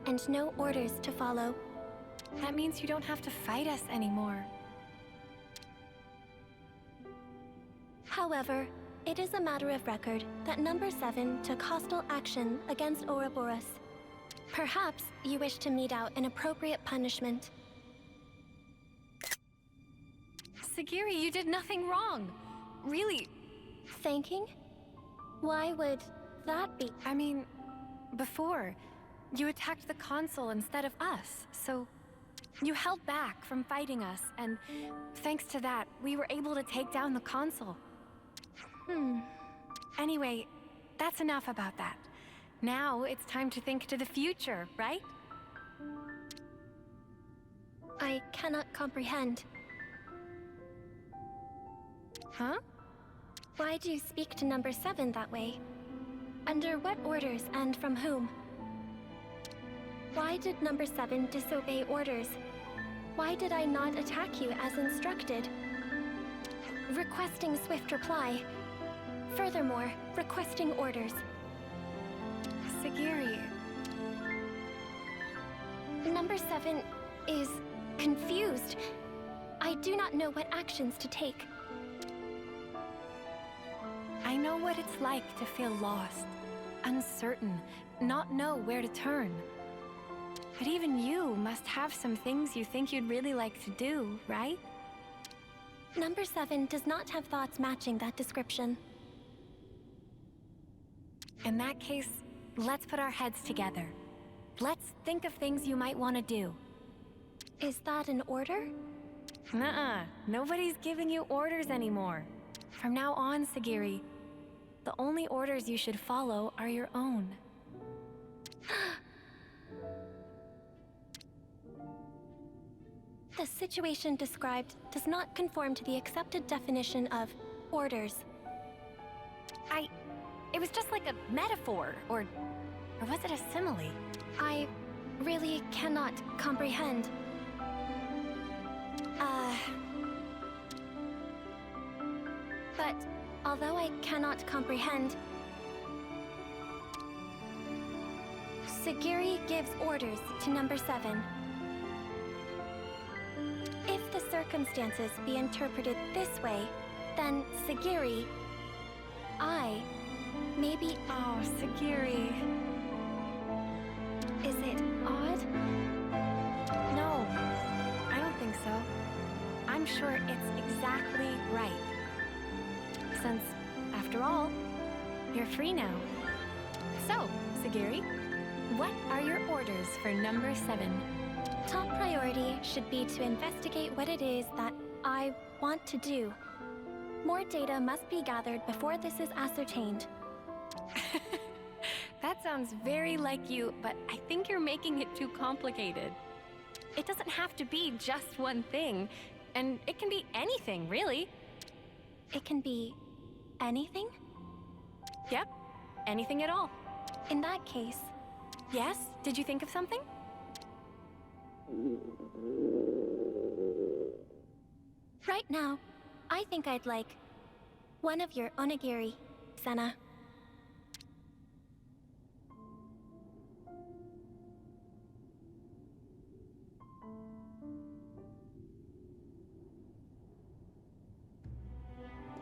and no orders to follow. That means you don't have to fight us anymore. However, it is a matter of record that Number 7 took hostile action against Ouroboros. Perhaps you wish to mete out an appropriate punishment. Sagiri, you did nothing wrong. Really. Thanking? Why would that be? I mean, before, you attacked the Consul instead of us, so you held back from fighting us, and thanks to that, we were able to take down the Consul. Anyway, that's enough about that. Now it's time to think to the future, right? I cannot comprehend. Huh? Why do you speak to Number 7 that way? Under what orders and from whom? Why did Number 7 disobey orders? Why did I not attack you as instructed? Requesting swift reply. Furthermore, requesting orders. Sagiri. Number 7 is confused. I do not know what actions to take. I know what it's like to feel lost, uncertain, not know where to turn. But even you must have some things you think you'd really like to do, right? Number 7 does not have thoughts matching that description. In that case, let's put our heads together. Let's think of things you might want to do. Is that an order? Nuh-uh. Nobody's giving you orders anymore. From now on, Sagiri, the only orders you should follow are your own. The situation described does not conform to the accepted definition of orders. It was just like a metaphor, or was it a simile? I really cannot comprehend. But although I cannot comprehend, Sagiri gives orders to number 7. If the circumstances be interpreted this way, then Sagiri, maybe... Oh, Sagiri. Is it odd? No, I don't think so. I'm sure it's exactly right. Since, after all, you're free now. So, Sagiri, what are your orders for number 7? Top priority should be to investigate what it is that I want to do. More data must be gathered before this is ascertained. That sounds very like you, but I think you're making it too complicated. It doesn't have to be just one thing, and it can be anything, really. It can be anything? Yep, anything at all. In that case... Yes? Did you think of something? Right now, I think I'd like one of your onigiri, Senna.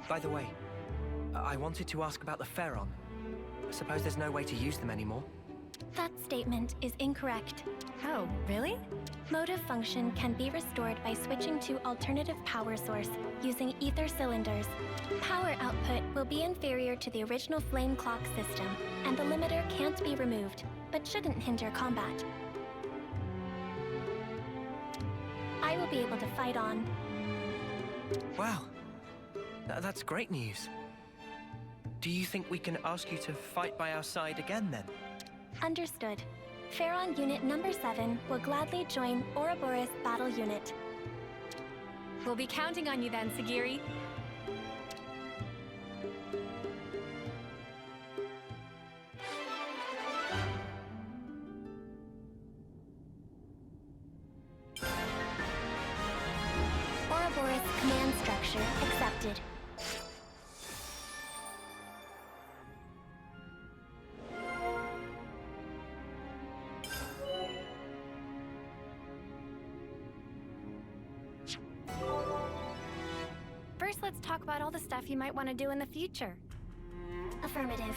By the way, I wanted to ask about the Pharaon. I suppose there's no way to use them anymore? That statement is incorrect. Oh, really? Motive function can be restored by switching to alternative power source using ether cylinders. Power output will be inferior to the original flame clock system, and the limiter can't be removed, but shouldn't hinder combat. I will be able to fight on. Wow. That's great news. Do you think we can ask you to fight by our side again, then? Understood. Pharaon Unit number 7 will gladly join Ouroboros Battle Unit. We'll be counting on you then, Sagiri. Ouroboros command structure accepted. First, let's talk about all the stuff you might want to do in the future. Affirmative.